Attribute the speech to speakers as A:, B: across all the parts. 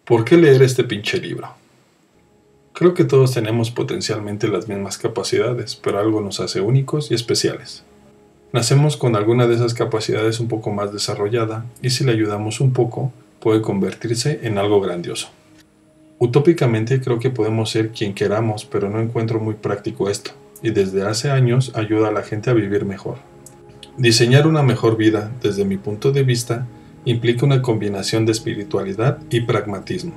A: ¿Por qué leer este pinche libro? Creo que todos tenemos potencialmente las mismas capacidades, pero algo nos hace únicos y especiales. Nacemos con alguna de esas capacidades un poco más desarrollada y si le ayudamos un poco, puede convertirse en algo grandioso. Utópicamente creo que podemos ser quien queramos, pero no encuentro muy práctico esto, y desde hace años ayuda a la gente a vivir mejor. Diseñar una mejor vida, desde mi punto de vista, implica una combinación de espiritualidad y pragmatismo.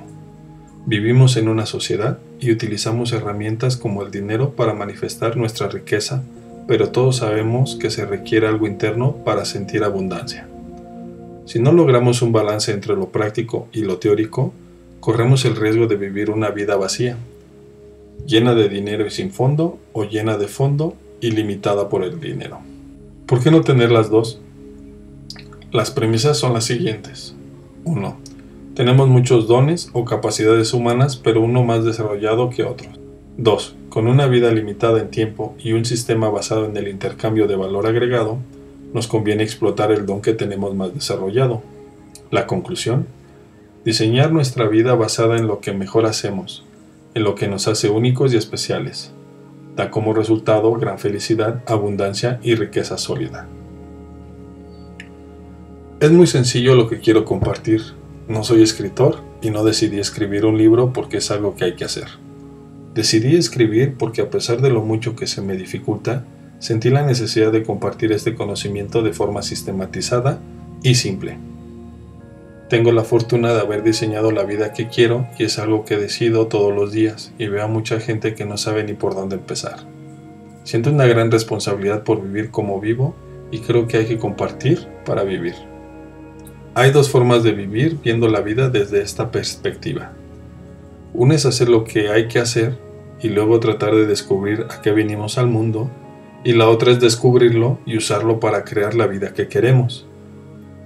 A: Vivimos en una sociedad y utilizamos herramientas como el dinero para manifestar nuestra riqueza, pero todos sabemos que se requiere algo interno para sentir abundancia. Si no logramos un balance entre lo práctico y lo teórico, corremos el riesgo de vivir una vida vacía, llena de dinero y sin fondo, o llena de fondo y limitada por el dinero. ¿Por qué no tener las dos? Las premisas son las siguientes. 1. Tenemos muchos dones o capacidades humanas, pero uno más desarrollado que otros. 2. Con una vida limitada en tiempo y un sistema basado en el intercambio de valor agregado, nos conviene explotar el don que tenemos más desarrollado. La conclusión: diseñar nuestra vida basada en lo que mejor hacemos, en lo que nos hace únicos y especiales. Da como resultado gran felicidad, abundancia y riqueza sólida. Es muy sencillo lo que quiero compartir. No soy escritor y no decidí escribir un libro porque es algo que hay que hacer. Decidí escribir porque a pesar de lo mucho que se me dificulta, sentí la necesidad de compartir este conocimiento de forma sistematizada y simple. Tengo la fortuna de haber diseñado la vida que quiero y es algo que decido todos los días y veo a mucha gente que no sabe ni por dónde empezar. Siento una gran responsabilidad por vivir como vivo y creo que hay que compartir para vivir. Hay dos formas de vivir viendo la vida desde esta perspectiva. Una es hacer lo que hay que hacer y luego tratar de descubrir a qué vinimos al mundo, y la otra es descubrirlo y usarlo para crear la vida que queremos.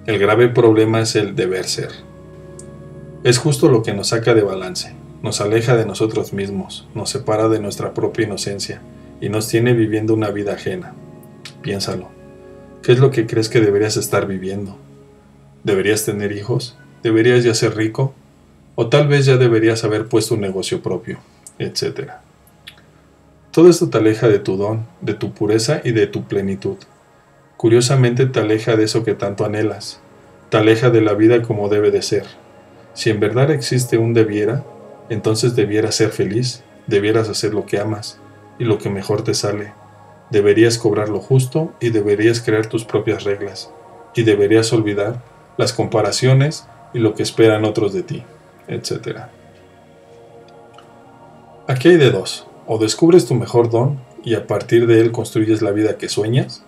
A: El grave problema es el deber ser. Es justo lo que nos saca de balance, nos aleja de nosotros mismos, nos separa de nuestra propia inocencia y nos tiene viviendo una vida ajena. Piénsalo. ¿Qué es lo que crees que deberías estar viviendo? ¿Deberías tener hijos? ¿Deberías ya ser rico? O tal vez ya deberías haber puesto un negocio propio, etc. Todo esto te aleja de tu don, de tu pureza y de tu plenitud. Curiosamente te aleja de eso que tanto anhelas. Te aleja de la vida como debe de ser. Si en verdad existe un debiera, entonces debieras ser feliz, debieras hacer lo que amas y lo que mejor te sale. Deberías cobrar lo justo y deberías crear tus propias reglas. Y deberías olvidar las comparaciones y lo que esperan otros de ti, etc. Aquí hay de dos: o descubres tu mejor don y a partir de él construyes la vida que sueñas,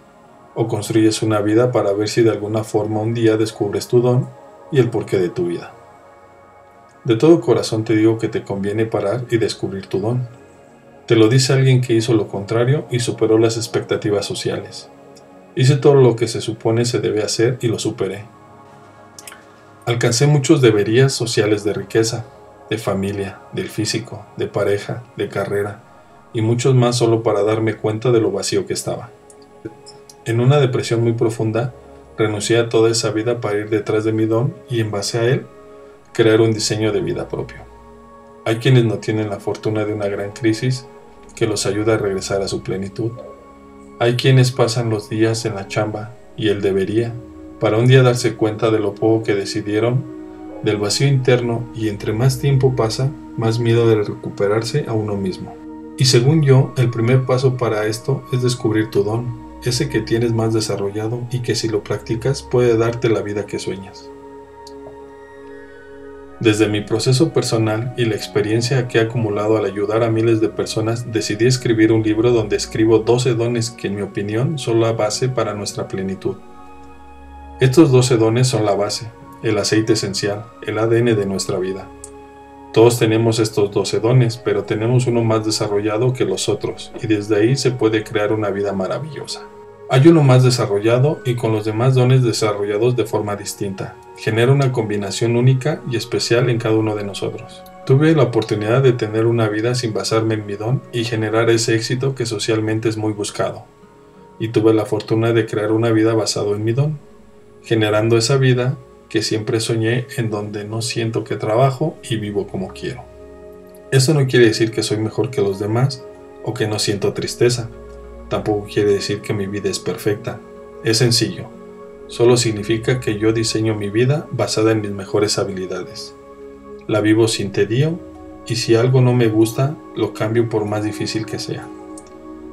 A: o construyes una vida para ver si de alguna forma un día descubres tu don y el porqué de tu vida. De todo corazón te digo que te conviene parar y descubrir tu don. Te lo dice alguien que hizo lo contrario y superó las expectativas sociales. Hice todo lo que se supone se debe hacer y lo superé. Alcancé muchos deberías sociales de riqueza, de familia, del físico, de pareja, de carrera y muchos más solo para darme cuenta de lo vacío que estaba. En una depresión muy profunda, renuncié a toda esa vida para ir detrás de mi don y en base a él, crear un diseño de vida propio. Hay quienes no tienen la fortuna de una gran crisis que los ayuda a regresar a su plenitud. Hay quienes pasan los días en la chamba y el debería, para un día darse cuenta de lo poco que decidieron, del vacío interno, y entre más tiempo pasa, más miedo de recuperarse a uno mismo. Y según yo, el primer paso para esto es descubrir tu don, ese que tienes más desarrollado y que si lo practicas puede darte la vida que sueñas. Desde mi proceso personal y la experiencia que he acumulado al ayudar a miles de personas, decidí escribir un libro donde escribo 12 dones que en mi opinión son la base para nuestra plenitud. Estos 12 dones son la base, el aceite esencial, el ADN de nuestra vida. Todos tenemos estos 12 dones, pero tenemos uno más desarrollado que los otros, y desde ahí se puede crear una vida maravillosa. Hay uno más desarrollado y con los demás dones desarrollados de forma distinta. Genera una combinación única y especial en cada uno de nosotros. Tuve la oportunidad de tener una vida sin basarme en mi don y generar ese éxito que socialmente es muy buscado. Y tuve la fortuna de crear una vida basada en mi don. Generando esa vida, que siempre soñé, en donde no siento que trabajo y vivo como quiero. Eso no quiere decir que soy mejor que los demás o que no siento tristeza. Tampoco quiere decir que mi vida es perfecta. Es sencillo. Solo significa que yo diseño mi vida basada en mis mejores habilidades. La vivo sin tedio y si algo no me gusta, lo cambio por más difícil que sea.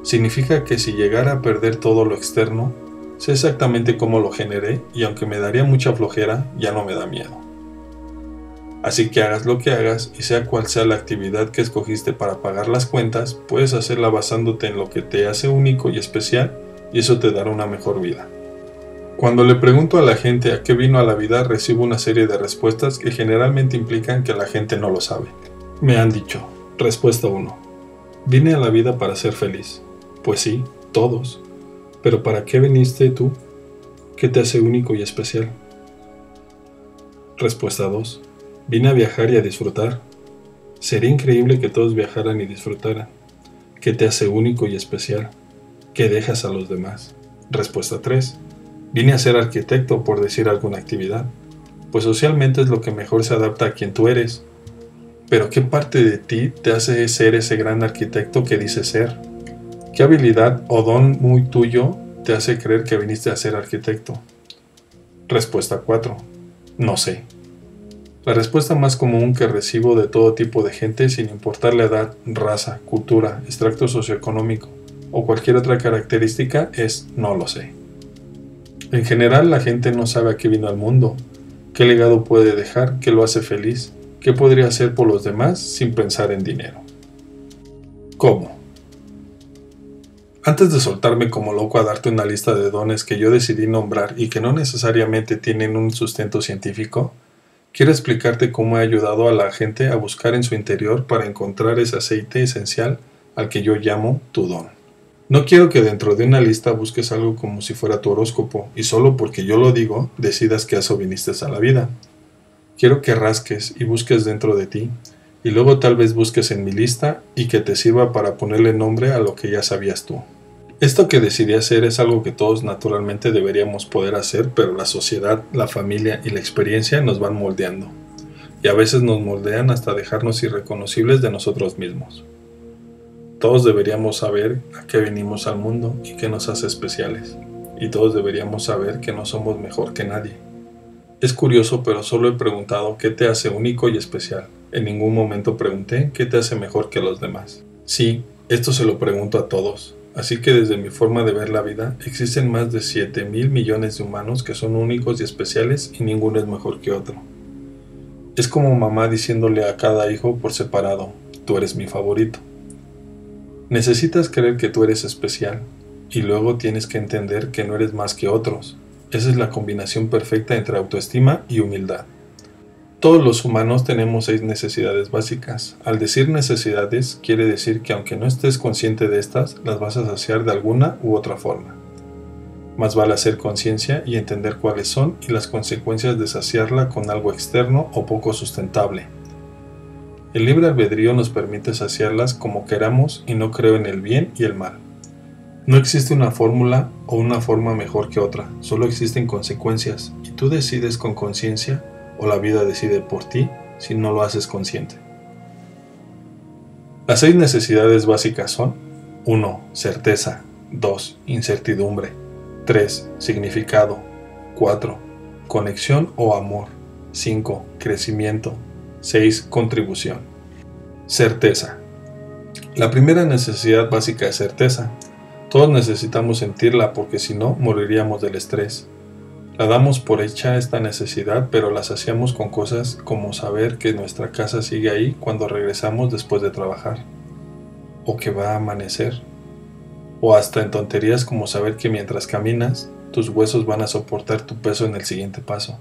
A: Significa que si llegara a perder todo lo externo, sé exactamente cómo lo generé y aunque me daría mucha flojera, ya no me da miedo. Así que hagas lo que hagas y sea cual sea la actividad que escogiste para pagar las cuentas, puedes hacerla basándote en lo que te hace único y especial y eso te dará una mejor vida. Cuando le pregunto a la gente a qué vino a la vida, recibo una serie de respuestas que generalmente implican que la gente no lo sabe. Me han dicho, respuesta 1. Vine a la vida para ser feliz. Pues sí, todos. Pero ¿para qué viniste tú? ¿Qué te hace único y especial? Respuesta 2. Vine a viajar y a disfrutar. Sería increíble que todos viajaran y disfrutaran. ¿Qué te hace único y especial? ¿Qué dejas a los demás? Respuesta 3. Vine a ser arquitecto, por decir alguna actividad. Pues socialmente es lo que mejor se adapta a quien tú eres. Pero ¿qué parte de ti te hace ser ese gran arquitecto que dices ser? ¿Qué habilidad o don muy tuyo te hace creer que viniste a ser arquitecto? Respuesta 4. No sé. La respuesta más común que recibo de todo tipo de gente, sin importar la edad, raza, cultura, extracto socioeconómico o cualquier otra característica, es no lo sé. En general, la gente no sabe a qué vino al mundo, qué legado puede dejar, qué lo hace feliz, qué podría hacer por los demás sin pensar en dinero. ¿Cómo? Antes de soltarme como loco a darte una lista de dones que yo decidí nombrar y que no necesariamente tienen un sustento científico, quiero explicarte cómo he ayudado a la gente a buscar en su interior para encontrar ese aceite esencial al que yo llamo tu don. No quiero que dentro de una lista busques algo como si fuera tu horóscopo y solo porque yo lo digo decidas que a eso viniste a la vida. Quiero que rasques y busques dentro de ti y luego tal vez busques en mi lista y que te sirva para ponerle nombre a lo que ya sabías tú. Esto que decidí hacer es algo que todos naturalmente deberíamos poder hacer, pero la sociedad, la familia y la experiencia nos van moldeando. Y a veces nos moldean hasta dejarnos irreconocibles de nosotros mismos. Todos deberíamos saber a qué venimos al mundo y qué nos hace especiales. Y todos deberíamos saber que no somos mejor que nadie. Es curioso, pero solo he preguntado qué te hace único y especial. En ningún momento pregunté qué te hace mejor que los demás. Sí, esto se lo pregunto a todos. Así que desde mi forma de ver la vida, existen más de 7,000 millones de humanos que son únicos y especiales y ninguno es mejor que otro. Es como mamá diciéndole a cada hijo por separado, tú eres mi favorito. Necesitas creer que tú eres especial y luego tienes que entender que no eres más que otros. Esa es la combinación perfecta entre autoestima y humildad. Todos los humanos tenemos 6 necesidades básicas. Al decir necesidades, quiere decir que aunque no estés consciente de estas, las vas a saciar de alguna u otra forma. Más vale hacer conciencia y entender cuáles son y las consecuencias de saciarla con algo externo o poco sustentable. El libre albedrío nos permite saciarlas como queramos y no creo en el bien y el mal. No existe una fórmula o una forma mejor que otra, solo existen consecuencias y tú decides con conciencia o la vida decide por ti si no lo haces consciente. Las 6 necesidades básicas son 1. Certeza. 2. Incertidumbre. 3. Significado. 4. Conexión o amor. 5. Crecimiento. 6. Contribución. Certeza. La primera necesidad básica es certeza. Todos necesitamos sentirla porque si no, moriríamos del estrés. La damos por hecha esta necesidad, pero la saciamos con cosas como saber que nuestra casa sigue ahí cuando regresamos después de trabajar, o que va a amanecer, o hasta en tonterías como saber que mientras caminas, tus huesos van a soportar tu peso en el siguiente paso.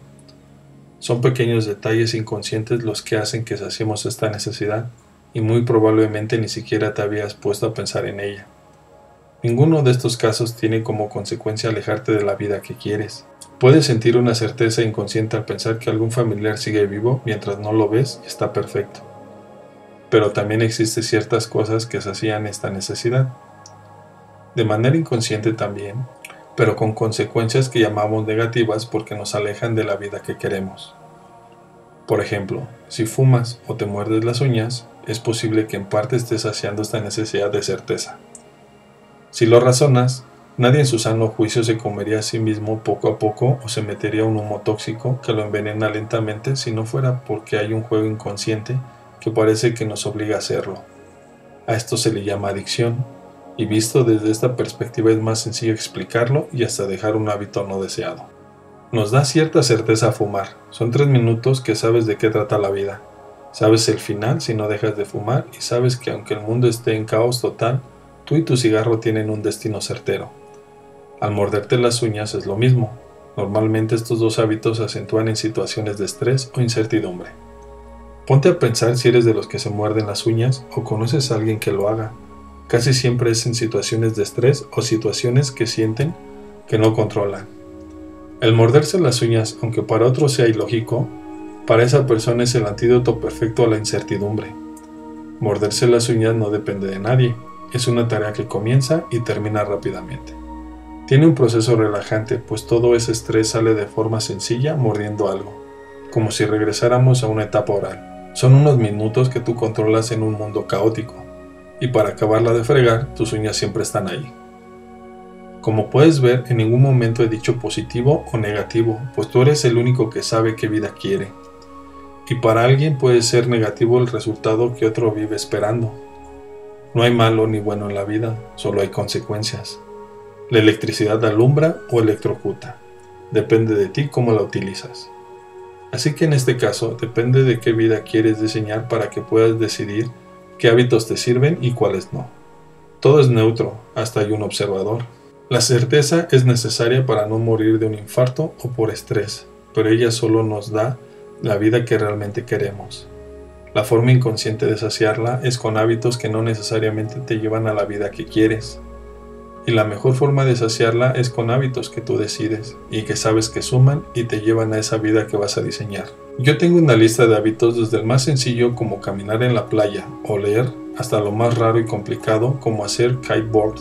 A: Son pequeños detalles inconscientes los que hacen que saciemos esta necesidad, y muy probablemente ni siquiera te habías puesto a pensar en ella. Ninguno de estos casos tiene como consecuencia alejarte de la vida que quieres. Puedes sentir una certeza inconsciente al pensar que algún familiar sigue vivo mientras no lo ves y está perfecto. Pero también existen ciertas cosas que sacian esta necesidad. De manera inconsciente también, pero con consecuencias que llamamos negativas porque nos alejan de la vida que queremos. Por ejemplo, si fumas o te muerdes las uñas, es posible que en parte estés saciando esta necesidad de certeza. Si lo razonas, nadie en su sano juicio se comería a sí mismo poco a poco o se metería un humo tóxico que lo envenena lentamente si no fuera porque hay un juego inconsciente que parece que nos obliga a hacerlo. A esto se le llama adicción, y visto desde esta perspectiva es más sencillo explicarlo y hasta dejar un hábito no deseado. Nos da cierta certeza fumar. Son 3 minutos que sabes de qué trata la vida. Sabes el final si no dejas de fumar y sabes que aunque el mundo esté en caos total, tú y tu cigarro tienen un destino certero. Al morderte las uñas es lo mismo. Normalmente estos dos hábitos se acentúan en situaciones de estrés o incertidumbre. Ponte a pensar si eres de los que se muerden las uñas o conoces a alguien que lo haga. Casi siempre es en situaciones de estrés o situaciones que sienten que no controlan. El morderse las uñas, aunque para otros sea ilógico, para esa persona es el antídoto perfecto a la incertidumbre. Morderse las uñas no depende de nadie, es una tarea que comienza y termina rápidamente. Tiene un proceso relajante, pues todo ese estrés sale de forma sencilla mordiendo algo, como si regresáramos a una etapa oral. Son unos minutos que tú controlas en un mundo caótico, y para acabarla de fregar, tus uñas siempre están ahí. Como puedes ver, en ningún momento he dicho positivo o negativo, pues tú eres el único que sabe qué vida quiere. Y para alguien puede ser negativo el resultado que otro vive esperando. No hay malo ni bueno en la vida, solo hay consecuencias. La electricidad alumbra o electrocuta. Depende de ti cómo la utilizas. Así que en este caso, depende de qué vida quieres diseñar para que puedas decidir qué hábitos te sirven y cuáles no. Todo es neutro, hasta hay un observador. La certeza es necesaria para no morir de un infarto o por estrés, pero ella solo nos da la vida que realmente queremos. La forma inconsciente de saciarla es con hábitos que no necesariamente te llevan a la vida que quieres. Y la mejor forma de saciarla es con hábitos que tú decides y que sabes que suman y te llevan a esa vida que vas a diseñar. Yo tengo una lista de hábitos desde el más sencillo como caminar en la playa o leer hasta lo más raro y complicado como hacer kiteboard,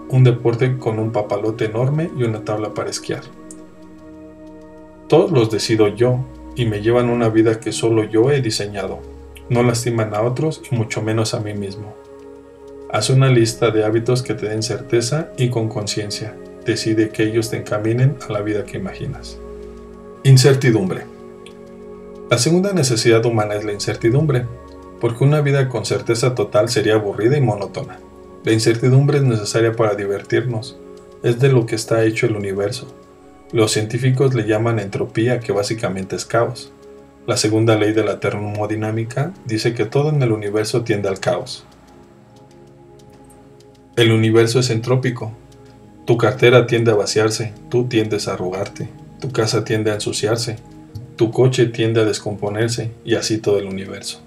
A: un deporte con un papalote enorme y una tabla para esquiar. Todos los decido yo y me llevan una vida que solo yo he diseñado. No lastiman a otros y mucho menos a mí mismo. Haz una lista de hábitos que te den certeza y con conciencia. Decide que ellos te encaminen a la vida que imaginas. Incertidumbre. La segunda necesidad humana es la incertidumbre, porque una vida con certeza total sería aburrida y monótona. La incertidumbre es necesaria para divertirnos. Es de lo que está hecho el universo. Los científicos le llaman entropía, que básicamente es caos. La segunda ley de la termodinámica dice que todo en el universo tiende al caos. El universo es entrópico. Tu cartera tiende a vaciarse, tú tiendes a arrugarte, tu casa tiende a ensuciarse, tu coche tiende a descomponerse y así todo el universo.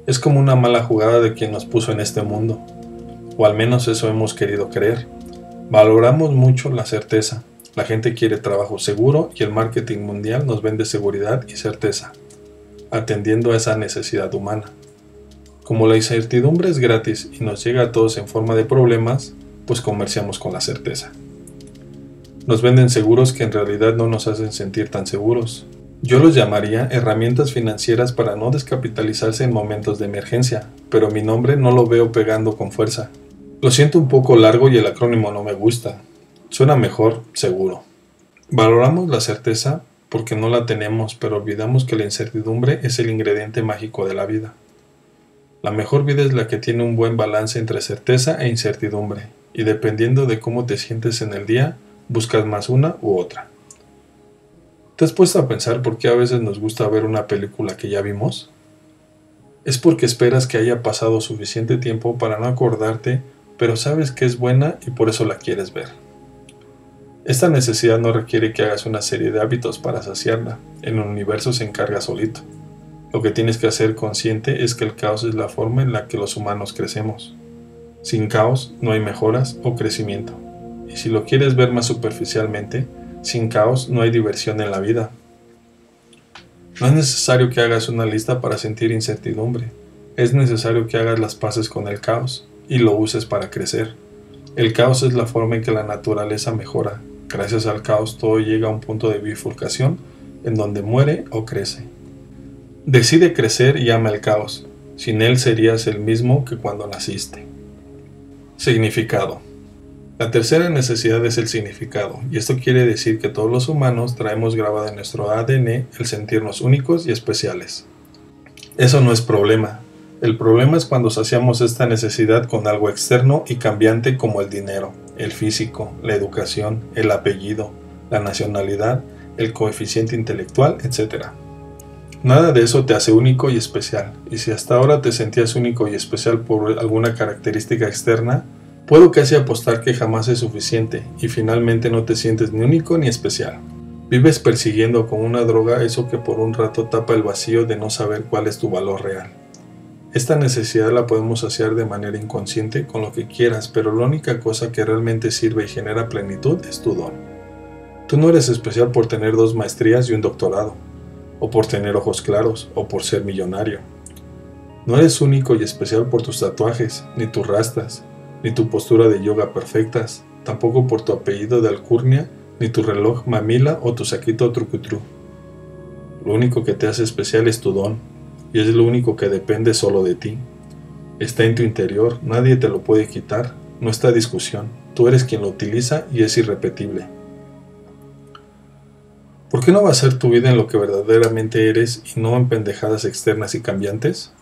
A: Es como una mala jugada de quien nos puso en este mundo, o al menos eso hemos querido creer. Valoramos mucho la certeza, la gente quiere trabajo seguro y el marketing mundial nos vende seguridad y certeza, atendiendo a esa necesidad humana. Como la incertidumbre es gratis y nos llega a todos en forma de problemas, pues comerciamos con la certeza. Nos venden seguros que en realidad no nos hacen sentir tan seguros. Yo los llamaría herramientas financieras para no descapitalizarse en momentos de emergencia, pero mi nombre no lo veo pegando con fuerza. Lo siento un poco largo y el acrónimo no me gusta. Suena mejor seguro. Valoramos la certeza porque no la tenemos, pero olvidamos que la incertidumbre es el ingrediente mágico de la vida. La mejor vida es la que tiene un buen balance entre certeza e incertidumbre, y dependiendo de cómo te sientes en el día, buscas más una u otra. ¿Te has puesto a pensar por qué a veces nos gusta ver una película que ya vimos? Es porque esperas que haya pasado suficiente tiempo para no acordarte, pero sabes que es buena y por eso la quieres ver. Esta necesidad no requiere que hagas una serie de hábitos para saciarla, el universo se encarga solito. Lo que tienes que hacer consciente es que el caos es la forma en la que los humanos crecemos. Sin caos no hay mejoras o crecimiento. Y si lo quieres ver más superficialmente, sin caos no hay diversión en la vida. No es necesario que hagas una lista para sentir incertidumbre. Es necesario que hagas las paces con el caos y lo uses para crecer. El caos es la forma en que la naturaleza mejora. Gracias al caos todo llega a un punto de bifurcación en donde muere o crece. Decide crecer y ama el caos. Sin él serías el mismo que cuando naciste. Significado. La tercera necesidad es el significado, y esto quiere decir que todos los humanos traemos grabado en nuestro ADN el sentirnos únicos y especiales. Eso no es problema. El problema es cuando saciamos esta necesidad con algo externo y cambiante como el dinero, el físico, la educación, el apellido, la nacionalidad, el coeficiente intelectual, etc. Nada de eso te hace único y especial, y si hasta ahora te sentías único y especial por alguna característica externa, puedo casi apostar que jamás es suficiente y finalmente no te sientes ni único ni especial. Vives persiguiendo con una droga eso que por un rato tapa el vacío de no saber cuál es tu valor real. Esta necesidad la podemos saciar de manera inconsciente con lo que quieras, pero la única cosa que realmente sirve y genera plenitud es tu don. Tú no eres especial por tener 2 maestrías y un doctorado, o por tener ojos claros, o por ser millonario. No eres único y especial por tus tatuajes, ni tus rastas, ni tu postura de yoga perfectas, tampoco por tu apellido de alcurnia, ni tu reloj mamila o tu saquito trucutru. Lo único que te hace especial es tu don, y es lo único que depende solo de ti. Está en tu interior, nadie te lo puede quitar, no está discusión, tú eres quien lo utiliza y es irrepetible. ¿Por qué no basar tu vida en lo que verdaderamente eres y no en pendejadas externas y cambiantes?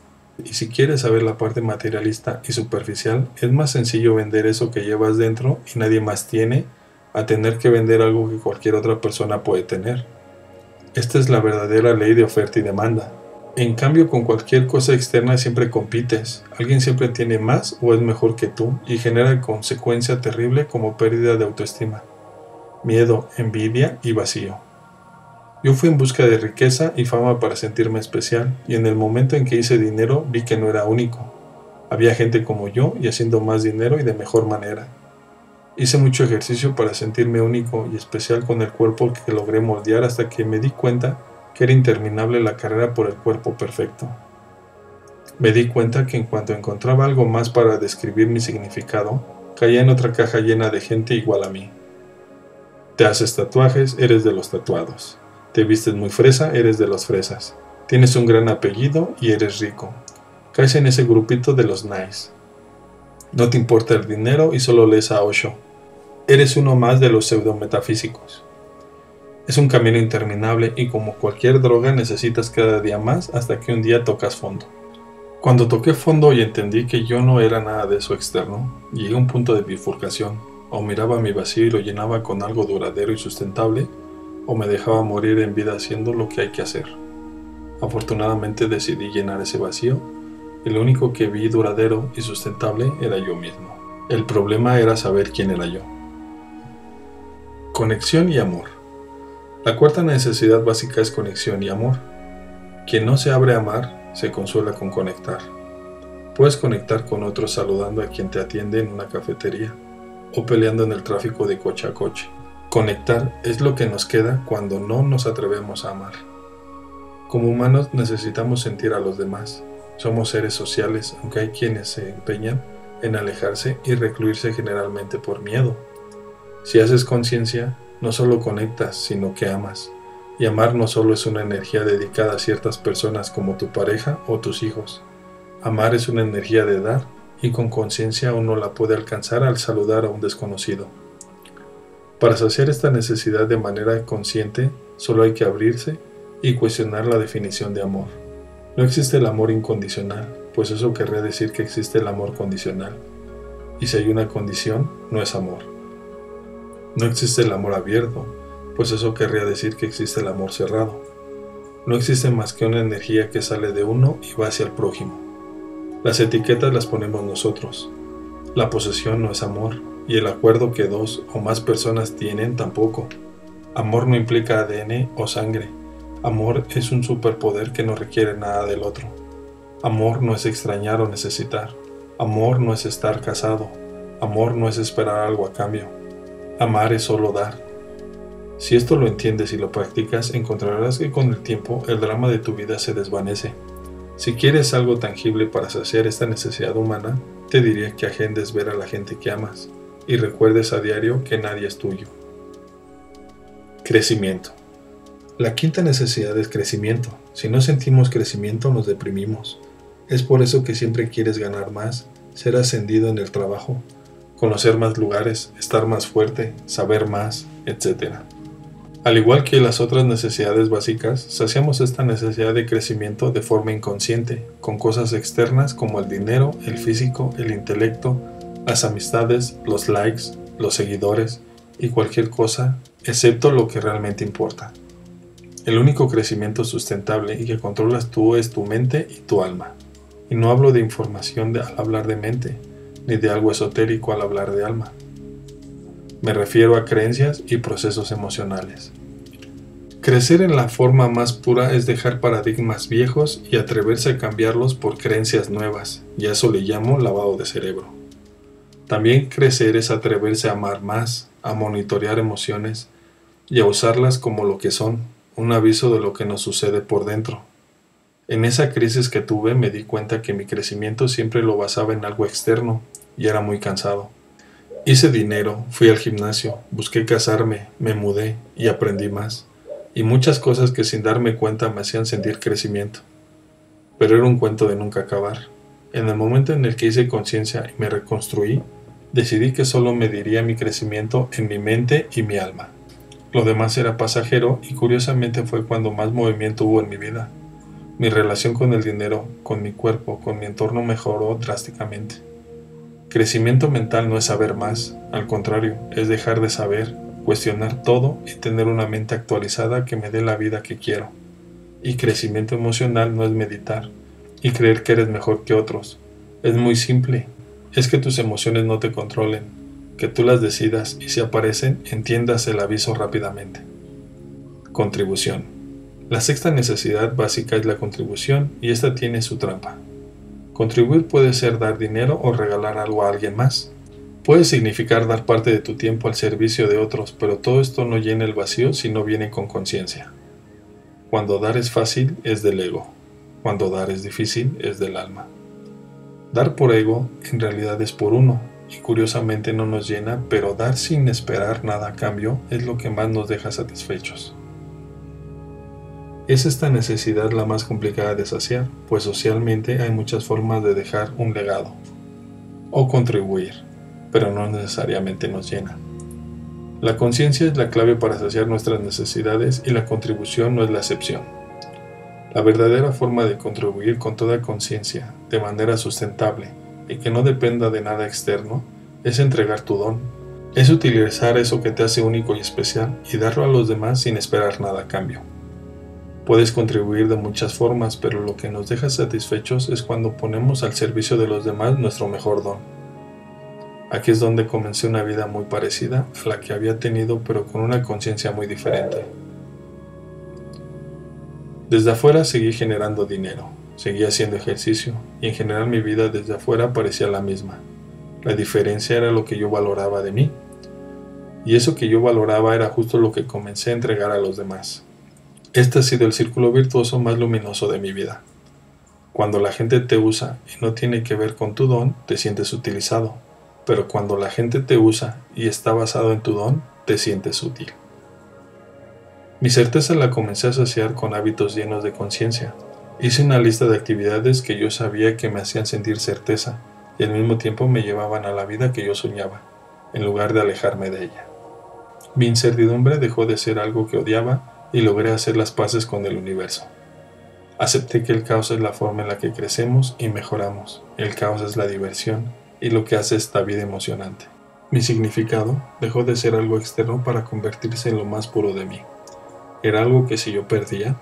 A: Y si quieres saber la parte materialista y superficial, es más sencillo vender eso que llevas dentro y nadie más tiene, a tener que vender algo que cualquier otra persona puede tener. Esta es la verdadera ley de oferta y demanda. En cambio, con cualquier cosa externa siempre compites. Alguien siempre tiene más o es mejor que tú y genera consecuencia terrible como pérdida de autoestima, miedo, envidia y vacío. Yo fui en busca de riqueza y fama para sentirme especial, y en el momento en que hice dinero vi que no era único. Había gente como yo y haciendo más dinero y de mejor manera. Hice mucho ejercicio para sentirme único y especial con el cuerpo que logré moldear hasta que me di cuenta que era interminable la carrera por el cuerpo perfecto. Me di cuenta que en cuanto encontraba algo más para describir mi significado, caía en otra caja llena de gente igual a mí. Te haces tatuajes, eres de los tatuados. Te vistes muy fresa, eres de los fresas. Tienes un gran apellido y eres rico. Caes en ese grupito de los nice. No te importa el dinero y solo lees a Osho. Eres uno más de los pseudometafísicos. Es un camino interminable y como cualquier droga necesitas cada día más hasta que un día tocas fondo. Cuando toqué fondo y entendí que yo no era nada de eso externo, llegué a un punto de bifurcación. O miraba mi vacío y lo llenaba con algo duradero y sustentable, o me dejaba morir en vida haciendo lo que hay que hacer. Afortunadamente decidí llenar ese vacío y lo único que vi duradero y sustentable era yo mismo. El problema era saber quién era yo. Conexión y amor. La cuarta necesidad básica es conexión y amor. Quien no se abre a amar, se consuela con conectar. Puedes conectar con otros saludando a quien te atiende en una cafetería o peleando en el tráfico de coche a coche. Conectar es lo que nos queda cuando no nos atrevemos a amar. Como humanos necesitamos sentir a los demás. Somos seres sociales, aunque hay quienes se empeñan en alejarse y recluirse generalmente por miedo. Si haces conciencia, no solo conectas, sino que amas. Y amar no solo es una energía dedicada a ciertas personas como tu pareja o tus hijos. Amar es una energía de dar, y con conciencia uno la puede alcanzar al saludar a un desconocido. Para saciar esta necesidad de manera consciente, solo hay que abrirse y cuestionar la definición de amor. No existe el amor incondicional, pues eso querría decir que existe el amor condicional. Y si hay una condición, no es amor. No existe el amor abierto, pues eso querría decir que existe el amor cerrado. No existe más que una energía que sale de uno y va hacia el prójimo. Las etiquetas las ponemos nosotros. La posesión no es amor, y el acuerdo que 2 o más personas tienen tampoco. Amor no implica ADN o sangre. Amor es un superpoder que no requiere nada del otro. Amor no es extrañar o necesitar. Amor no es estar casado. Amor no es esperar algo a cambio. Amar es solo dar. Si esto lo entiendes y lo practicas, encontrarás que con el tiempo el drama de tu vida se desvanece. Si quieres algo tangible para saciar esta necesidad humana, te diría que agendes ver a la gente que amas y recuerdes a diario que nadie es tuyo. Crecimiento. La quinta necesidad es crecimiento. Si no sentimos crecimiento, nos deprimimos. Es por eso que siempre quieres ganar más, ser ascendido en el trabajo, conocer más lugares, estar más fuerte, saber más, etc. Al igual que las otras necesidades básicas, saciamos esta necesidad de crecimiento de forma inconsciente, con cosas externas como el dinero, el físico, el intelecto, las amistades, los likes, los seguidores y cualquier cosa, excepto lo que realmente importa. El único crecimiento sustentable y que controlas tú es tu mente y tu alma. Y no hablo de información al hablar de mente, ni de algo esotérico al hablar de alma. Me refiero a creencias y procesos emocionales. Crecer en la forma más pura es dejar paradigmas viejos y atreverse a cambiarlos por creencias nuevas, y a eso le llamo lavado de cerebro. También crecer es atreverse a amar más, a monitorear emociones y a usarlas como lo que son, un aviso de lo que nos sucede por dentro. En esa crisis que tuve me di cuenta que mi crecimiento siempre lo basaba en algo externo y era muy cansado. Hice dinero, fui al gimnasio, busqué casarme, me mudé y aprendí más. Y muchas cosas que sin darme cuenta me hacían sentir crecimiento. Pero era un cuento de nunca acabar. En el momento en el que hice conciencia y me reconstruí, decidí que solo mediría mi crecimiento en mi mente y mi alma. Lo demás era pasajero y curiosamente fue cuando más movimiento hubo en mi vida. Mi relación con el dinero, con mi cuerpo, con mi entorno mejoró drásticamente. Crecimiento mental no es saber más, al contrario, es dejar de saber, cuestionar todo y tener una mente actualizada que me dé la vida que quiero. Y crecimiento emocional no es meditar y creer que eres mejor que otros. Es muy simple, es que tus emociones no te controlen, que tú las decidas y si aparecen, entiendas el aviso rápidamente. Contribución. La sexta necesidad básica es la contribución y esta tiene su trampa. Contribuir puede ser dar dinero o regalar algo a alguien más. Puede significar dar parte de tu tiempo al servicio de otros, pero todo esto no llena el vacío si no viene con conciencia. Cuando dar es fácil, es del ego. Cuando dar es difícil, es del alma. Dar por ego, en realidad es por uno, y curiosamente no nos llena, pero dar sin esperar nada a cambio es lo que más nos deja satisfechos. Es esta necesidad la más complicada de saciar, pues socialmente hay muchas formas de dejar un legado o contribuir, pero no necesariamente nos llena. La conciencia es la clave para saciar nuestras necesidades y la contribución no es la excepción. La verdadera forma de contribuir con toda conciencia, de manera sustentable y que no dependa de nada externo, es entregar tu don. Es utilizar eso que te hace único y especial y darlo a los demás sin esperar nada a cambio. Puedes contribuir de muchas formas, pero lo que nos deja satisfechos es cuando ponemos al servicio de los demás nuestro mejor don. Aquí es donde comencé una vida muy parecida a la que había tenido, pero con una conciencia muy diferente. Desde afuera seguí generando dinero, seguí haciendo ejercicio, y en general mi vida desde afuera parecía la misma. La diferencia era lo que yo valoraba de mí, y eso que yo valoraba era justo lo que comencé a entregar a los demás. Este ha sido el círculo virtuoso más luminoso de mi vida. Cuando la gente te usa y no tiene que ver con tu don, te sientes utilizado. Pero cuando la gente te usa y está basado en tu don, te sientes útil. Mi certeza la comencé a saciar con hábitos llenos de conciencia. Hice una lista de actividades que yo sabía que me hacían sentir certeza y al mismo tiempo me llevaban a la vida que yo soñaba, en lugar de alejarme de ella. Mi incertidumbre dejó de ser algo que odiaba y logré hacer las paces con el universo. Acepté que el caos es la forma en la que crecemos y mejoramos. El caos es la diversión y lo que hace esta vida emocionante. Mi significado dejó de ser algo externo para convertirse en lo más puro de mí. Era algo que si yo perdía,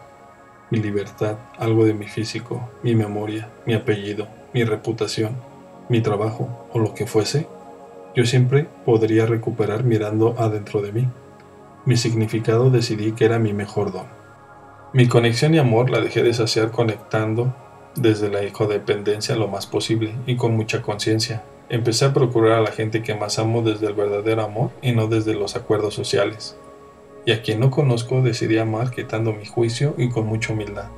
A: mi libertad, algo de mi físico, mi memoria, mi apellido, mi reputación, mi trabajo o lo que fuese, yo siempre podría recuperar mirando adentro de mí. Mi significado decidí que era mi mejor don. Mi conexión y amor la dejé de saciar conectando desde la codependencia lo más posible y con mucha conciencia. Empecé a procurar a la gente que más amo desde el verdadero amor y no desde los acuerdos sociales. Y a quien no conozco decidí amar quitando mi juicio y con mucha humildad.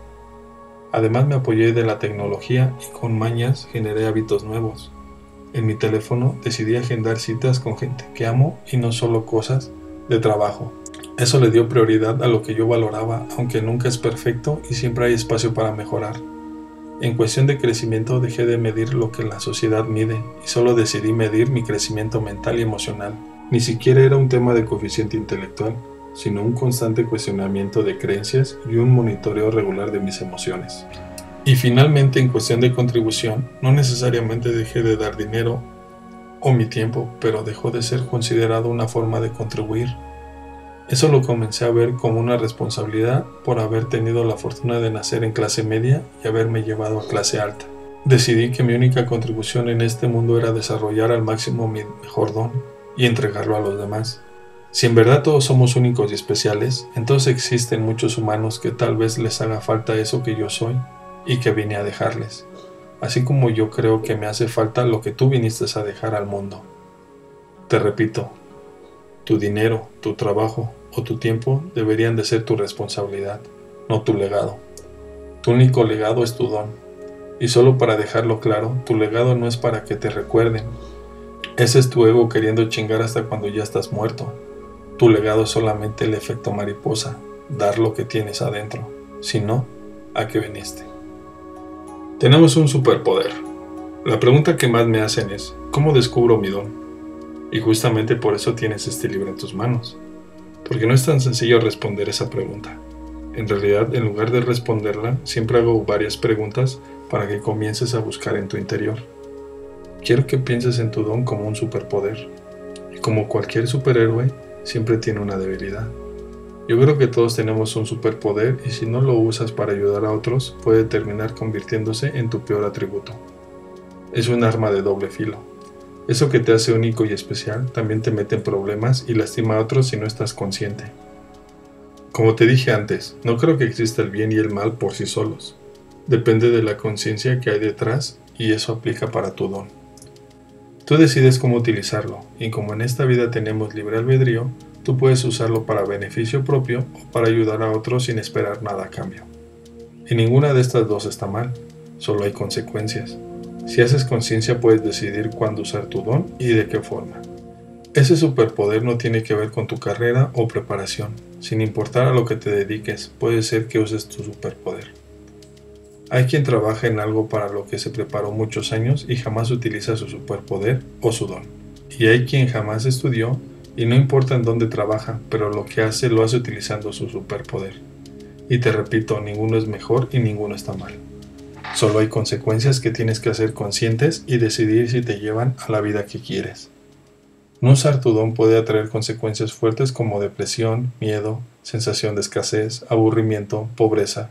A: Además me apoyé de la tecnología y con mañas generé hábitos nuevos. En mi teléfono decidí agendar citas con gente que amo y no solo cosas de trabajo. Eso le dio prioridad a lo que yo valoraba, aunque nunca es perfecto y siempre hay espacio para mejorar. En cuestión de crecimiento dejé de medir lo que la sociedad mide y solo decidí medir mi crecimiento mental y emocional. Ni siquiera era un tema de coeficiente intelectual, sino un constante cuestionamiento de creencias y un monitoreo regular de mis emociones. Y finalmente, en cuestión de contribución, no necesariamente dejé de dar dinero o mi tiempo, pero dejó de ser considerado una forma de contribuir. Eso lo comencé a ver como una responsabilidad por haber tenido la fortuna de nacer en clase media y haberme llevado a clase alta. Decidí que mi única contribución en este mundo era desarrollar al máximo mi mejor don y entregarlo a los demás. Si en verdad todos somos únicos y especiales, entonces existen muchos humanos que tal vez les haga falta eso que yo soy y que vine a dejarles, así como yo creo que me hace falta lo que tú viniste a dejar al mundo. Te repito, tu dinero, tu trabajo o tu tiempo deberían de ser tu responsabilidad, no tu legado. Tu único legado es tu don. Y solo para dejarlo claro, tu legado no es para que te recuerden. Ese es tu ego queriendo chingar hasta cuando ya estás muerto. Tu legado es solamente el efecto mariposa, dar lo que tienes adentro. Si no, ¿a qué viniste? Tenemos un superpoder. La pregunta que más me hacen es, ¿cómo descubro mi don? Y justamente por eso tienes este libro en tus manos. Porque no es tan sencillo responder esa pregunta. En realidad, en lugar de responderla, siempre hago varias preguntas para que comiences a buscar en tu interior. Quiero que pienses en tu don como un superpoder. Y como cualquier superhéroe, siempre tiene una debilidad. Yo creo que todos tenemos un superpoder y si no lo usas para ayudar a otros, puede terminar convirtiéndose en tu peor atributo. Es un arma de doble filo. Eso que te hace único y especial también te mete en problemas y lastima a otros si no estás consciente. Como te dije antes, no creo que exista el bien y el mal por sí solos. Depende de la conciencia que hay detrás y eso aplica para tu don. Tú decides cómo utilizarlo y como en esta vida tenemos libre albedrío, tú puedes usarlo para beneficio propio o para ayudar a otros sin esperar nada a cambio. Y ninguna de estas dos está mal, solo hay consecuencias. Si haces conciencia puedes decidir cuándo usar tu don y de qué forma. Ese superpoder no tiene que ver con tu carrera o preparación. Sin importar a lo que te dediques, puede ser que uses tu superpoder. Hay quien trabaja en algo para lo que se preparó muchos años y jamás utiliza su superpoder o su don. Y hay quien jamás estudió y no importa en dónde trabaja, pero lo que hace lo hace utilizando su superpoder. Y te repito, ninguno es mejor y ninguno está mal. Solo hay consecuencias que tienes que hacer conscientes y decidir si te llevan a la vida que quieres. No usar tu don puede atraer consecuencias fuertes como depresión, miedo, sensación de escasez, aburrimiento, pobreza,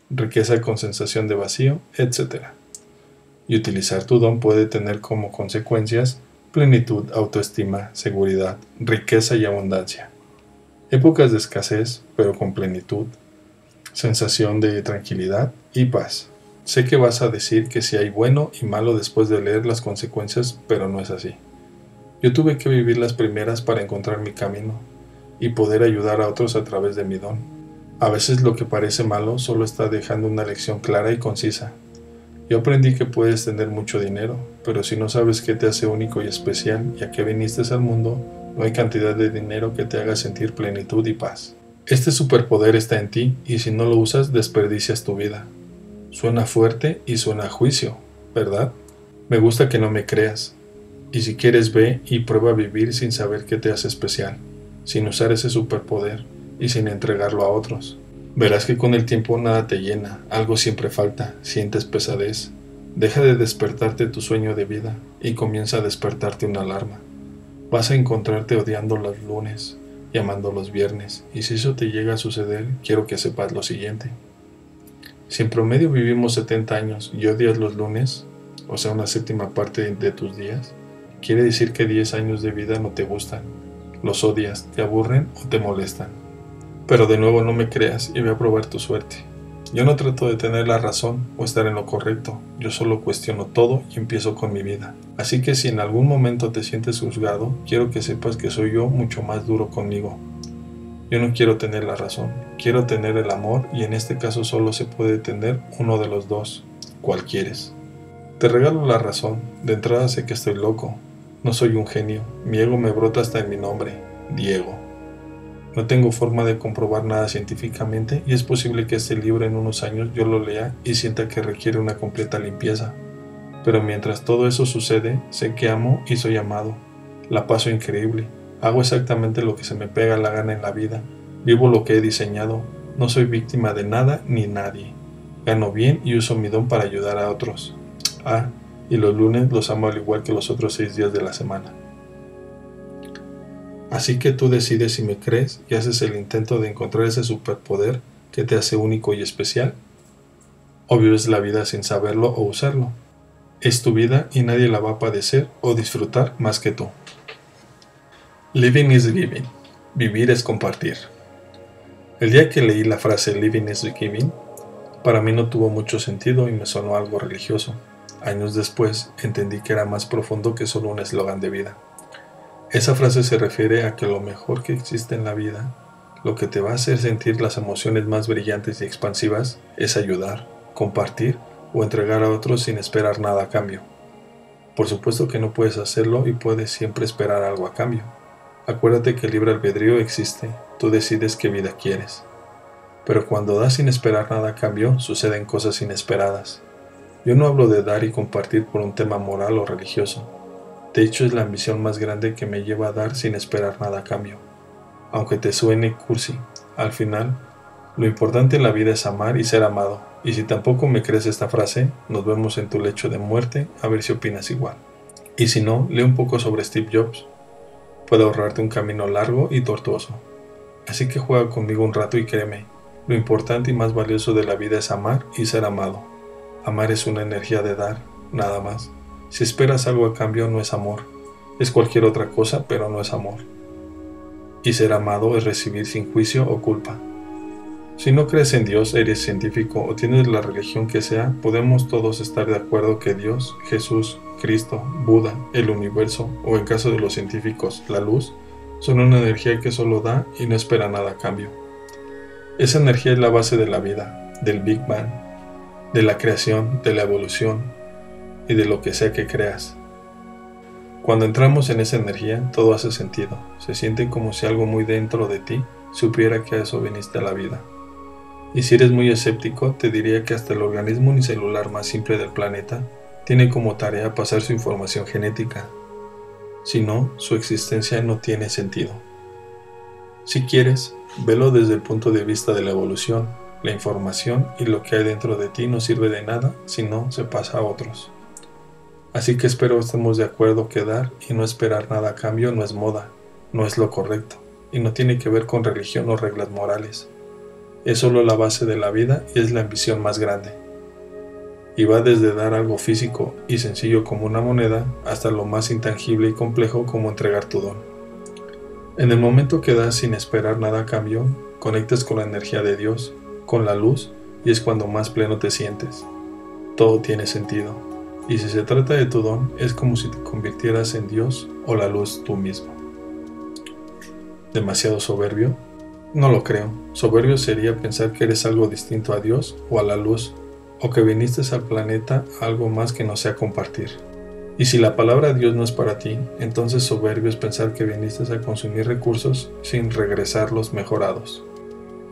A: riqueza con sensación de vacío, etc. Y utilizar tu don puede tener como consecuencias plenitud, autoestima, seguridad, riqueza y abundancia. Épocas de escasez, pero con plenitud, sensación de tranquilidad y paz. Sé que vas a decir que si hay bueno y malo después de leer las consecuencias, pero no es así. Yo tuve que vivir las primeras para encontrar mi camino y poder ayudar a otros a través de mi don. A veces lo que parece malo solo está dejando una lección clara y concisa. Yo aprendí que puedes tener mucho dinero, pero si no sabes qué te hace único y especial y a qué viniste al mundo, no hay cantidad de dinero que te haga sentir plenitud y paz. Este superpoder está en ti y si no lo usas desperdicias tu vida. Suena fuerte y suena a juicio, ¿verdad? Me gusta que no me creas. Y si quieres ve y prueba a vivir sin saber qué te hace especial, sin usar ese superpoder y sin entregarlo a otros. Verás que con el tiempo nada te llena, algo siempre falta, sientes pesadez. Deja de despertarte tu sueño de vida y comienza a despertarte una alarma. Vas a encontrarte odiando los lunes y amando los viernes, y si eso te llega a suceder, quiero que sepas lo siguiente. Si en promedio vivimos 70 años y odias los lunes, o sea una séptima parte de tus días, quiere decir que 10 años de vida no te gustan, los odias, te aburren o te molestan. Pero de nuevo no me creas y ve a probar tu suerte. Yo no trato de tener la razón o estar en lo correcto, yo solo cuestiono todo y empiezo con mi vida. Así que si en algún momento te sientes juzgado, quiero que sepas que soy yo mucho más duro conmigo. Yo no quiero tener la razón, quiero tener el amor y en este caso solo se puede tener uno de los dos. ¿Cuál quieres? Te regalo la razón, de entrada sé que estoy loco, no soy un genio, mi ego me brota hasta en mi nombre, Diego. No tengo forma de comprobar nada científicamente y es posible que este libro en unos años yo lo lea y sienta que requiere una completa limpieza. Pero mientras todo eso sucede, sé que amo y soy amado. La paso increíble, hago exactamente lo que se me pega la gana en la vida, vivo lo que he diseñado, no soy víctima de nada ni nadie. Gano bien y uso mi don para ayudar a otros. Ah, y los lunes los amo al igual que los otros 6 días de la semana. Así que tú decides si me crees y haces el intento de encontrar ese superpoder que te hace único y especial, o vives la vida sin saberlo o usarlo. Es tu vida y nadie la va a padecer o disfrutar más que tú. Living is giving. Vivir es compartir. El día que leí la frase Living is giving, para mí no tuvo mucho sentido y me sonó algo religioso. Años después entendí que era más profundo que solo un eslogan de vida. Esa frase se refiere a que lo mejor que existe en la vida, lo que te va a hacer sentir las emociones más brillantes y expansivas, es ayudar, compartir o entregar a otros sin esperar nada a cambio. Por supuesto que no puedes hacerlo y puedes siempre esperar algo a cambio. Acuérdate que el libre albedrío existe, tú decides qué vida quieres. Pero cuando das sin esperar nada a cambio, suceden cosas inesperadas. Yo no hablo de dar y compartir por un tema moral o religioso. De hecho, es la ambición más grande que me lleva a dar sin esperar nada a cambio. Aunque te suene cursi, al final, lo importante en la vida es amar y ser amado. Y si tampoco me crees esta frase, nos vemos en tu lecho de muerte a ver si opinas igual. Y si no, lee un poco sobre Steve Jobs. Puede ahorrarte un camino largo y tortuoso. Así que juega conmigo un rato y créeme, lo importante y más valioso de la vida es amar y ser amado. Amar es una energía de dar, nada más. Si esperas algo a cambio no es amor, es cualquier otra cosa, pero no es amor. Y ser amado es recibir sin juicio o culpa. Si no crees en Dios, eres científico o tienes la religión que sea, podemos todos estar de acuerdo que Dios, Jesús, Cristo, Buda, el universo o en caso de los científicos, la luz, son una energía que solo da y no espera nada a cambio. Esa energía es la base de la vida, del Big Bang, de la creación, de la evolución y de lo que sea que creas. Cuando entramos en esa energía, todo hace sentido. Se siente como si algo muy dentro de ti supiera que a eso viniste a la vida. Y si eres muy escéptico, te diría que hasta el organismo unicelular más simple del planeta tiene como tarea pasar su información genética. Si no, su existencia no tiene sentido. Si quieres, velo desde el punto de vista de la evolución. La información y lo que hay dentro de ti no sirve de nada si no se pasa a otros. Así que espero estemos de acuerdo que dar y no esperar nada a cambio no es moda, no es lo correcto, y no tiene que ver con religión o reglas morales. Es solo la base de la vida y es la ambición más grande. Y va desde dar algo físico y sencillo como una moneda hasta lo más intangible y complejo como entregar tu don. En el momento que das sin esperar nada a cambio, conectas con la energía de Dios, con la luz, y es cuando más pleno te sientes. Todo tiene sentido. Y si se trata de tu don, es como si te convirtieras en Dios o la luz tú mismo. ¿Demasiado soberbio? No lo creo. Soberbio sería pensar que eres algo distinto a Dios o a la luz, o que viniste al planeta a algo más que no sea compartir. Y si la palabra Dios no es para ti, entonces soberbio es pensar que viniste a consumir recursos sin regresarlos mejorados.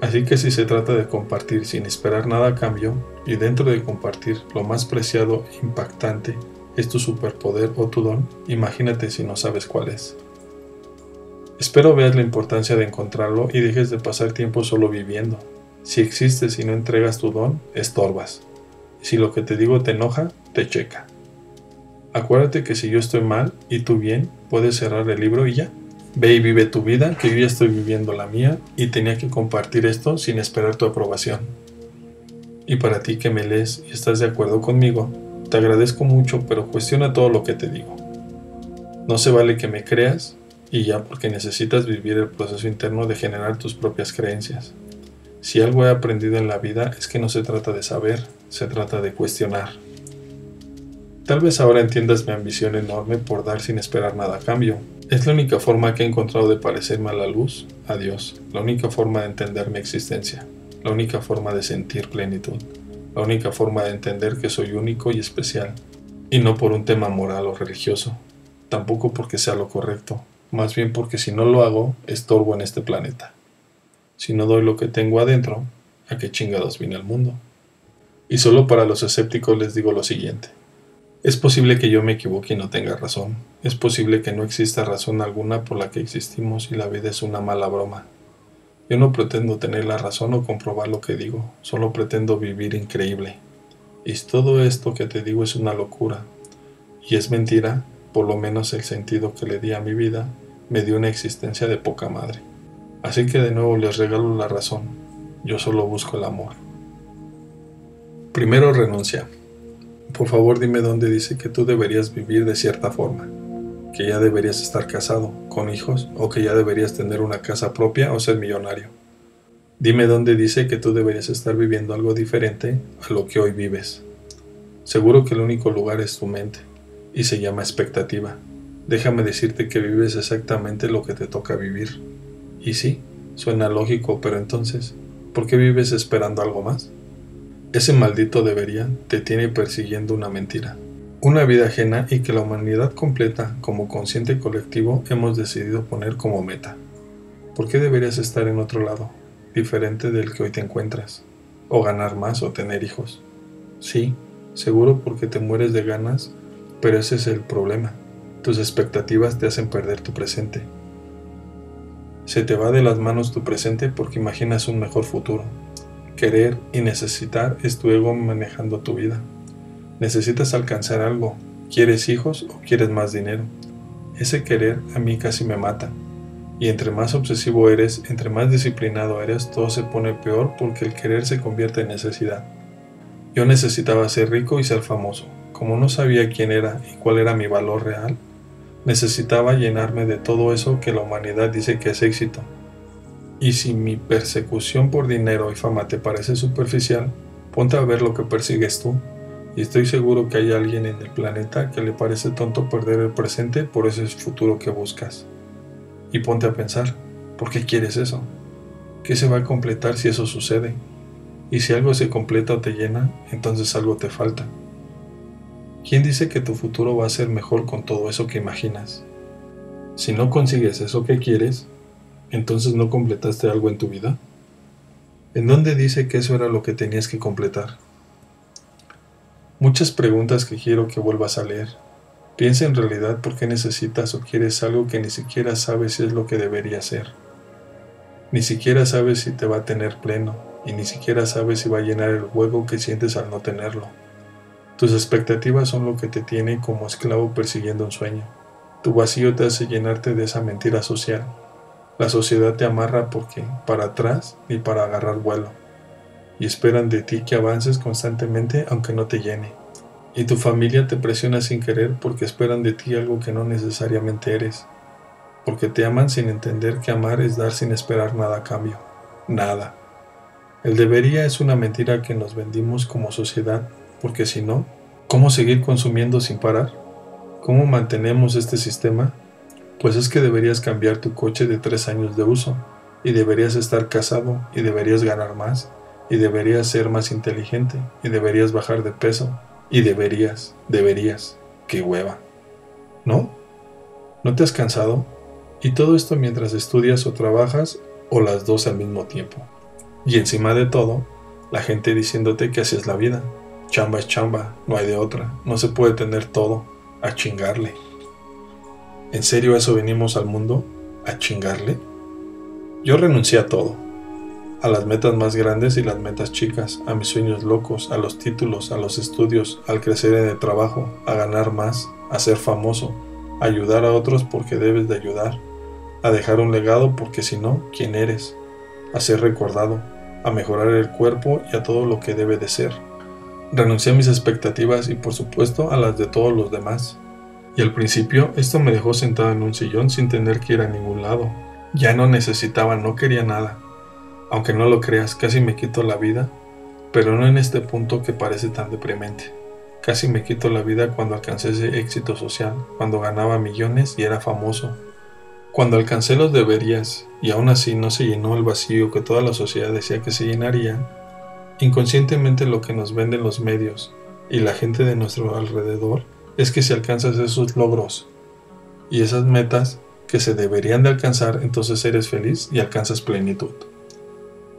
A: Así que si se trata de compartir sin esperar nada a cambio, y dentro de compartir lo más preciado e impactante es tu superpoder o tu don, imagínate si no sabes cuál es. Espero veas la importancia de encontrarlo y dejes de pasar tiempo solo viviendo. Si existes y no entregas tu don, estorbas. Y si lo que te digo te enoja, te checa. Acuérdate que si yo estoy mal y tú bien, puedes cerrar el libro y ya. Ve y vive tu vida, que yo ya estoy viviendo la mía y tenía que compartir esto sin esperar tu aprobación. Y para ti que me lees y estás de acuerdo conmigo, te agradezco mucho, pero cuestiona todo lo que te digo. No se vale que me creas y ya, porque necesitas vivir el proceso interno de generar tus propias creencias. Si algo he aprendido en la vida es que no se trata de saber, se trata de cuestionar. Tal vez ahora entiendas mi ambición enorme por dar sin esperar nada a cambio. Es la única forma que he encontrado de parecerme a la luz, a Dios, la única forma de entender mi existencia, la única forma de sentir plenitud, la única forma de entender que soy único y especial. Y no por un tema moral o religioso, tampoco porque sea lo correcto, más bien porque si no lo hago, estorbo en este planeta. Si no doy lo que tengo adentro, ¿a qué chingados vine al mundo? Y solo para los escépticos les digo lo siguiente. Es posible que yo me equivoque y no tenga razón. Es posible que no exista razón alguna por la que existimos y la vida es una mala broma. Yo no pretendo tener la razón o comprobar lo que digo, solo pretendo vivir increíble. Y si todo esto que te digo es una locura y es mentira, por lo menos el sentido que le di a mi vida me dio una existencia de poca madre. Así que de nuevo les regalo la razón. Yo solo busco el amor. Primero, renuncia. Por favor, dime dónde dice que tú deberías vivir de cierta forma, que ya deberías estar casado, con hijos, o que ya deberías tener una casa propia o ser millonario. Dime dónde dice que tú deberías estar viviendo algo diferente a lo que hoy vives. Seguro que el único lugar es tu mente, y se llama expectativa. Déjame decirte que vives exactamente lo que te toca vivir. Y sí, suena lógico, pero entonces, ¿por qué vives esperando algo más? Ese maldito debería te tiene persiguiendo una mentira. Una vida ajena y que la humanidad completa, como consciente colectivo, hemos decidido poner como meta. ¿Por qué deberías estar en otro lado, diferente del que hoy te encuentras? O ganar más o tener hijos. Sí, seguro porque te mueres de ganas, pero ese es el problema. Tus expectativas te hacen perder tu presente. Se te va de las manos tu presente porque imaginas un mejor futuro. Querer y necesitar es tu ego manejando tu vida. Necesitas alcanzar algo. ¿Quieres hijos o quieres más dinero? Ese querer a mí casi me mata. Y entre más obsesivo eres, entre más disciplinado eres, todo se pone peor porque el querer se convierte en necesidad. Yo necesitaba ser rico y ser famoso. Como no sabía quién era y cuál era mi valor real, necesitaba llenarme de todo eso que la humanidad dice que es éxito. Y si mi persecución por dinero y fama te parece superficial, ponte a ver lo que persigues tú. Y estoy seguro que hay alguien en el planeta que le parece tonto perder el presente por ese futuro que buscas. Y ponte a pensar, ¿por qué quieres eso? ¿Qué se va a completar si eso sucede? Y si algo se completa o te llena, entonces algo te falta. ¿Quién dice que tu futuro va a ser mejor con todo eso que imaginas? Si no consigues eso que quieres, ¿entonces no completaste algo en tu vida? ¿En dónde dice que eso era lo que tenías que completar? Muchas preguntas que quiero que vuelvas a leer. Piensa en realidad por qué necesitas o quieres algo que ni siquiera sabes si es lo que debería ser. Ni siquiera sabes si te va a tener pleno, y ni siquiera sabes si va a llenar el hueco que sientes al no tenerlo. Tus expectativas son lo que te tiene como esclavo persiguiendo un sueño. Tu vacío te hace llenarte de esa mentira social. La sociedad te amarra porque para atrás ni para agarrar vuelo. Y esperan de ti que avances constantemente aunque no te llene. Y tu familia te presiona sin querer porque esperan de ti algo que no necesariamente eres. Porque te aman sin entender que amar es dar sin esperar nada a cambio. Nada. El debería es una mentira que nos vendimos como sociedad, porque si no, ¿cómo seguir consumiendo sin parar? ¿Cómo mantenemos este sistema? Pues es que deberías cambiar tu coche de 3 años de uso, y deberías estar casado, y deberías ganar más, y deberías ser más inteligente, y deberías bajar de peso, y deberías, qué hueva. ¿No? ¿No te has cansado? Y todo esto mientras estudias o trabajas, o las dos al mismo tiempo. Y encima de todo, la gente diciéndote que así es la vida. Chamba es chamba, no hay de otra, no se puede tener todo, a chingarle. ¿En serio a eso venimos al mundo? ¿A chingarle? Yo renuncié a todo. A las metas más grandes y las metas chicas, a mis sueños locos, a los títulos, a los estudios, al crecer en el trabajo, a ganar más, a ser famoso, a ayudar a otros porque debes de ayudar, a dejar un legado porque si no, ¿quién eres? A ser recordado, a mejorar el cuerpo y a todo lo que debe de ser. Renuncié a mis expectativas y por supuesto a las de todos los demás. Y al principio esto me dejó sentado en un sillón sin tener que ir a ningún lado. Ya no necesitaba, no quería nada. Aunque no lo creas, casi me quito la vida, pero no en este punto que parece tan deprimente. Casi me quito la vida cuando alcancé ese éxito social, cuando ganaba millones y era famoso. Cuando alcancé los deberías y aún así no se llenó el vacío que toda la sociedad decía que se llenaría, inconscientemente lo que nos venden los medios y la gente de nuestro alrededor es que si alcanzas esos logros y esas metas que se deberían de alcanzar, entonces eres feliz y alcanzas plenitud.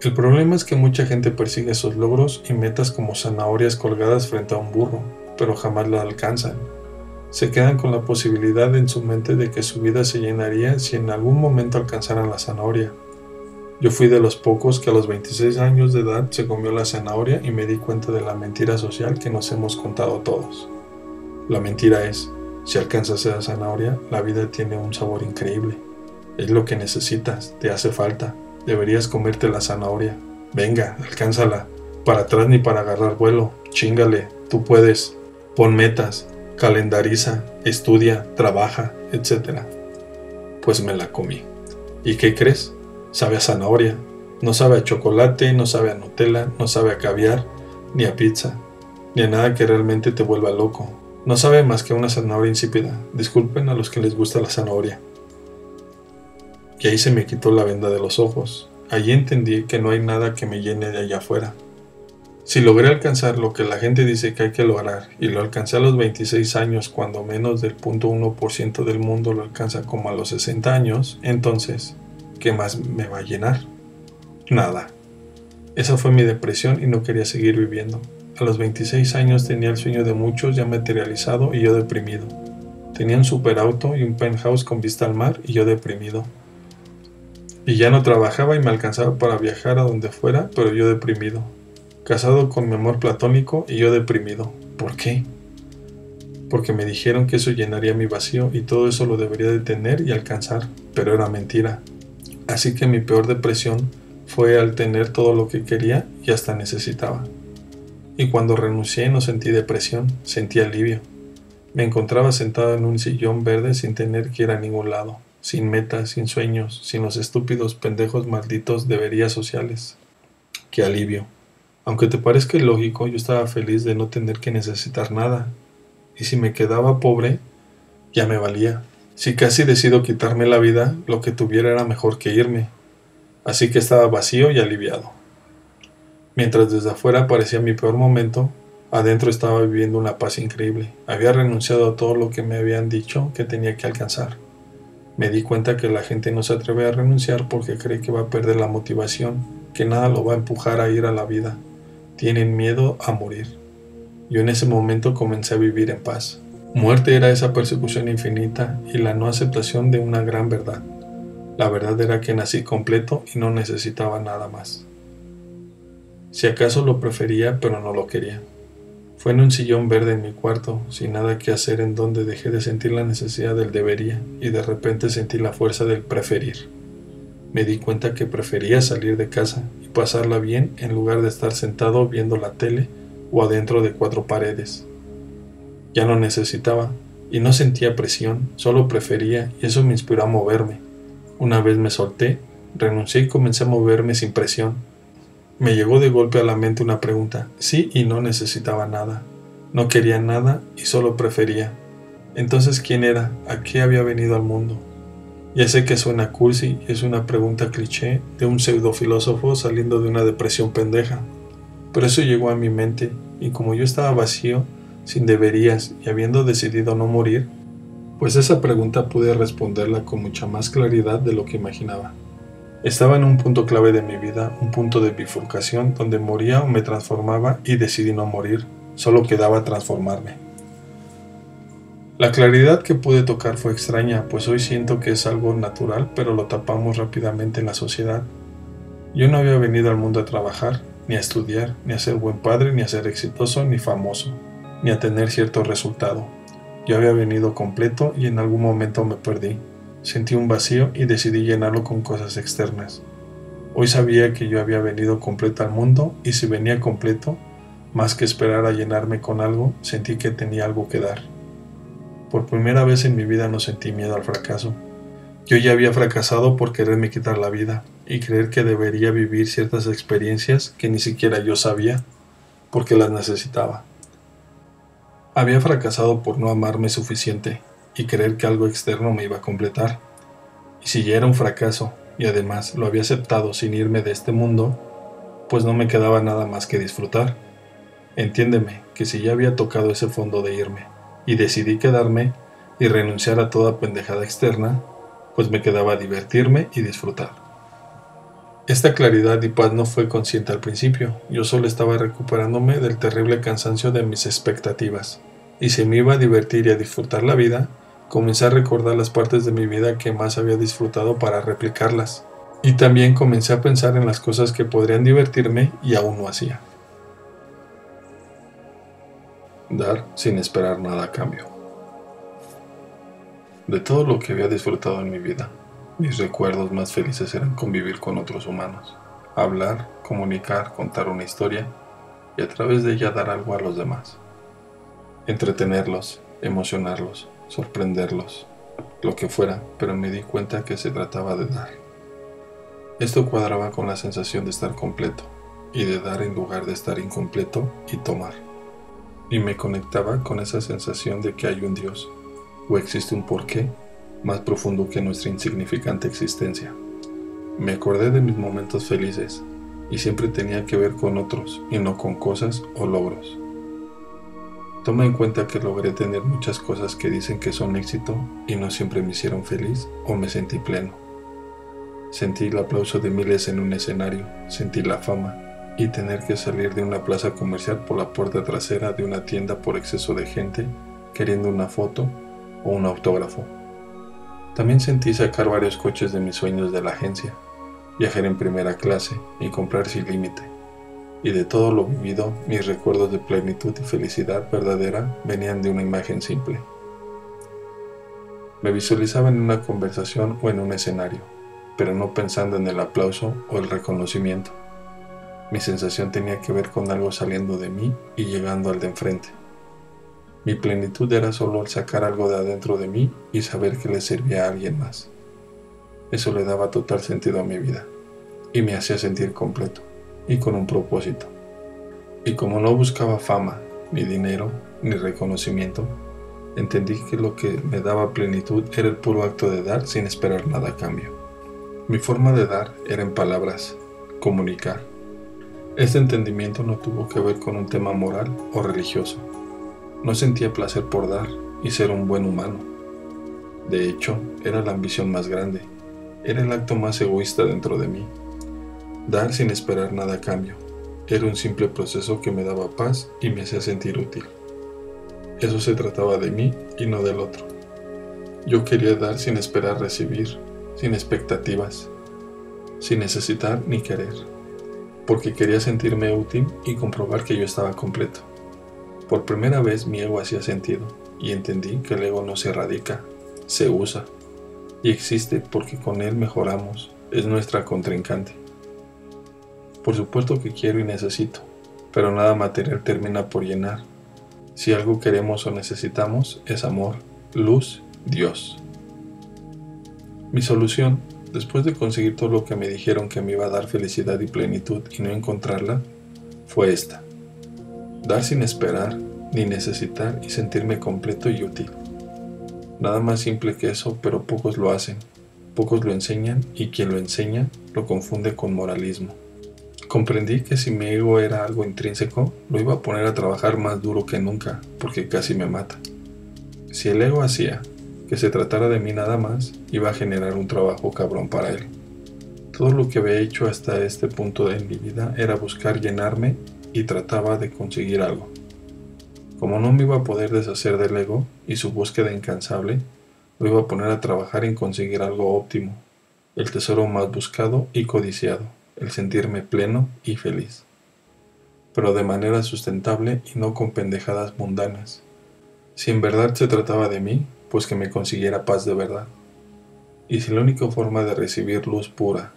A: El problema es que mucha gente persigue esos logros y metas como zanahorias colgadas frente a un burro, pero jamás la alcanzan. Se quedan con la posibilidad en su mente de que su vida se llenaría si en algún momento alcanzaran la zanahoria. Yo fui de los pocos que a los 26 años de edad se comió la zanahoria y me di cuenta de la mentira social que nos hemos contado todos. La mentira es, si alcanzas esa zanahoria, la vida tiene un sabor increíble. Es lo que necesitas, te hace falta. Deberías comerte la zanahoria. Venga, alcánzala. Para atrás ni para agarrar vuelo. Chíngale, tú puedes. Pon metas, calendariza, estudia, trabaja, etc. Pues me la comí. ¿Y qué crees? Sabe a zanahoria. No sabe a chocolate, no sabe a Nutella, no sabe a caviar, ni a pizza, ni a nada que realmente te vuelva loco. No sabe más que una zanahoria insípida. Disculpen a los que les gusta la zanahoria. Y ahí se me quitó la venda de los ojos. Allí entendí que no hay nada que me llene de allá afuera. Si logré alcanzar lo que la gente dice que hay que lograr, y lo alcancé a los 26 años cuando menos del 0.1% del mundo lo alcanza como a los 60 años, entonces, ¿qué más me va a llenar? Nada. Esa fue mi depresión y no quería seguir viviendo. A los 26 años tenía el sueño de muchos ya materializado y yo deprimido. Tenía un superauto y un penthouse con vista al mar y yo deprimido. Y ya no trabajaba y me alcanzaba para viajar a donde fuera, pero yo deprimido. Casado con mi amor platónico y yo deprimido. ¿Por qué? Porque me dijeron que eso llenaría mi vacío y todo eso lo debería de tener y alcanzar, pero era mentira. Así que mi peor depresión fue al tener todo lo que quería y hasta necesitaba. Y cuando renuncié no sentí depresión, sentí alivio. Me encontraba sentado en un sillón verde sin tener que ir a ningún lado, sin metas, sin sueños, sin los estúpidos pendejos malditos deberías sociales. ¡Qué alivio! Aunque te parezca ilógico, yo estaba feliz de no tener que necesitar nada. Y si me quedaba pobre, ya me valía. Si casi decido quitarme la vida, lo que tuviera era mejor que irme. Así que estaba vacío y aliviado. Mientras desde afuera parecía mi peor momento, adentro estaba viviendo una paz increíble. Había renunciado a todo lo que me habían dicho que tenía que alcanzar. Me di cuenta que la gente no se atreve a renunciar porque cree que va a perder la motivación, que nada lo va a empujar a ir a la vida. Tienen miedo a morir. Yo en ese momento comencé a vivir en paz. Muerte era esa persecución infinita y la no aceptación de una gran verdad. La verdad era que nací completo y no necesitaba nada más. Si acaso lo prefería, pero no lo quería. Fue en un sillón verde en mi cuarto, sin nada que hacer, en donde dejé de sentir la necesidad del debería y de repente sentí la fuerza del preferir. Me di cuenta que prefería salir de casa y pasarla bien en lugar de estar sentado viendo la tele o adentro de 4 paredes. Ya no necesitaba y no sentía presión, solo prefería y eso me inspiró a moverme. Una vez me solté, renuncié y comencé a moverme sin presión. Me llegó de golpe a la mente una pregunta. Sí y no necesitaba nada. No quería nada y solo prefería. Entonces, ¿quién era? ¿A qué había venido al mundo? Ya sé que suena cursi, es una pregunta cliché de un pseudofilósofo saliendo de una depresión pendeja. Pero eso llegó a mi mente y como yo estaba vacío, sin deberías y habiendo decidido no morir, pues esa pregunta pude responderla con mucha más claridad de lo que imaginaba. Estaba en un punto clave de mi vida, un punto de bifurcación donde moría o me transformaba y decidí no morir, solo quedaba transformarme. La claridad que pude tocar fue extraña, pues hoy siento que es algo natural, pero lo tapamos rápidamente en la sociedad. Yo no había venido al mundo a trabajar, ni a estudiar, ni a ser buen padre, ni a ser exitoso, ni famoso, ni a tener cierto resultado. Yo había venido completo y en algún momento me perdí. Sentí un vacío y decidí llenarlo con cosas externas. Hoy sabía que yo había venido completo al mundo y si venía completo, más que esperar a llenarme con algo, sentí que tenía algo que dar. Por primera vez en mi vida no sentí miedo al fracaso. Yo ya había fracasado por quererme quitar la vida y creer que debería vivir ciertas experiencias que ni siquiera yo sabía, porque las necesitaba. Había fracasado por no amarme suficiente y creer que algo externo me iba a completar. Y si ya era un fracaso y además lo había aceptado sin irme de este mundo, pues no me quedaba nada más que disfrutar. Entiéndeme que si ya había tocado ese fondo de irme, y decidí quedarme y renunciar a toda pendejada externa, pues me quedaba divertirme y disfrutar. Esta claridad y paz no fue consciente al principio, yo solo estaba recuperándome del terrible cansancio de mis expectativas, y si me iba a divertir y a disfrutar la vida, comencé a recordar las partes de mi vida que más había disfrutado para replicarlas, y también comencé a pensar en las cosas que podrían divertirme y aún no hacía. Dar sin esperar nada a cambio. De todo lo que había disfrutado en mi vida, mis recuerdos más felices eran convivir con otros humanos, hablar, comunicar, contar una historia y a través de ella dar algo a los demás. Entretenerlos, emocionarlos, sorprenderlos, lo que fuera, pero me di cuenta que se trataba de dar. Esto cuadraba con la sensación de estar completo y de dar en lugar de estar incompleto y tomar. Y me conectaba con esa sensación de que hay un Dios o existe un porqué más profundo que nuestra insignificante existencia. Me acordé de mis momentos felices y siempre tenía que ver con otros y no con cosas o logros. Toma en cuenta que logré tener muchas cosas que dicen que son éxito y no siempre me hicieron feliz o me sentí pleno. Sentí el aplauso de miles en un escenario, sentí la fama y tener que salir de una plaza comercial por la puerta trasera de una tienda por exceso de gente queriendo una foto o un autógrafo. También sentí sacar varios coches de mis sueños de la agencia, viajar en primera clase y comprar sin límite. Y de todo lo vivido, mis recuerdos de plenitud y felicidad verdadera venían de una imagen simple. Me visualizaba en una conversación o en un escenario, pero no pensando en el aplauso o el reconocimiento. Mi sensación tenía que ver con algo saliendo de mí y llegando al de enfrente. Mi plenitud era solo el sacar algo de adentro de mí y saber que le servía a alguien más. Eso le daba total sentido a mi vida y me hacía sentir completo y con un propósito. Y como no buscaba fama, ni dinero, ni reconocimiento, entendí que lo que me daba plenitud era el puro acto de dar sin esperar nada a cambio. Mi forma de dar era en palabras, comunicar. Este entendimiento no tuvo que ver con un tema moral o religioso. No sentía placer por dar y ser un buen humano. De hecho, era la ambición más grande. Era el acto más egoísta dentro de mí. Dar sin esperar nada a cambio. Era un simple proceso que me daba paz y me hacía sentir útil. Eso se trataba de mí y no del otro. Yo quería dar sin esperar recibir, sin expectativas, sin necesitar ni querer, porque quería sentirme útil y comprobar que yo estaba completo. Por primera vez mi ego hacía sentido y entendí que el ego no se erradica, se usa y existe porque con él mejoramos, es nuestra contrincante. Por supuesto que quiero y necesito, pero nada material termina por llenar. Si algo queremos o necesitamos es amor, luz, Dios. Mi solución, después de conseguir todo lo que me dijeron que me iba a dar felicidad y plenitud y no encontrarla, fue esta. Dar sin esperar, ni necesitar y sentirme completo y útil. Nada más simple que eso, pero pocos lo hacen, pocos lo enseñan y quien lo enseña lo confunde con moralismo. Comprendí que si mi ego era algo intrínseco, lo iba a poner a trabajar más duro que nunca, porque casi me mata. Si el ego hacía que se tratara de mí nada más, iba a generar un trabajo cabrón para él. Todo lo que había hecho hasta este punto en mi vida era buscar llenarme y trataba de conseguir algo. Como no me iba a poder deshacer del ego y su búsqueda incansable, lo iba a poner a trabajar en conseguir algo óptimo, el tesoro más buscado y codiciado, el sentirme pleno y feliz. Pero de manera sustentable y no con pendejadas mundanas. Si en verdad se trataba de mí, pues que me consiguiera paz de verdad. Y si la única forma de recibir luz pura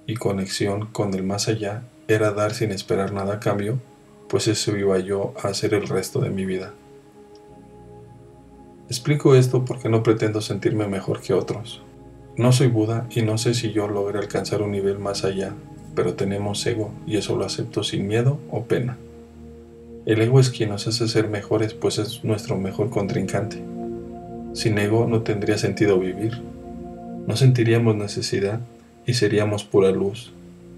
A: y conexión con el más allá era dar sin esperar nada a cambio, pues eso iba yo a hacer el resto de mi vida. Explico esto porque no pretendo sentirme mejor que otros. No soy Buda y no sé si yo logré alcanzar un nivel más allá, pero tenemos ego y eso lo acepto sin miedo o pena. El ego es quien nos hace ser mejores, pues es nuestro mejor contrincante. Sin ego no tendría sentido vivir. No sentiríamos necesidad y seríamos pura luz.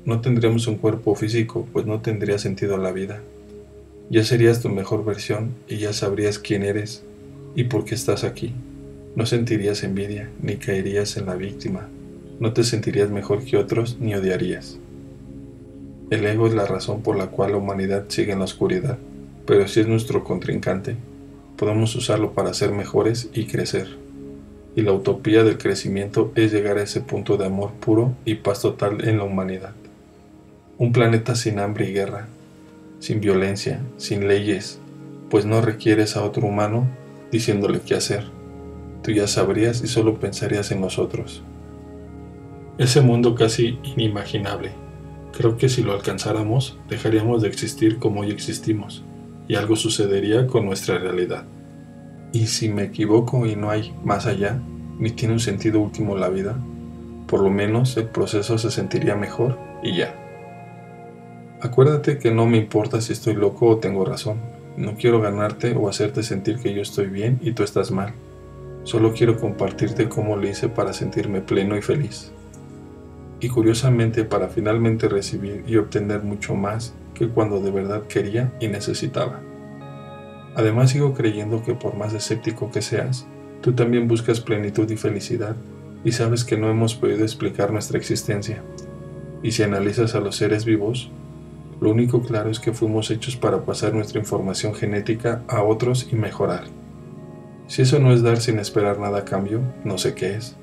A: No tendríamos un cuerpo físico, pues no tendría sentido la vida. Ya serías tu mejor versión y ya sabrías quién eres, ¿Y por qué estás aquí? No sentirías envidia, ni caerías en la víctima. No te sentirías mejor que otros, ni odiarías. El ego es la razón por la cual la humanidad sigue en la oscuridad, pero si es nuestro contrincante, podemos usarlo para ser mejores y crecer. Y la utopía del crecimiento es llegar a ese punto de amor puro y paz total en la humanidad. Un planeta sin hambre y guerra, sin violencia, sin leyes, pues no requieres a otro humano diciéndole qué hacer. Tú ya sabrías y solo pensarías en nosotros. Ese mundo casi inimaginable. Creo que si lo alcanzáramos, dejaríamos de existir como hoy existimos, y algo sucedería con nuestra realidad. Y si me equivoco y no hay más allá, ni tiene un sentido último la vida, por lo menos el proceso se sentiría mejor y ya. Acuérdate que no me importa si estoy loco o tengo razón. No quiero ganarte o hacerte sentir que yo estoy bien y tú estás mal. Solo quiero compartirte cómo lo hice para sentirme pleno y feliz. Y curiosamente para finalmente recibir y obtener mucho más que cuando de verdad quería y necesitaba. Además sigo creyendo que por más escéptico que seas, tú también buscas plenitud y felicidad y sabes que no hemos podido explicar nuestra existencia. Y si analizas a los seres vivos, lo único claro es que fuimos hechos para pasar nuestra información genética a otros y mejorar. Si eso no es dar sin esperar nada a cambio, no sé qué es.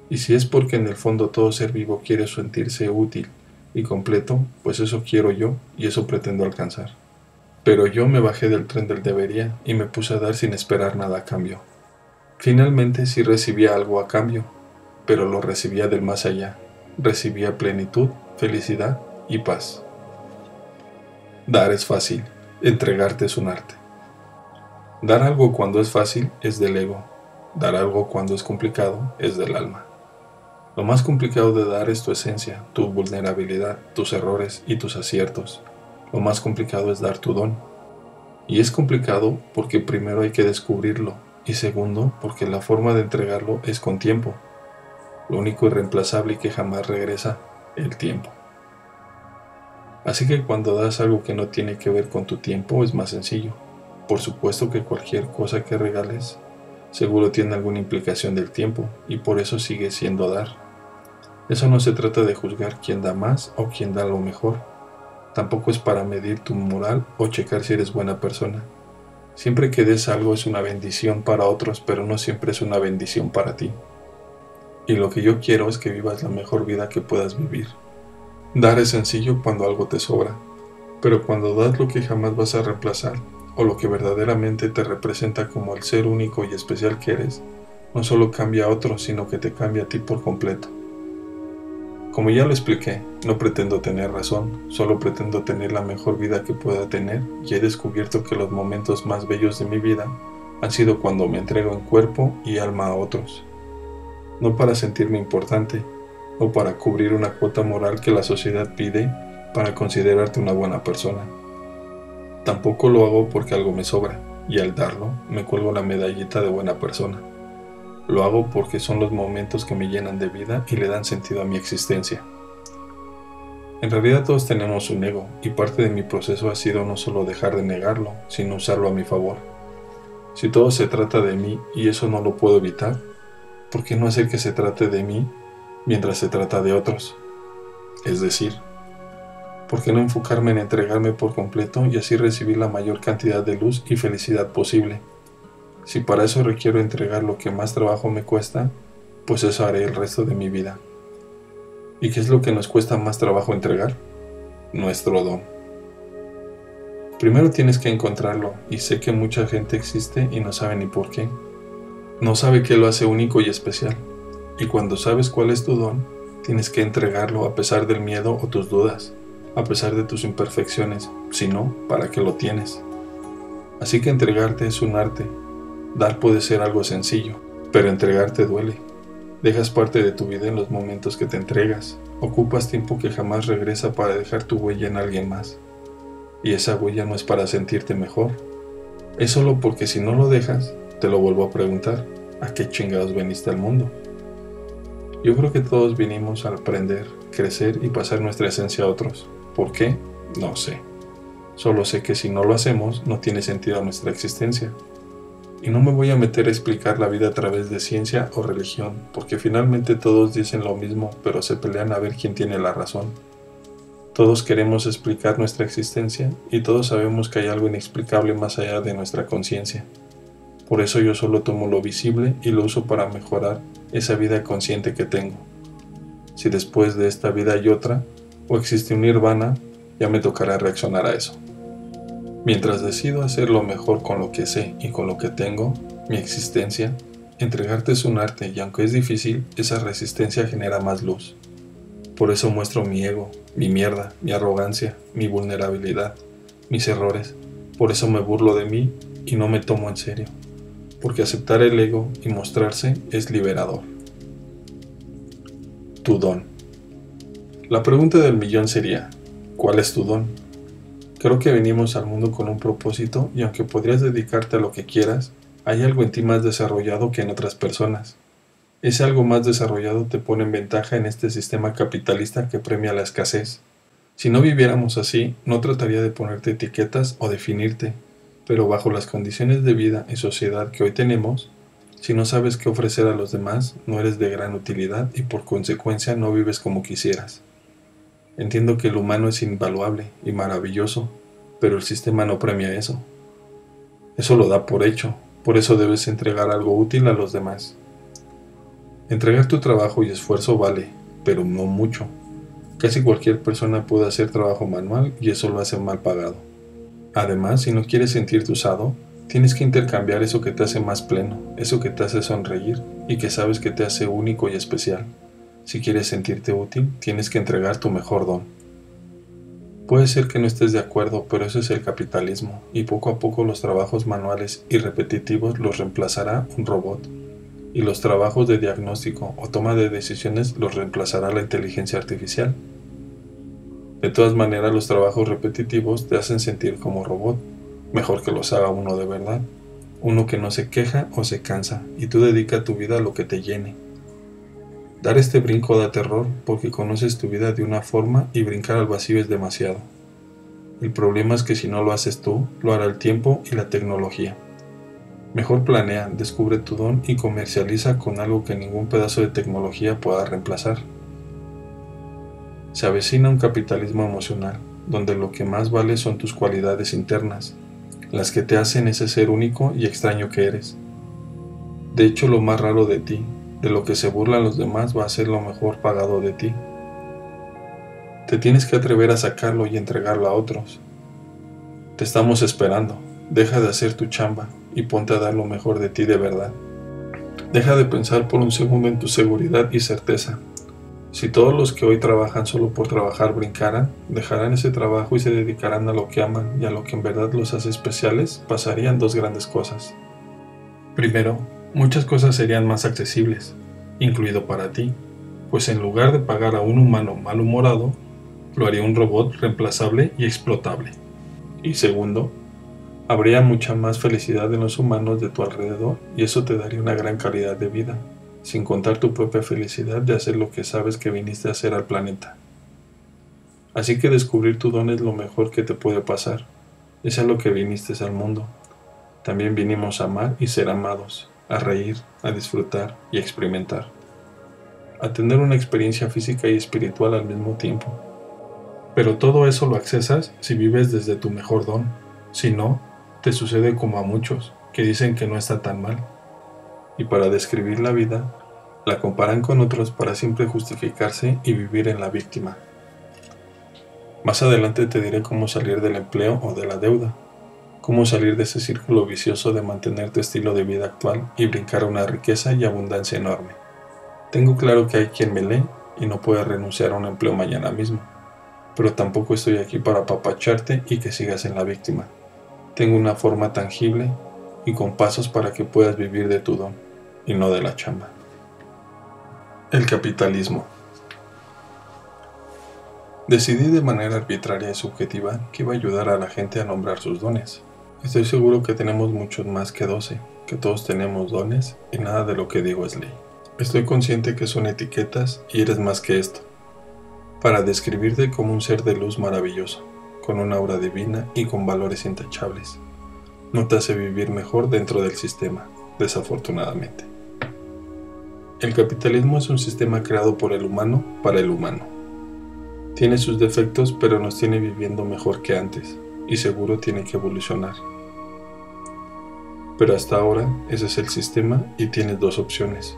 A: Y si es porque en el fondo todo ser vivo quiere sentirse útil y completo, pues eso quiero yo y eso pretendo alcanzar. Pero yo me bajé del tren del debería y me puse a dar sin esperar nada a cambio. Finalmente sí recibía algo a cambio, pero lo recibía del más allá. Recibía plenitud, felicidad y paz. Dar es fácil, entregarte es un arte. Dar algo cuando es fácil es del ego. Dar algo cuando es complicado es del alma. Lo más complicado de dar es tu esencia, tu vulnerabilidad, tus errores y tus aciertos. Lo más complicado es dar tu don. Y es complicado porque primero hay que descubrirlo y segundo porque la forma de entregarlo es con tiempo. Lo único irreemplazable y que jamás regresa, el tiempo. Así que cuando das algo que no tiene que ver con tu tiempo es más sencillo. Por supuesto que cualquier cosa que regales seguro tiene alguna implicación del tiempo y por eso sigue siendo dar. Eso no se trata de juzgar quién da más o quién da lo mejor. Tampoco es para medir tu moral o checar si eres buena persona. Siempre que des algo es una bendición para otros, pero no siempre es una bendición para ti. Y lo que yo quiero es que vivas la mejor vida que puedas vivir. Dar es sencillo cuando algo te sobra, pero cuando das lo que jamás vas a reemplazar, o lo que verdaderamente te representa como el ser único y especial que eres, no solo cambia a otros, sino que te cambia a ti por completo. Como ya lo expliqué, no pretendo tener razón, solo pretendo tener la mejor vida que pueda tener y he descubierto que los momentos más bellos de mi vida han sido cuando me entrego en cuerpo y alma a otros. No para sentirme importante o para cubrir una cuota moral que la sociedad pide para considerarte una buena persona. Tampoco lo hago porque algo me sobra y al darlo me cuelgo la medallita de buena persona. Lo hago porque son los momentos que me llenan de vida y le dan sentido a mi existencia. En realidad todos tenemos un ego y parte de mi proceso ha sido no solo dejar de negarlo, sino usarlo a mi favor. Si todo se trata de mí y eso no lo puedo evitar, ¿por qué no hacer que se trate de mí mientras se trata de otros? Es decir, ¿por qué no enfocarme en entregarme por completo y así recibir la mayor cantidad de luz y felicidad posible? Si para eso requiero entregar lo que más trabajo me cuesta, pues eso haré el resto de mi vida. ¿Y qué es lo que nos cuesta más trabajo entregar? Nuestro don. Primero tienes que encontrarlo, y sé que mucha gente existe y no sabe ni por qué. No sabe qué lo hace único y especial. Y cuando sabes cuál es tu don, tienes que entregarlo a pesar del miedo o tus dudas, a pesar de tus imperfecciones, si no, ¿para qué lo tienes? Así que entregarte es un arte. Dar puede ser algo sencillo, pero entregarte duele. Dejas parte de tu vida en los momentos que te entregas. Ocupas tiempo que jamás regresa para dejar tu huella en alguien más. Y esa huella no es para sentirte mejor. Es solo porque si no lo dejas, te lo vuelvo a preguntar, ¿a qué chingados veniste al mundo? Yo creo que todos vinimos a aprender, crecer y pasar nuestra esencia a otros. ¿Por qué? No sé. Solo sé que si no lo hacemos, no tiene sentido nuestra existencia. Y no me voy a meter a explicar la vida a través de ciencia o religión, porque finalmente todos dicen lo mismo, pero se pelean a ver quién tiene la razón. Todos queremos explicar nuestra existencia y todos sabemos que hay algo inexplicable más allá de nuestra conciencia. Por eso yo solo tomo lo visible y lo uso para mejorar esa vida consciente que tengo. Si después de esta vida hay otra, o existe un nirvana, ya me tocará reaccionar a eso. Mientras decido hacer lo mejor con lo que sé y con lo que tengo, mi existencia, entregarte es un arte y aunque es difícil, esa resistencia genera más luz. Por eso muestro mi ego, mi mierda, mi arrogancia, mi vulnerabilidad, mis errores. Por eso me burlo de mí y no me tomo en serio. Porque aceptar el ego y mostrarse es liberador. Tu don. La pregunta del millón sería, ¿cuál es tu don? Creo que venimos al mundo con un propósito y aunque podrías dedicarte a lo que quieras, hay algo en ti más desarrollado que en otras personas. Ese algo más desarrollado te pone en ventaja en este sistema capitalista que premia la escasez. Si no viviéramos así, no trataría de ponerte etiquetas o definirte, pero bajo las condiciones de vida y sociedad que hoy tenemos, si no sabes qué ofrecer a los demás, no eres de gran utilidad y por consecuencia no vives como quisieras. Entiendo que el humano es invaluable y maravilloso, pero el sistema no premia eso. Eso lo da por hecho, por eso debes entregar algo útil a los demás. Entregar tu trabajo y esfuerzo vale, pero no mucho. Casi cualquier persona puede hacer trabajo manual y eso lo hace mal pagado. Además, si no quieres sentirte usado, tienes que intercambiar eso que te hace más pleno, eso que te hace sonreír y que sabes que te hace único y especial. Si quieres sentirte útil, tienes que entregar tu mejor don. Puede ser que no estés de acuerdo, pero eso es el capitalismo, y poco a poco los trabajos manuales y repetitivos los reemplazará un robot, y los trabajos de diagnóstico o toma de decisiones los reemplazará la inteligencia artificial. De todas maneras, los trabajos repetitivos te hacen sentir como robot, mejor que los haga uno de verdad, uno que no se queja o se cansa, y tú dedica tu vida a lo que te llene. Dar este brinco da terror porque conoces tu vida de una forma y brincar al vacío es demasiado. El problema es que si no lo haces tú, lo hará el tiempo y la tecnología. Mejor planea, descubre tu don y comercializa con algo que ningún pedazo de tecnología pueda reemplazar. Se avecina un capitalismo emocional, donde lo que más vale son tus cualidades internas, las que te hacen ese ser único y extraño que eres. De hecho, lo más raro de ti, de lo que se burlan los demás, va a ser lo mejor pagado de ti. Te tienes que atrever a sacarlo y entregarlo a otros. Te estamos esperando. Deja de hacer tu chamba y ponte a dar lo mejor de ti de verdad. Deja de pensar por un segundo en tu seguridad y certeza. Si todos los que hoy trabajan solo por trabajar brincaran, dejarán ese trabajo y se dedicarán a lo que aman y a lo que en verdad los hace especiales, pasarían dos grandes cosas. Primero, muchas cosas serían más accesibles, incluido para ti, pues en lugar de pagar a un humano malhumorado, lo haría un robot reemplazable y explotable. Y segundo, habría mucha más felicidad en los humanos de tu alrededor y eso te daría una gran calidad de vida, sin contar tu propia felicidad de hacer lo que sabes que viniste a hacer al planeta. Así que descubrir tu don es lo mejor que te puede pasar. Es a lo que viniste al mundo. También vinimos a amar y ser amados, a reír, a disfrutar y a experimentar. A tener una experiencia física y espiritual al mismo tiempo. Pero todo eso lo accesas si vives desde tu mejor don. Si no, te sucede como a muchos, que dicen que no está tan mal. Y para describir la vida, la comparan con otros para siempre justificarse y vivir en la víctima. Más adelante te diré cómo salir del empleo o de la deuda, cómo salir de ese círculo vicioso de mantener tu estilo de vida actual y brincar a una riqueza y abundancia enorme. Tengo claro que hay quien me lee y no puede renunciar a un empleo mañana mismo, pero tampoco estoy aquí para apapacharte y que sigas en la víctima. Tengo una forma tangible y con pasos para que puedas vivir de tu don y no de la chamba. El capitalismo. Decidí de manera arbitraria y subjetiva que iba a ayudar a la gente a nombrar sus dones. Estoy seguro que tenemos muchos más que 12, que todos tenemos dones y nada de lo que digo es ley. Estoy consciente que son etiquetas y eres más que esto, para describirte como un ser de luz maravilloso, con una aura divina y con valores intachables. no te hace vivir mejor dentro del sistema, desafortunadamente. El capitalismo es un sistema creado por el humano para el humano. Tiene sus defectos, pero nos tiene viviendo mejor que antes, y seguro tiene que evolucionar. Pero hasta ahora ese es el sistema y tienes dos opciones.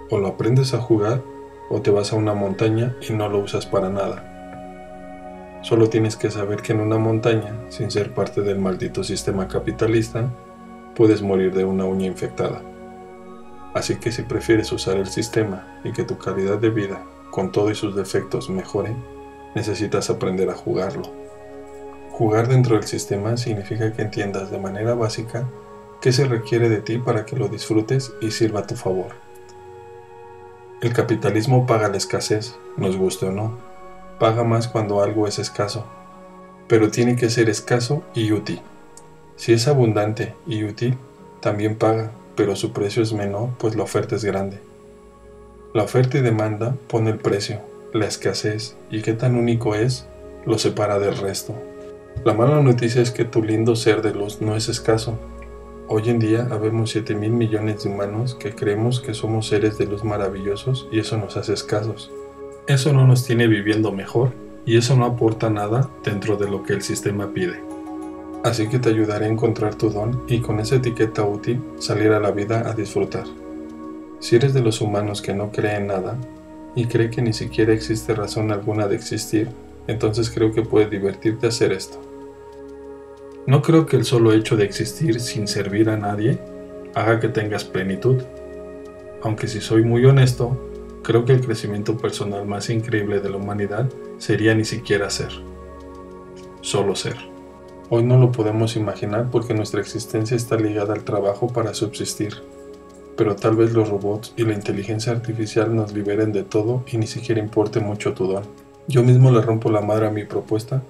A: O lo aprendes a jugar o te vas a una montaña y no lo usas para nada. Solo tienes que saber que en una montaña, sin ser parte del maldito sistema capitalista, puedes morir de una uña infectada. Así que si prefieres usar el sistema y que tu calidad de vida, con todo y sus defectos, mejore, necesitas aprender a jugarlo. Jugar dentro del sistema significa que entiendas de manera básica qué se requiere de ti para que lo disfrutes y sirva a tu favor. El capitalismo paga la escasez, nos guste o no. Paga más cuando algo es escaso, pero tiene que ser escaso y útil. Si es abundante y útil, también paga, pero su precio es menor, pues la oferta es grande. La oferta y demanda pone el precio, la escasez y qué tan único es, lo separa del resto. La mala noticia es que tu lindo ser de luz no es escaso. Hoy en día habemos 7.000 millones de humanos que creemos que somos seres de luz maravillosos y eso nos hace escasos. Eso no nos tiene viviendo mejor y eso no aporta nada dentro de lo que el sistema pide. Así que te ayudaré a encontrar tu don y con esa etiqueta útil salir a la vida a disfrutar. Si eres de los humanos que no cree en nada y cree que ni siquiera existe razón alguna de existir, entonces creo que puedes divertirte a hacer esto. No creo que el solo hecho de existir sin servir a nadie haga que tengas plenitud. Aunque si soy muy honesto, creo que el crecimiento personal más increíble de la humanidad sería ni siquiera ser. Solo ser. Hoy no lo podemos imaginar porque nuestra existencia está ligada al trabajo para subsistir. Pero tal vez los robots y la inteligencia artificial nos liberen de todo y ni siquiera importe mucho tu don. Yo mismo le rompo la madre a mi propuesta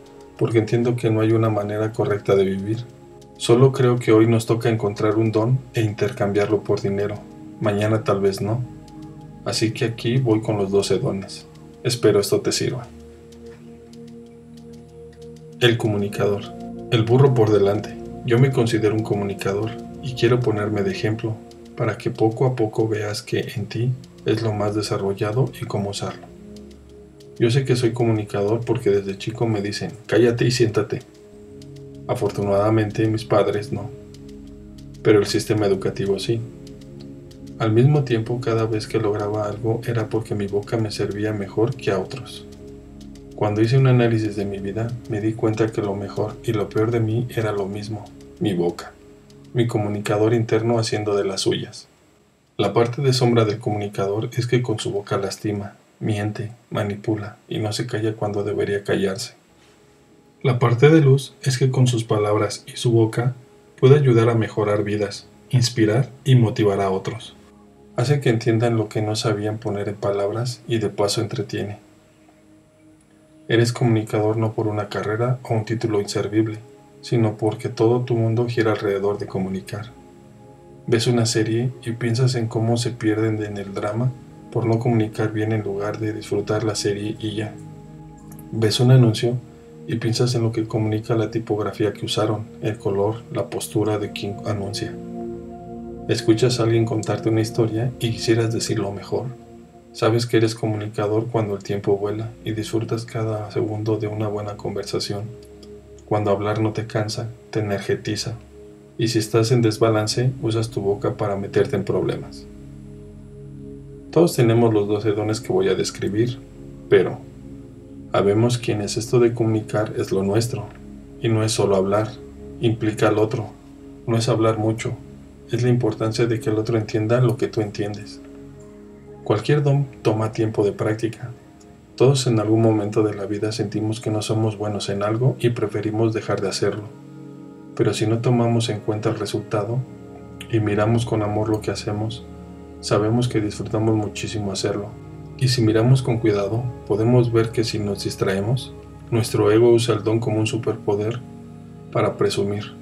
A: porque entiendo que no hay una manera correcta de vivir. Solo creo que hoy nos toca encontrar un don e intercambiarlo por dinero. Mañana tal vez no. Así que aquí voy con los 12 dones. Espero esto te sirva. El comunicador. El burro por delante. Yo me considero un comunicador y quiero ponerme de ejemplo para que poco a poco veas que en ti es lo más desarrollado y cómo usarlo. Yo sé que soy comunicador porque desde chico me dicen, cállate y siéntate. Afortunadamente mis padres no, pero el sistema educativo sí. Al mismo tiempo, cada vez que lograba algo era porque mi boca me servía mejor que a otros. Cuando hice un análisis de mi vida, me di cuenta que lo mejor y lo peor de mí era lo mismo, mi boca, mi comunicador interno haciendo de las suyas. La parte de sombra del comunicador es que con su boca lastima, miente, manipula y no se calla cuando debería callarse. La parte de luz es que con sus palabras y su boca puede ayudar a mejorar vidas, inspirar y motivar a otros. Hace que entiendan lo que no sabían poner en palabras y de paso entretiene. Eres comunicador no por una carrera o un título inservible, sino porque todo tu mundo gira alrededor de comunicar. Ves una serie y piensas en cómo se pierden en el drama por no comunicar bien en lugar de disfrutar la serie y ya. Ves un anuncio y piensas en lo que comunica la tipografía que usaron, el color, la postura de quien anuncia. Escuchas a alguien contarte una historia y quisieras decirlo mejor. Sabes que eres comunicador cuando el tiempo vuela y disfrutas cada segundo de una buena conversación. Cuando hablar no te cansa, te energetiza. Y si estás en desbalance, usas tu boca para meterte en problemas. Todos tenemos los 12 dones que voy a describir, pero habemos quienes esto de comunicar es lo nuestro, y no es solo hablar, implica al otro, no es hablar mucho, es la importancia de que el otro entienda lo que tú entiendes. Cualquier don toma tiempo de práctica. Todos en algún momento de la vida sentimos que no somos buenos en algo y preferimos dejar de hacerlo. Pero si no tomamos en cuenta el resultado y miramos con amor lo que hacemos, sabemos que disfrutamos muchísimo hacerlo. Y si miramos con cuidado, podemos ver que si nos distraemos, nuestro ego usa el don como un superpoder para presumir,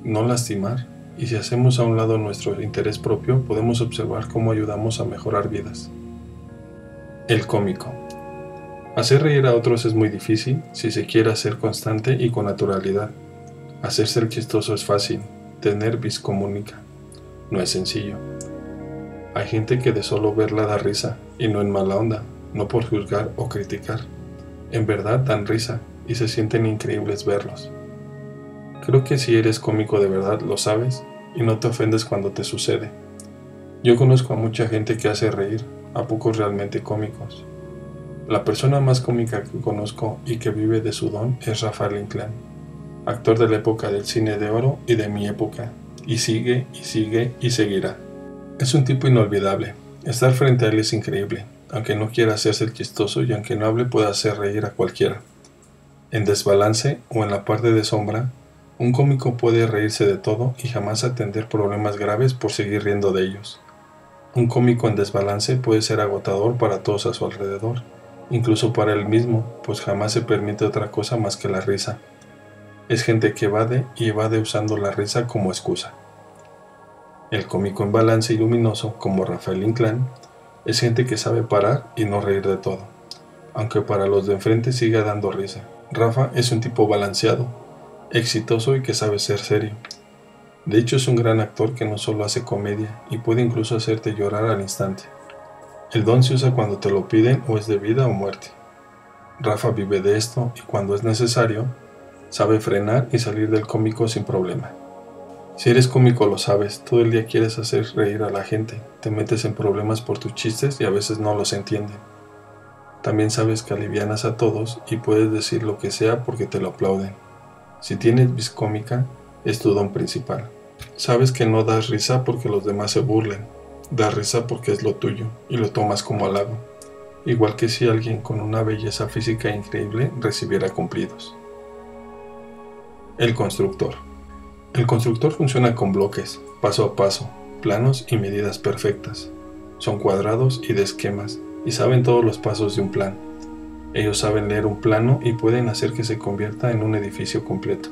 A: no lastimar. Y si hacemos a un lado nuestro interés propio, podemos observar cómo ayudamos a mejorar vidas. El cómico. Hacer reír a otros es muy difícil si se quiere hacer constante y con naturalidad. Hacerse el chistoso es fácil, tener vis cómica no es sencillo. Hay gente que de solo verla da risa, y no en mala onda, no por juzgar o criticar. En verdad dan risa, y se sienten increíbles verlos. Creo que si eres cómico de verdad lo sabes, y no te ofendes cuando te sucede. Yo conozco a mucha gente que hace reír, a pocos realmente cómicos. La persona más cómica que conozco y que vive de su don es Rafael Inclán, actor de la época del cine de oro y de mi época, y sigue y seguirá. Es un tipo inolvidable. Estar frente a él es increíble, aunque no quiera hacerse el chistoso y aunque no hable puede hacer reír a cualquiera. En Desbalance o en la parte de sombra, un cómico puede reírse de todo y jamás atender problemas graves por seguir riendo de ellos. Un cómico en desbalance puede ser agotador para todos a su alrededor, incluso para él mismo, pues jamás se permite otra cosa más que la risa. Es gente que evade y evade usando la risa como excusa. El cómico en balance y luminoso, como Rafael Inclán, es gente que sabe parar y no reír de todo, aunque para los de enfrente siga dando risa. Rafa es un tipo balanceado, exitoso y que sabe ser serio. De hecho es un gran actor que no solo hace comedia y puede incluso hacerte llorar al instante. El don se usa cuando te lo piden o es de vida o muerte. Rafa vive de esto y cuando es necesario, sabe frenar y salir del cómico sin problema. Si eres cómico lo sabes, todo el día quieres hacer reír a la gente, te metes en problemas por tus chistes y a veces no los entienden. También sabes que alivianas a todos y puedes decir lo que sea porque te lo aplauden. Si tienes vis cómica, es tu don principal. Sabes que no das risa porque los demás se burlen, das risa porque es lo tuyo y lo tomas como halago, igual que si alguien con una belleza física increíble recibiera cumplidos. El constructor. El constructor funciona con bloques, paso a paso, planos y medidas perfectas. Son cuadrados y de esquemas, y saben todos los pasos de un plan. Ellos saben leer un plano y pueden hacer que se convierta en un edificio completo.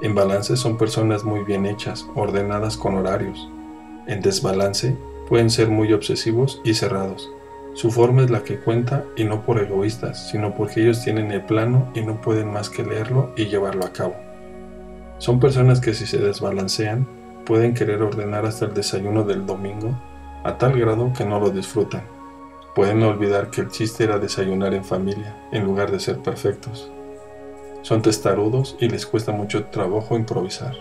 A: En balance son personas muy bien hechas, ordenadas con horarios. En desbalance pueden ser muy obsesivos y cerrados. Su forma es la que cuenta y no por egoístas, sino porque ellos tienen el plano y no pueden más que leerlo y llevarlo a cabo. Son personas que si se desbalancean, pueden querer ordenar hasta el desayuno del domingo, a tal grado que no lo disfrutan. Pueden olvidar que el chiste era desayunar en familia, en lugar de ser perfectos. Son testarudos y les cuesta mucho trabajo improvisar,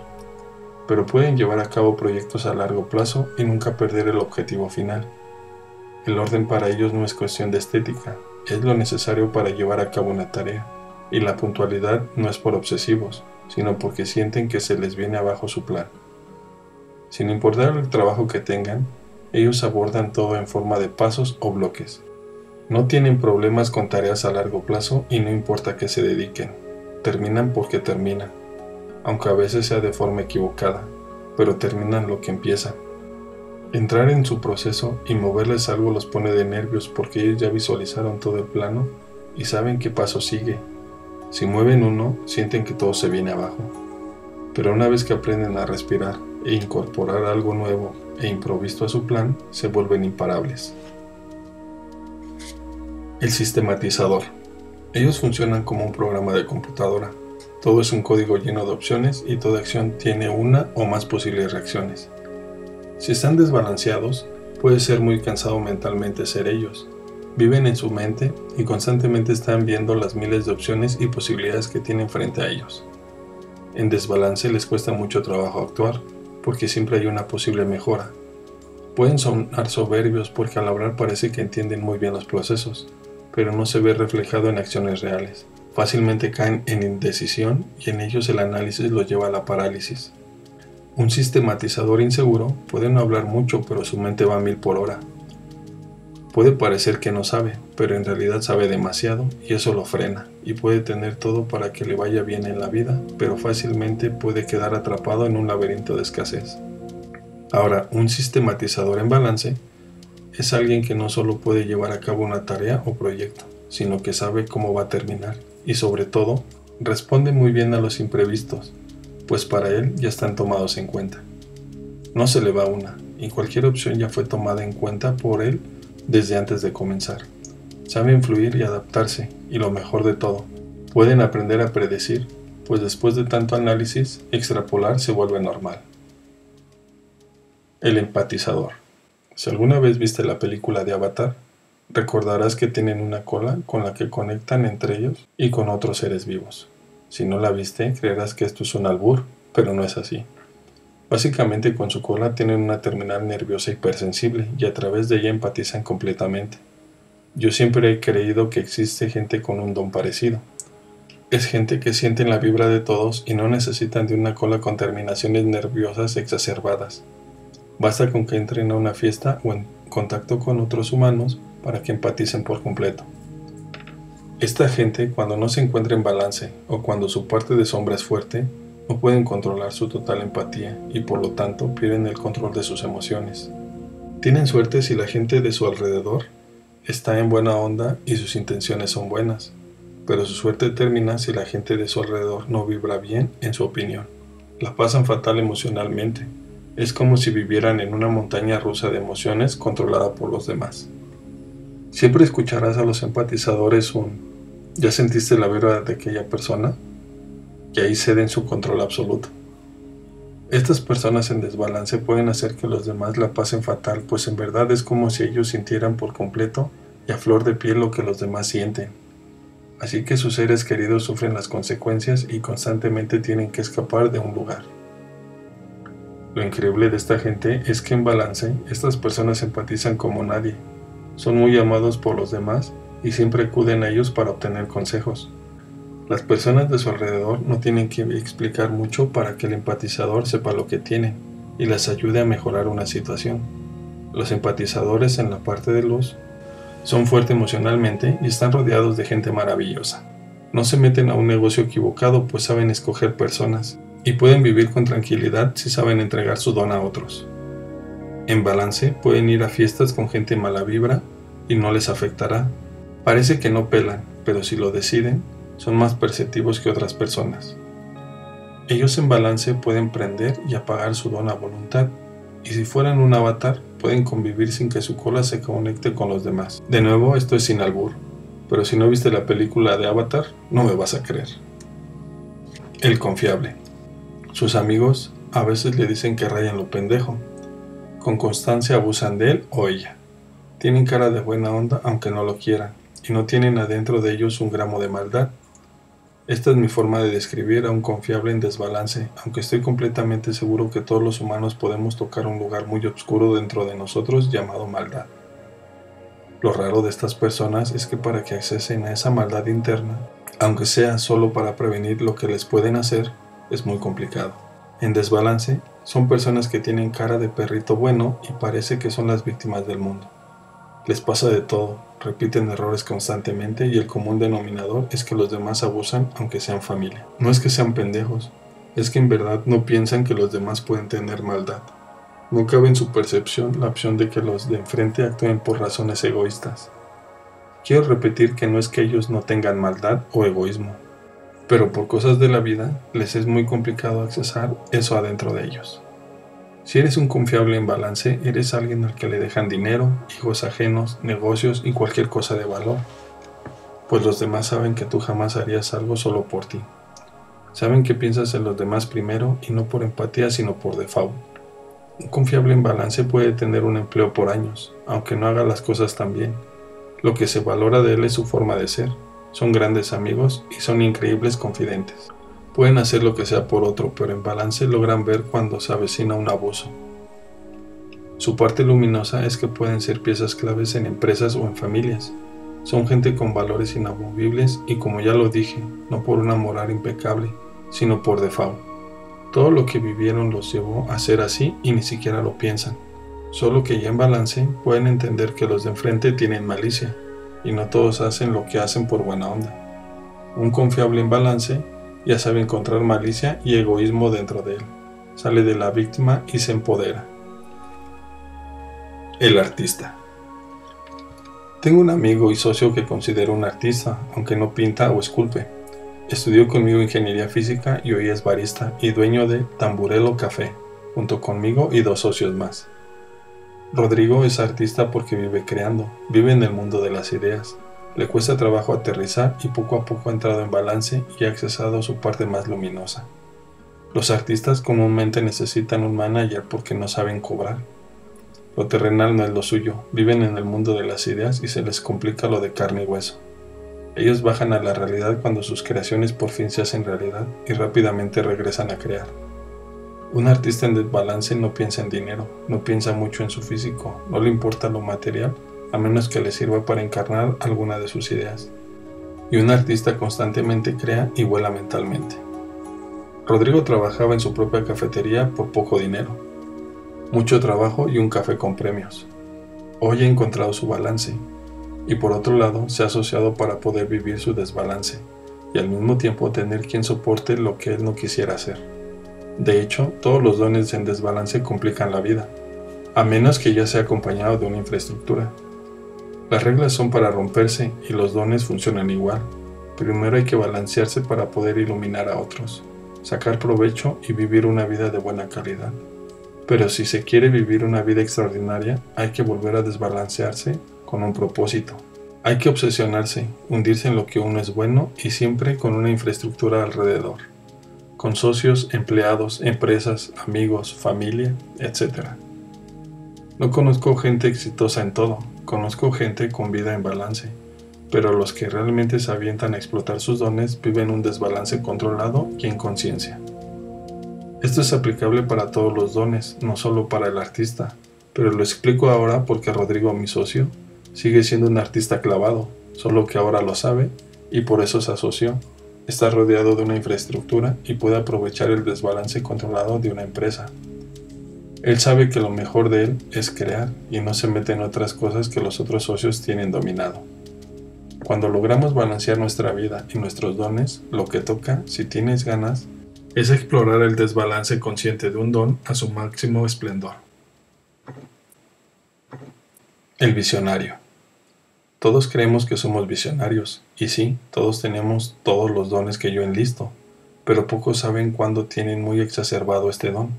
A: pero pueden llevar a cabo proyectos a largo plazo y nunca perder el objetivo final. El orden para ellos no es cuestión de estética, es lo necesario para llevar a cabo una tarea, y la puntualidad no es por obsesivos, sino porque sienten que se les viene abajo su plan. Sin importar el trabajo que tengan, ellos abordan todo en forma de pasos o bloques. No tienen problemas con tareas a largo plazo y no importa qué se dediquen. Terminan porque terminan, aunque a veces sea de forma equivocada, pero terminan lo que empiezan. Entrar en su proceso y moverles algo los pone de nervios porque ellos ya visualizaron todo el plano y saben qué paso sigue. Si mueven uno, sienten que todo se viene abajo. Pero una vez que aprenden a respirar e incorporar algo nuevo e improvisto a su plan, se vuelven imparables. El sistematizador. Ellos funcionan como un programa de computadora. Todo es un código lleno de opciones y toda acción tiene una o más posibles reacciones. Si están desbalanceados, puede ser muy cansado mentalmente ser ellos. Viven en su mente y constantemente están viendo las miles de opciones y posibilidades que tienen frente a ellos. En desbalance les cuesta mucho trabajo actuar, porque siempre hay una posible mejora. Pueden sonar soberbios porque al hablar parece que entienden muy bien los procesos, pero no se ve reflejado en acciones reales. Fácilmente caen en indecisión y en ellos el análisis los lleva a la parálisis. Un sistematizador inseguro puede no hablar mucho, pero su mente va a 1000 por hora. Puede parecer que no sabe, pero en realidad sabe demasiado y eso lo frena, y puede tener todo para que le vaya bien en la vida, pero fácilmente puede quedar atrapado en un laberinto de escasez. Ahora, un sistematizador en balance es alguien que no solo puede llevar a cabo una tarea o proyecto, sino que sabe cómo va a terminar, y sobre todo, responde muy bien a los imprevistos, pues para él ya están tomados en cuenta. No se le va una, y cualquier opción ya fue tomada en cuenta por él desde antes de comenzar. Saben fluir y adaptarse, y lo mejor de todo, pueden aprender a predecir, pues después de tanto análisis, extrapolar se vuelve normal. El empatizador. Si alguna vez viste la película de Avatar, recordarás que tienen una cola con la que conectan entre ellos y con otros seres vivos. Si no la viste, creerás que esto es un albur, pero no es así. Básicamente con su cola tienen una terminal nerviosa hipersensible y a través de ella empatizan completamente. Yo siempre he creído que existe gente con un don parecido. Es gente que siente la vibra de todos y no necesitan de una cola con terminaciones nerviosas exacerbadas. Basta con que entren a una fiesta o en contacto con otros humanos para que empaticen por completo. Esta gente, cuando no se encuentra en balance o cuando su parte de sombra es fuerte, no pueden controlar su total empatía y por lo tanto pierden el control de sus emociones. Tienen suerte si la gente de su alrededor está en buena onda y sus intenciones son buenas, pero su suerte termina si la gente de su alrededor no vibra bien en su opinión. La pasan fatal emocionalmente. Es como si vivieran en una montaña rusa de emociones controlada por los demás. Siempre escucharás a los empatizadores ¿ya sentiste la vibra de aquella persona? Y ahí ceden su control absoluto. Estas personas en desbalance pueden hacer que los demás la pasen fatal, pues en verdad es como si ellos sintieran por completo y a flor de piel lo que los demás sienten. Así que sus seres queridos sufren las consecuencias y constantemente tienen que escapar de un lugar. Lo increíble de esta gente es que en balance, estas personas empatizan como nadie. Son muy amados por los demás y siempre acuden a ellos para obtener consejos. Las personas de su alrededor no tienen que explicar mucho para que el empatizador sepa lo que tienen y les ayude a mejorar una situación. Los empatizadores en la parte de luz son fuertes emocionalmente y están rodeados de gente maravillosa. No se meten a un negocio equivocado, pues saben escoger personas y pueden vivir con tranquilidad si saben entregar su don a otros. En balance pueden ir a fiestas con gente mala vibra y no les afectará. Parece que no pelan, pero si lo deciden, son más perceptivos que otras personas. Ellos en balance pueden prender y apagar su don a voluntad, y si fueran un avatar, pueden convivir sin que su cola se conecte con los demás. De nuevo, esto es sin albur, pero si no viste la película de Avatar, no me vas a creer. El confiable. Sus amigos a veces le dicen que rayan lo pendejo. Con constancia abusan de él o ella. Tienen cara de buena onda aunque no lo quieran, y no tienen adentro de ellos un gramo de maldad. Esta es mi forma de describir a un confiable en desbalance, aunque estoy completamente seguro que todos los humanos podemos tocar un lugar muy oscuro dentro de nosotros llamado maldad. Lo raro de estas personas es que para que accesen a esa maldad interna, aunque sea solo para prevenir lo que les pueden hacer, es muy complicado. En desbalance, son personas que tienen cara de perrito bueno y parece que son las víctimas del mundo. Les pasa de todo, repiten errores constantemente y el común denominador es que los demás abusan aunque sean familia. No es que sean pendejos, es que en verdad no piensan que los demás pueden tener maldad. No cabe en su percepción la opción de que los de enfrente actúen por razones egoístas. Quiero repetir que no es que ellos no tengan maldad o egoísmo, pero por cosas de la vida les es muy complicado accesar eso adentro de ellos. Si eres un confiable en balance, eres alguien al que le dejan dinero, hijos ajenos, negocios y cualquier cosa de valor, pues los demás saben que tú jamás harías algo solo por ti. Saben que piensas en los demás primero y no por empatía sino por default. Un confiable en balance puede tener un empleo por años, aunque no haga las cosas tan bien. Lo que se valora de él es su forma de ser. Son grandes amigos y son increíbles confidentes. Pueden hacer lo que sea por otro, pero en balance logran ver cuando se avecina un abuso. Su parte luminosa es que pueden ser piezas claves en empresas o en familias. Son gente con valores inamovibles y, como ya lo dije, no por una moral impecable, sino por default. Todo lo que vivieron los llevó a ser así y ni siquiera lo piensan. Solo que ya en balance pueden entender que los de enfrente tienen malicia y no todos hacen lo que hacen por buena onda. Un confiable en balance ya sabe encontrar malicia y egoísmo dentro de él. Sale de la víctima y se empodera. El artista. Tengo un amigo y socio que considero un artista, aunque no pinta o esculpe. Estudió conmigo ingeniería física y hoy es barista y dueño de Tamburello Café, junto conmigo y 2 socios más. Rodrigo es artista porque vive creando, vive en el mundo de las ideas. Le cuesta trabajo aterrizar y poco a poco ha entrado en balance y ha accesado a su parte más luminosa. Los artistas comúnmente necesitan un manager porque no saben cobrar. Lo terrenal no es lo suyo, viven en el mundo de las ideas y se les complica lo de carne y hueso. Ellos bajan a la realidad cuando sus creaciones por fin se hacen realidad y rápidamente regresan a crear. Un artista en desbalance no piensa en dinero, no piensa mucho en su físico, no le importa lo material, a menos que le sirva para encarnar alguna de sus ideas. Y un artista constantemente crea y vuela mentalmente. Rodrigo trabajaba en su propia cafetería por poco dinero, mucho trabajo y un café con premios. Hoy ha encontrado su balance, y por otro lado se ha asociado para poder vivir su desbalance, y al mismo tiempo tener quien soporte lo que él no quisiera hacer. De hecho, todos los dones en desbalance complican la vida, a menos que ya sea acompañado de una infraestructura. Las reglas son para romperse y los dones funcionan igual. Primero hay que balancearse para poder iluminar a otros, sacar provecho y vivir una vida de buena calidad. Pero si se quiere vivir una vida extraordinaria, hay que volver a desbalancearse con un propósito. Hay que obsesionarse, hundirse en lo que uno es bueno y siempre con una infraestructura alrededor, con socios, empleados, empresas, amigos, familia, etc. No conozco gente exitosa en todo, conozco gente con vida en balance, pero los que realmente se avientan a explotar sus dones viven un desbalance controlado y en conciencia. Esto es aplicable para todos los dones, no solo para el artista, pero lo explico ahora porque Rodrigo, mi socio, sigue siendo un artista clavado, solo que ahora lo sabe y por eso se asoció. Está rodeado de una infraestructura y puede aprovechar el desbalance controlado de una empresa. Él sabe que lo mejor de él es crear y no se mete en otras cosas que los otros socios tienen dominado. Cuando logramos balancear nuestra vida y nuestros dones, lo que toca, si tienes ganas, es explorar el desbalance consciente de un don a su máximo esplendor. El visionario. Todos creemos que somos visionarios, y sí, todos tenemos todos los dones que yo enlisto, pero pocos saben cuándo tienen muy exacerbado este don.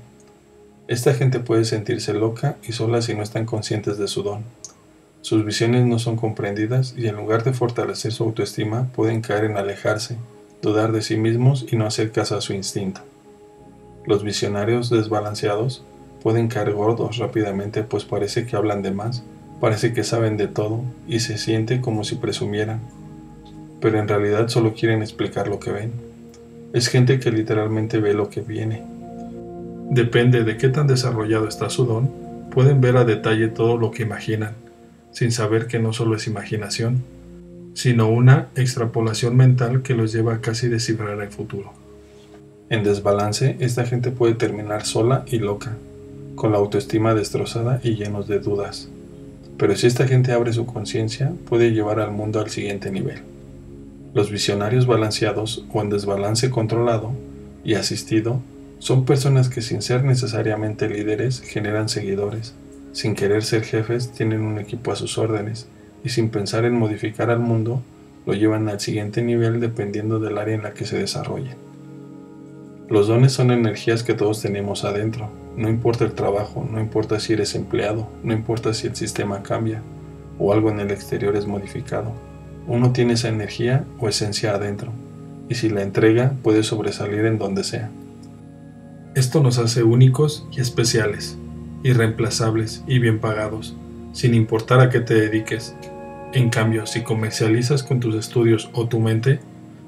A: Esta gente puede sentirse loca y sola si no están conscientes de su don. Sus visiones no son comprendidas y en lugar de fortalecer su autoestima, pueden caer en alejarse, dudar de sí mismos y no hacer caso a su instinto. Los visionarios desbalanceados pueden caer gordos rápidamente, pues parece que hablan de más, parece que saben de todo y se siente como si presumieran, pero en realidad solo quieren explicar lo que ven. Es gente que literalmente ve lo que viene. Depende de qué tan desarrollado está su don, pueden ver a detalle todo lo que imaginan, sin saber que no solo es imaginación, sino una extrapolación mental que los lleva a casi descifrar el futuro. En desbalance, esta gente puede terminar sola y loca, con la autoestima destrozada y llenos de dudas. Pero si esta gente abre su conciencia, puede llevar al mundo al siguiente nivel. Los visionarios balanceados o en desbalance controlado y asistido son personas que sin ser necesariamente líderes generan seguidores, sin querer ser jefes tienen un equipo a sus órdenes y sin pensar en modificar al mundo lo llevan al siguiente nivel dependiendo del área en la que se desarrollen. Los dones son energías que todos tenemos adentro, no importa el trabajo, no importa si eres empleado, no importa si el sistema cambia o algo en el exterior es modificado. Uno tiene esa energía o esencia adentro y si la entrega puede sobresalir en donde sea. Esto nos hace únicos y especiales, irreemplazables y bien pagados, sin importar a qué te dediques. En cambio, si comercializas con tus estudios o tu mente,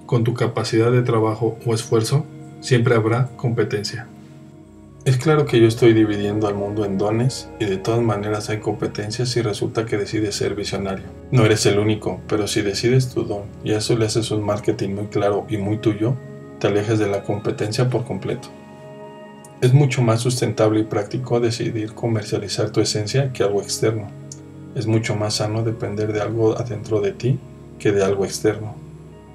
A: con tu capacidad de trabajo o esfuerzo, siempre habrá competencia. Es claro que yo estoy dividiendo al mundo en dones y de todas maneras hay competencias si resulta que decides ser visionario. No eres el único, pero si decides tu don y a eso le haces un marketing muy claro y muy tuyo, te alejas de la competencia por completo. Es mucho más sustentable y práctico decidir comercializar tu esencia que algo externo. Es mucho más sano depender de algo adentro de ti que de algo externo.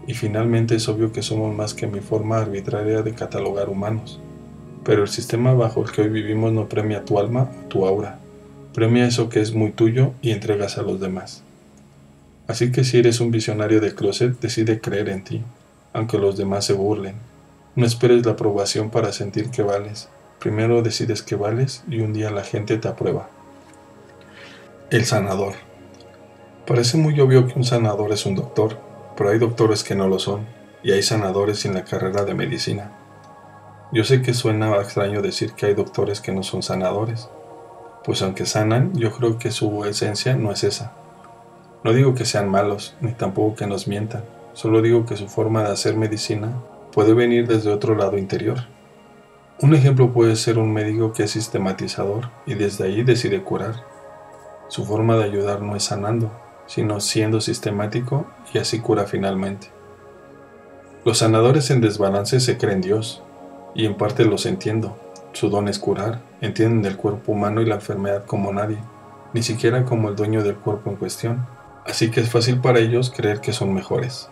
A: Y finalmente es obvio que somos más que mi forma arbitraria de catalogar humanos. Pero el sistema bajo el que hoy vivimos no premia tu alma o tu aura. Premia eso que es muy tuyo y entregas a los demás. Así que si eres un visionario de closet, decide creer en ti, aunque los demás se burlen. No esperes la aprobación para sentir que vales. Primero decides que vales y un día la gente te aprueba. El sanador. Parece muy obvio que un sanador es un doctor, pero hay doctores que no lo son, y hay sanadores sin la carrera de medicina. Yo sé que suena extraño decir que hay doctores que no son sanadores, pues aunque sanan, yo creo que su esencia no es esa. No digo que sean malos, ni tampoco que nos mientan, solo digo que su forma de hacer medicina puede venir desde otro lado interior. Un ejemplo puede ser un médico que es sistematizador y desde ahí decide curar. Su forma de ayudar no es sanando, sino siendo sistemático y así cura finalmente. Los sanadores en desbalance se creen Dios, y en parte los entiendo. Su don es curar, entienden el cuerpo humano y la enfermedad como nadie, ni siquiera como el dueño del cuerpo en cuestión, así que es fácil para ellos creer que son mejores.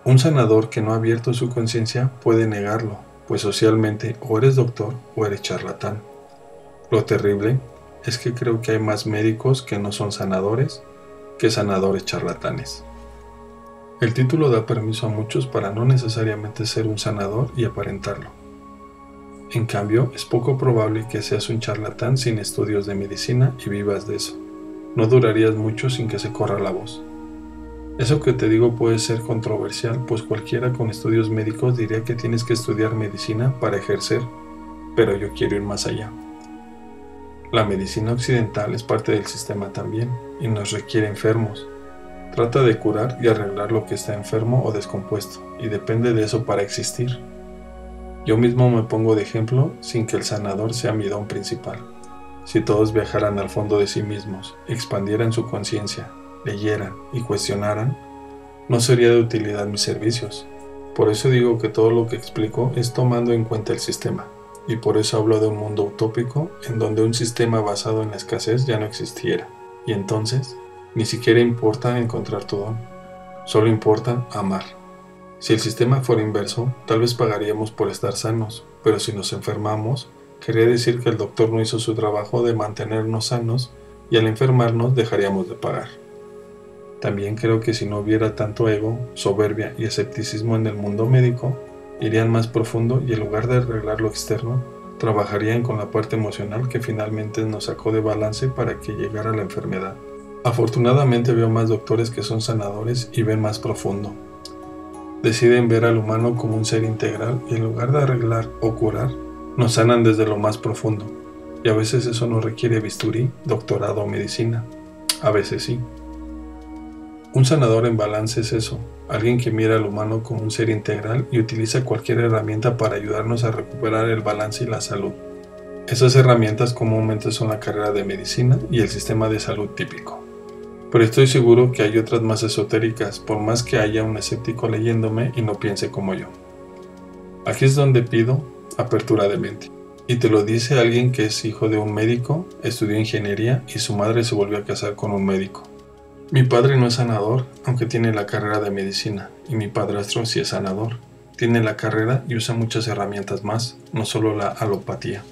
A: Un sanador que no ha abierto su conciencia puede negarlo, pues socialmente o eres doctor o eres charlatán. Lo terrible es que creo que hay más médicos que no son sanadores que sanadores charlatanes. El título da permiso a muchos para no necesariamente ser un sanador y aparentarlo. En cambio, es poco probable que seas un charlatán sin estudios de medicina y vivas de eso. No durarías mucho sin que se corra la voz. Eso que te digo puede ser controversial, pues cualquiera con estudios médicos diría que tienes que estudiar medicina para ejercer, pero yo quiero ir más allá. La medicina occidental es parte del sistema también, y nos requiere enfermos. Trata de curar y arreglar lo que está enfermo o descompuesto, y depende de eso para existir. Yo mismo me pongo de ejemplo sin que el sanador sea mi don principal. Si todos viajaran al fondo de sí mismos, expandieran su conciencia, leyeran y cuestionaran, no sería de utilidad mis servicios. Por eso digo que todo lo que explico es tomando en cuenta el sistema, y por eso hablo de un mundo utópico en donde un sistema basado en la escasez ya no existiera, y entonces ni siquiera importa encontrar tu don, solo importa amar. Si el sistema fuera inverso, tal vez pagaríamos por estar sanos, pero si nos enfermamos, querría decir que el doctor no hizo su trabajo de mantenernos sanos y al enfermarnos dejaríamos de pagar. También creo que si no hubiera tanto ego, soberbia y escepticismo en el mundo médico, irían más profundo y en lugar de arreglar lo externo, trabajarían con la parte emocional que finalmente nos sacó de balance para que llegara la enfermedad. Afortunadamente veo más doctores que son sanadores y ven más profundo. Deciden ver al humano como un ser integral y en lugar de arreglar o curar, nos sanan desde lo más profundo. Y a veces eso no requiere bisturí, doctorado o medicina. A veces sí. Un sanador en balance es eso, alguien que mira al humano como un ser integral y utiliza cualquier herramienta para ayudarnos a recuperar el balance y la salud. Esas herramientas comúnmente son la carrera de medicina y el sistema de salud típico. Pero estoy seguro que hay otras más esotéricas, por más que haya un escéptico leyéndome y no piense como yo. Aquí es donde pido apertura de mente. Y te lo dice alguien que es hijo de un médico, estudió ingeniería y su madre se volvió a casar con un médico. Mi padre no es sanador, aunque tiene la carrera de medicina, y mi padrastro sí es sanador. Tiene la carrera y usa muchas herramientas más, no solo la alopatía.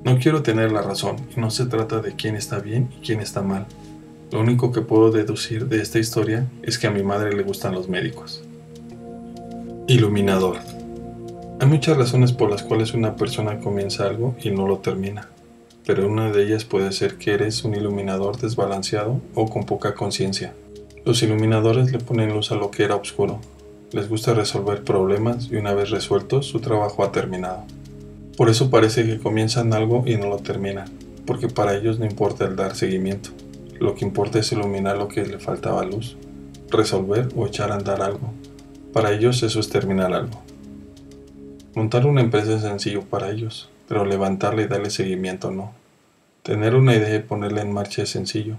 A: No quiero tener la razón, y no se trata de quién está bien y quién está mal. Lo único que puedo deducir de esta historia es que a mi madre le gustan los médicos. Iluminador. Hay muchas razones por las cuales una persona comienza algo y no lo termina, pero una de ellas puede ser que eres un iluminador desbalanceado o con poca conciencia. Los iluminadores le ponen luz a lo que era oscuro. Les gusta resolver problemas y una vez resueltos, su trabajo ha terminado. Por eso parece que comienzan algo y no lo terminan, porque para ellos no importa el dar seguimiento. Lo que importa es iluminar lo que le faltaba luz, resolver o echar a andar algo. Para ellos eso es terminar algo. Montar una empresa es sencillo para ellos, pero levantarla y darle seguimiento no. Tener una idea y ponerla en marcha es sencillo,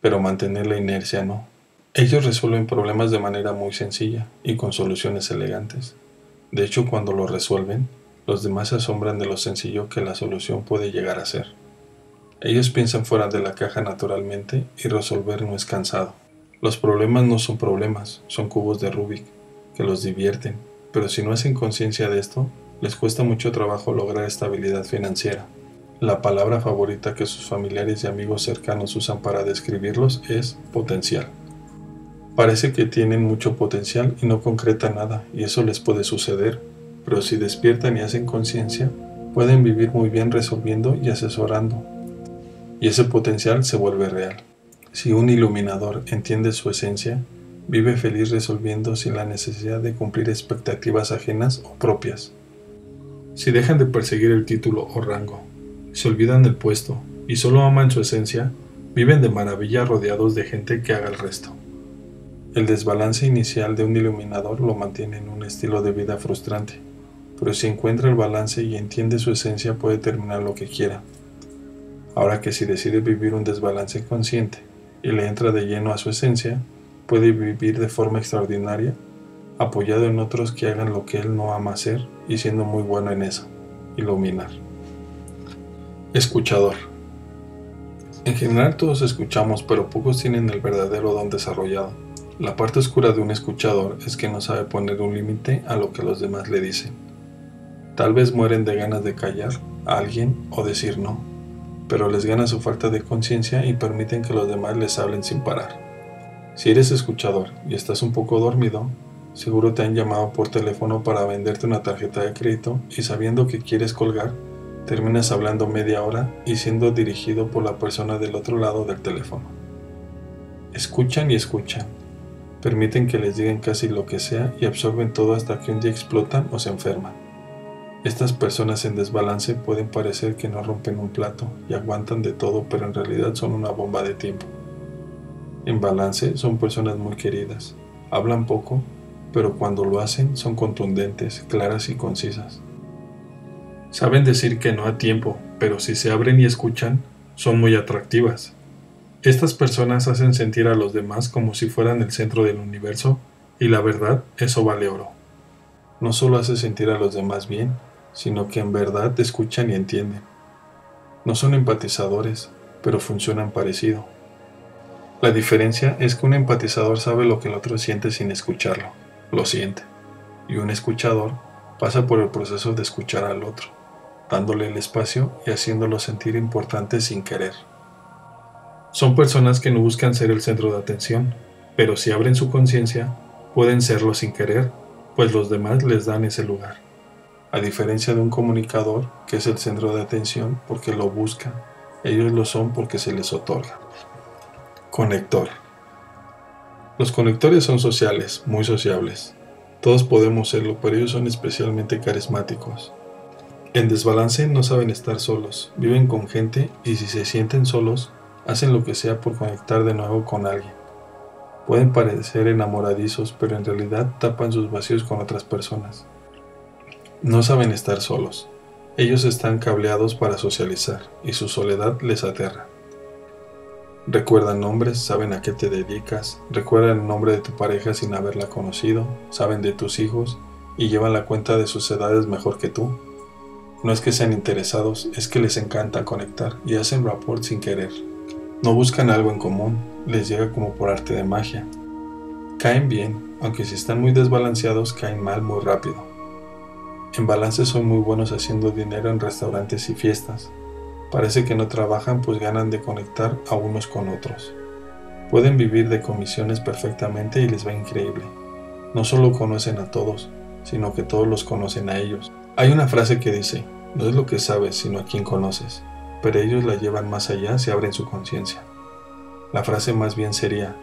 A: pero mantener la inercia no. Ellos resuelven problemas de manera muy sencilla y con soluciones elegantes. De hecho, cuando lo resuelven, los demás se asombran de lo sencillo que la solución puede llegar a ser. Ellos piensan fuera de la caja naturalmente y resolver no es cansado. Los problemas no son problemas, son cubos de Rubik, que los divierten, pero si no hacen conciencia de esto, les cuesta mucho trabajo lograr estabilidad financiera. La palabra favorita que sus familiares y amigos cercanos usan para describirlos es potencial. Parece que tienen mucho potencial y no concretan nada, y eso les puede suceder, pero si despiertan y hacen conciencia, pueden vivir muy bien resolviendo y asesorando. Y ese potencial se vuelve real. Si un iluminador entiende su esencia, vive feliz resolviendo sin la necesidad de cumplir expectativas ajenas o propias. Si dejan de perseguir el título o rango, se olvidan del puesto y solo aman su esencia, viven de maravilla rodeados de gente que haga el resto. El desbalance inicial de un iluminador lo mantiene en un estilo de vida frustrante, pero si encuentra el balance y entiende su esencia puede terminar lo que quiera. Ahora que si decide vivir un desbalance consciente y le entra de lleno a su esencia, puede vivir de forma extraordinaria, apoyado en otros que hagan lo que él no ama hacer y siendo muy bueno en eso, iluminar. Escuchador. En general todos escuchamos, pero pocos tienen el verdadero don desarrollado. La parte oscura de un escuchador es que no sabe poner un límite a lo que los demás le dicen. Tal vez mueren de ganas de callar a alguien o decir no, pero les gana su falta de conciencia y permiten que los demás les hablen sin parar. Si eres escuchador y estás un poco dormido, seguro te han llamado por teléfono para venderte una tarjeta de crédito y sabiendo que quieres colgar, terminas hablando media hora y siendo dirigido por la persona del otro lado del teléfono. Escuchan y escuchan. Permiten que les digan casi lo que sea y absorben todo hasta que un día explotan o se enferman. Estas personas en desbalance pueden parecer que no rompen un plato y aguantan de todo, pero en realidad son una bomba de tiempo. En balance son personas muy queridas, hablan poco, pero cuando lo hacen son contundentes, claras y concisas. Saben decir que no a tiempo, pero si se abren y escuchan, son muy atractivas. Estas personas hacen sentir a los demás como si fueran el centro del universo, y la verdad, eso vale oro. No solo hace sentir a los demás bien, sino que en verdad escuchan y entienden. No son empatizadores, pero funcionan parecido. La diferencia es que un empatizador sabe lo que el otro siente sin escucharlo, lo siente, y un escuchador pasa por el proceso de escuchar al otro, dándole el espacio y haciéndolo sentir importante sin querer. Son personas que no buscan ser el centro de atención, pero si abren su conciencia, pueden serlo sin querer, pues los demás les dan ese lugar. A diferencia de un comunicador, que es el centro de atención porque lo busca, ellos lo son porque se les otorga. Conector. Los conectores son sociales, muy sociables. Todos podemos serlo, pero ellos son especialmente carismáticos. En desbalance no saben estar solos, viven con gente y si se sienten solos, hacen lo que sea por conectar de nuevo con alguien. Pueden parecer enamoradizos, pero en realidad tapan sus vacíos con otras personas. No saben estar solos. Ellos están cableados para socializar, y su soledad les aterra. Recuerdan nombres, saben a qué te dedicas, recuerdan el nombre de tu pareja sin haberla conocido, saben de tus hijos, y llevan la cuenta de sus edades mejor que tú. No es que sean interesados, es que les encanta conectar, y hacen rapport sin querer. No buscan algo en común, les llega como por arte de magia. Caen bien, aunque si están muy desbalanceados caen mal muy rápido. En balance son muy buenos haciendo dinero en restaurantes y fiestas. Parece que no trabajan pues ganan de conectar a unos con otros. Pueden vivir de comisiones perfectamente y les va increíble. No solo conocen a todos, sino que todos los conocen a ellos. Hay una frase que dice, no es lo que sabes sino a quien conoces. Pero ellos la llevan más allá si abren su conciencia. La frase más bien sería,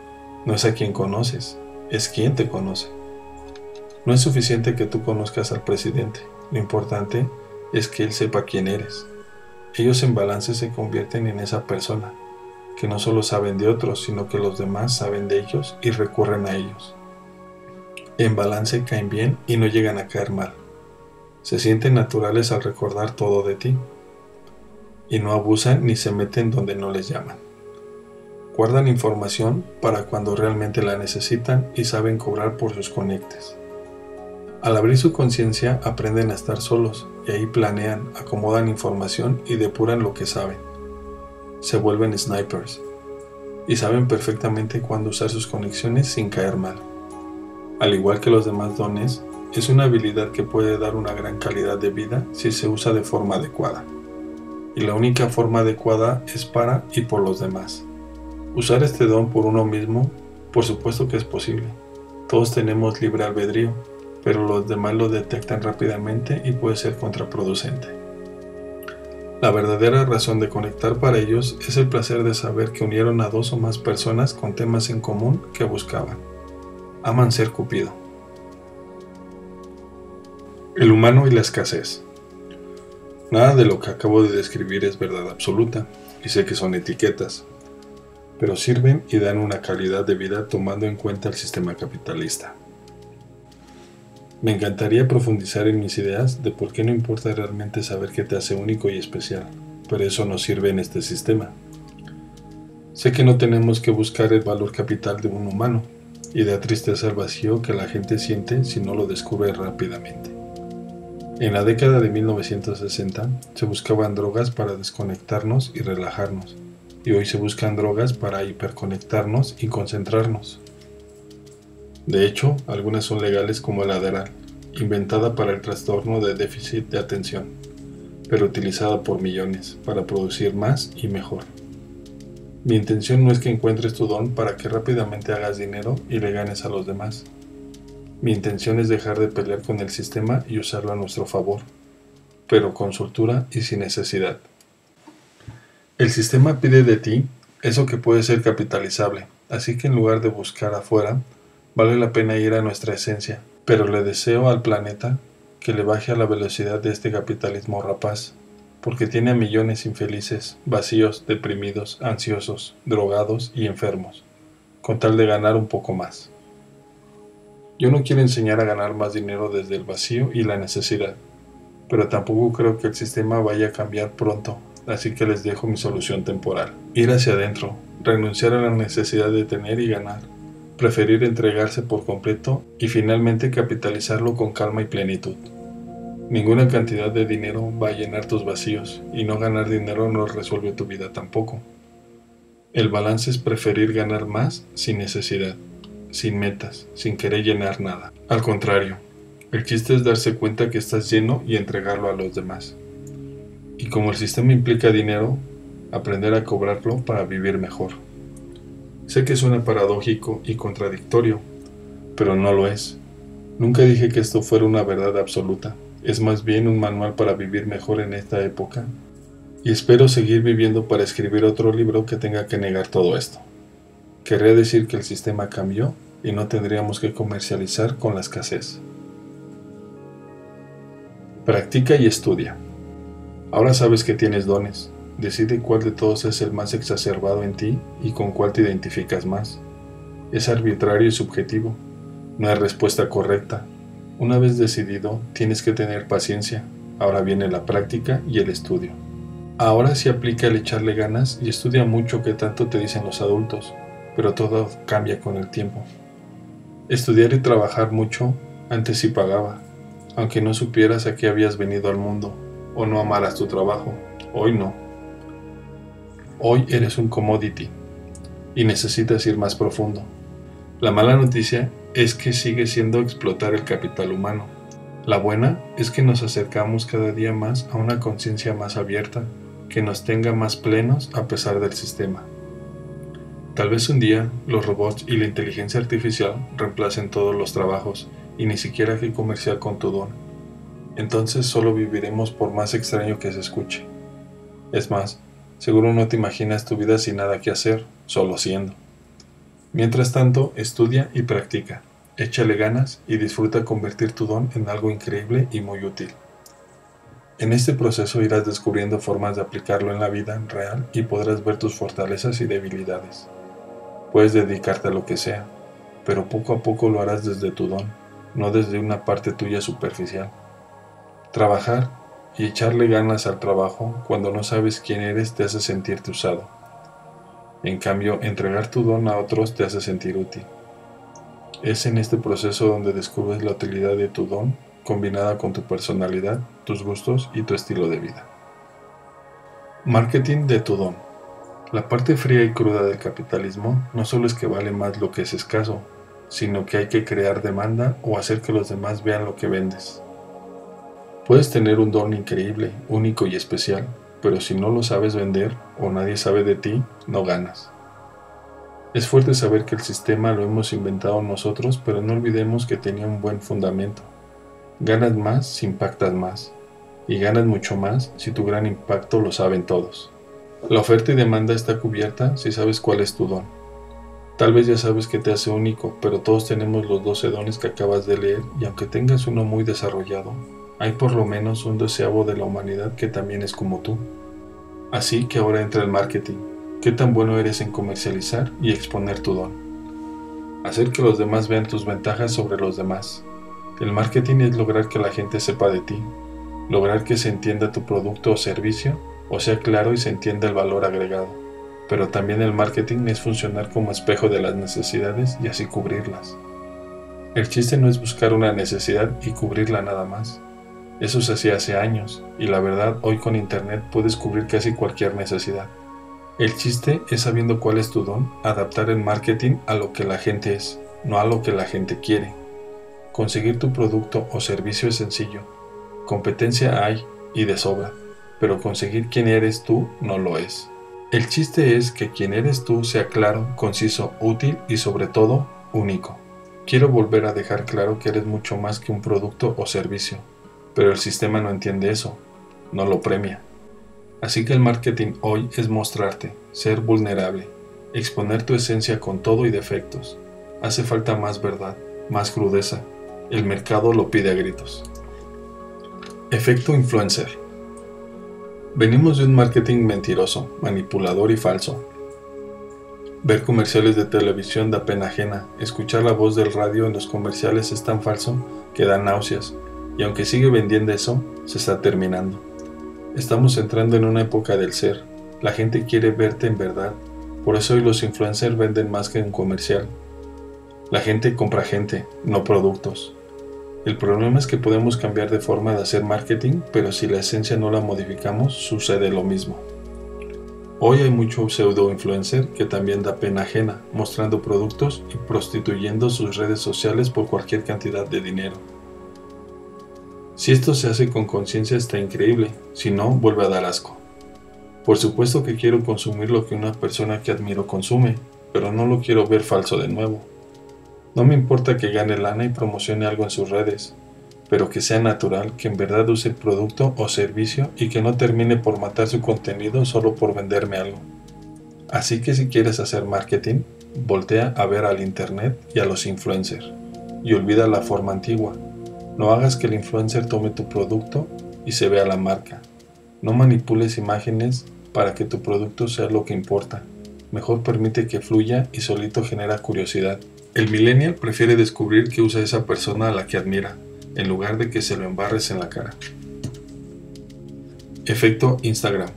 A: no es a quien conoces, es quien te conoce. No es suficiente que tú conozcas al presidente, lo importante es que él sepa quién eres. Ellos en balance se convierten en esa persona, que no solo saben de otros, sino que los demás saben de ellos y recurren a ellos. En balance caen bien y no llegan a caer mal. Se sienten naturales al recordar todo de ti. Y no abusan ni se meten donde no les llaman. Guardan información para cuando realmente la necesitan y saben cobrar por sus conectes. Al abrir su conciencia aprenden a estar solos y ahí planean, acomodan información y depuran lo que saben. Se vuelven snipers y saben perfectamente cuándo usar sus conexiones sin caer mal. Al igual que los demás dones, es una habilidad que puede dar una gran calidad de vida si se usa de forma adecuada. Y la única forma adecuada es para y por los demás. Usar este don por uno mismo, por supuesto que es posible. Todos tenemos libre albedrío, pero los demás lo detectan rápidamente y puede ser contraproducente. La verdadera razón de conectar para ellos es el placer de saber que unieron a dos o más personas con temas en común que buscaban. Aman ser Cupido. El humano y la escasez. Nada de lo que acabo de describir es verdad absoluta, y sé que son etiquetas, pero sirven y dan una calidad de vida tomando en cuenta el sistema capitalista. Me encantaría profundizar en mis ideas de por qué no importa realmente saber qué te hace único y especial, pero eso no sirve en este sistema. Sé que no tenemos que buscar el valor capital de un humano, y da tristeza el vacío que la gente siente si no lo descubre rápidamente. En la década de 1960 se buscaban drogas para desconectarnos y relajarnos, y hoy se buscan drogas para hiperconectarnos y concentrarnos. De hecho, algunas son legales como el Adderall, inventada para el trastorno de déficit de atención, pero utilizada por millones para producir más y mejor. Mi intención no es que encuentres tu don para que rápidamente hagas dinero y le ganes a los demás. Mi intención es dejar de pelear con el sistema y usarlo a nuestro favor, pero con soltura y sin necesidad. El sistema pide de ti eso que puede ser capitalizable, así que en lugar de buscar afuera, vale la pena ir a nuestra esencia, pero le deseo al planeta que le baje a la velocidad de este capitalismo rapaz, porque tiene a millones infelices, vacíos, deprimidos, ansiosos, drogados y enfermos, con tal de ganar un poco más. Yo no quiero enseñar a ganar más dinero desde el vacío y la necesidad, pero tampoco creo que el sistema vaya a cambiar pronto, así que les dejo mi solución temporal. Ir hacia adentro, renunciar a la necesidad de tener y ganar, preferir entregarse por completo y finalmente capitalizarlo con calma y plenitud. Ninguna cantidad de dinero va a llenar tus vacíos y no ganar dinero no resuelve tu vida tampoco. El balance es preferir ganar más sin necesidad, sin metas, sin querer llenar nada. Al contrario, el chiste es darse cuenta que estás lleno y entregarlo a los demás. Y como el sistema implica dinero, aprender a cobrarlo para vivir mejor. Sé que suena paradójico y contradictorio, pero no lo es. Nunca dije que esto fuera una verdad absoluta, es más bien un manual para vivir mejor en esta época, y espero seguir viviendo para escribir otro libro que tenga que negar todo esto. Querría decir que el sistema cambió y no tendríamos que comercializar con la escasez. Practica y estudia. Ahora sabes que tienes dones. Decide cuál de todos es el más exacerbado en ti y con cuál te identificas más. Es arbitrario y subjetivo. No hay respuesta correcta. Una vez decidido, tienes que tener paciencia. Ahora viene la práctica y el estudio. Ahora sí aplica el echarle ganas y estudia mucho que tanto te dicen los adultos, pero todo cambia con el tiempo. Estudiar y trabajar mucho antes sí pagaba, aunque no supieras a qué habías venido al mundo o no amaras tu trabajo. Hoy no. Hoy eres un commodity y necesitas ir más profundo. La mala noticia es que sigue siendo explotar el capital humano. La buena es que nos acercamos cada día más a una conciencia más abierta, que nos tenga más plenos a pesar del sistema. Tal vez un día los robots y la inteligencia artificial reemplacen todos los trabajos y ni siquiera hay que comerciar con tu don. Entonces solo viviremos por más extraño que se escuche. Es más, seguro no te imaginas tu vida sin nada que hacer, solo siendo. Mientras tanto, estudia y practica, échale ganas y disfruta convertir tu don en algo increíble y muy útil. En este proceso irás descubriendo formas de aplicarlo en la vida real y podrás ver tus fortalezas y debilidades. Puedes dedicarte a lo que sea, pero poco a poco lo harás desde tu don, no desde una parte tuya superficial. Trabajar y echarle ganas al trabajo cuando no sabes quién eres te hace sentirte usado. En cambio, entregar tu don a otros te hace sentir útil. Es en este proceso donde descubres la utilidad de tu don combinada con tu personalidad, tus gustos y tu estilo de vida. Marketing de tu don. La parte fría y cruda del capitalismo no solo es que vale más lo que es escaso, sino que hay que crear demanda o hacer que los demás vean lo que vendes. Puedes tener un don increíble, único y especial, pero si no lo sabes vender o nadie sabe de ti, no ganas. Es fuerte saber que el sistema lo hemos inventado nosotros, pero no olvidemos que tenía un buen fundamento. Ganas más si impactas más. y ganas mucho más si tu gran impacto lo saben todos. La oferta y demanda está cubierta si sabes cuál es tu don. Tal vez ya sabes que te hace único, pero todos tenemos los 12 dones que acabas de leer y aunque tengas uno muy desarrollado, hay por lo menos un 12avo de la humanidad que también es como tú. Así que ahora entra el marketing. ¿Qué tan bueno eres en comercializar y exponer tu don? Hacer que los demás vean tus ventajas sobre los demás. El marketing es lograr que la gente sepa de ti, lograr que se entienda tu producto o servicio, o sea claro y se entienda el valor agregado. Pero también el marketing es funcionar como espejo de las necesidades y así cubrirlas. El chiste no es buscar una necesidad y cubrirla nada más. Eso se hacía hace años, y la verdad hoy con internet puedes cubrir casi cualquier necesidad. El chiste es sabiendo cuál es tu don, adaptar el marketing a lo que la gente es, no a lo que la gente quiere. Conseguir tu producto o servicio es sencillo. Competencia hay, y de sobra, pero conseguir quién eres tú no lo es. El chiste es que quien eres tú sea claro, conciso, útil y sobre todo, único. Quiero volver a dejar claro que eres mucho más que un producto o servicio, pero el sistema no entiende eso, no lo premia. Así que el marketing hoy es mostrarte, ser vulnerable, exponer tu esencia con todo y defectos. Hace falta más verdad, más crudeza. El mercado lo pide a gritos. Efecto influencer. Venimos de un marketing mentiroso, manipulador y falso. Ver comerciales de televisión da pena ajena, escuchar la voz del radio en los comerciales es tan falso que da náuseas, y aunque sigue vendiendo eso, se está terminando. Estamos entrando en una época del ser, la gente quiere verte en verdad, por eso hoy los influencers venden más que un comercial. La gente compra gente, no productos. El problema es que podemos cambiar de forma de hacer marketing, pero si la esencia no la modificamos, sucede lo mismo. Hoy hay mucho pseudo-influencer que también da pena ajena, mostrando productos y prostituyendo sus redes sociales por cualquier cantidad de dinero. Si esto se hace con conciencia está increíble, si no, vuelve a dar asco. Por supuesto que quiero consumir lo que una persona que admiro consume, pero no lo quiero ver falso de nuevo. No me importa que gane lana y promocione algo en sus redes, pero que sea natural, que en verdad use el producto o servicio y que no termine por matar su contenido solo por venderme algo. Así que si quieres hacer marketing, voltea a ver al internet y a los influencers, y olvida la forma antigua. No hagas que el influencer tome tu producto y se vea la marca. No manipules imágenes para que tu producto sea lo que importa. Mejor permite que fluya y solito genera curiosidad. El millennial prefiere descubrir qué usa esa persona a la que admira, en lugar de que se lo embarres en la cara. Efecto Instagram.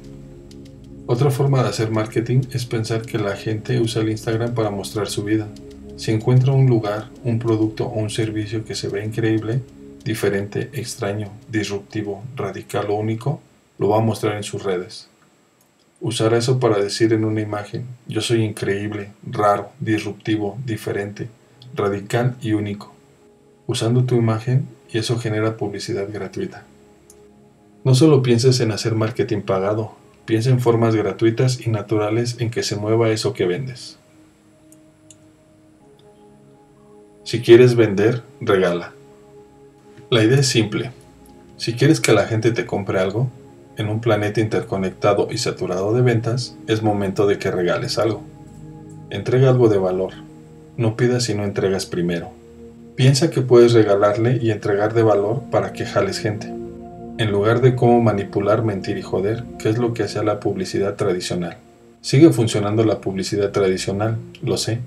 A: Otra forma de hacer marketing es pensar que la gente usa el Instagram para mostrar su vida. Si encuentra un lugar, un producto o un servicio que se ve increíble, diferente, extraño, disruptivo, radical o único, lo va a mostrar en sus redes. Usar eso para decir en una imagen, yo soy increíble, raro, disruptivo, diferente, radical y único. Usando tu imagen y eso genera publicidad gratuita. No solo pienses en hacer marketing pagado, piensa en formas gratuitas y naturales en que se mueva eso que vendes. Si quieres vender, regala. La idea es simple. Si quieres que la gente te compre algo, en un planeta interconectado y saturado de ventas, es momento de que regales algo. Entrega algo de valor. No pidas si no entregas primero. Piensa que puedes regalarle y entregar de valor para que jales gente, en lugar de cómo manipular, mentir y joder, que es lo que hacía la publicidad tradicional. Sigue funcionando la publicidad tradicional, lo sé,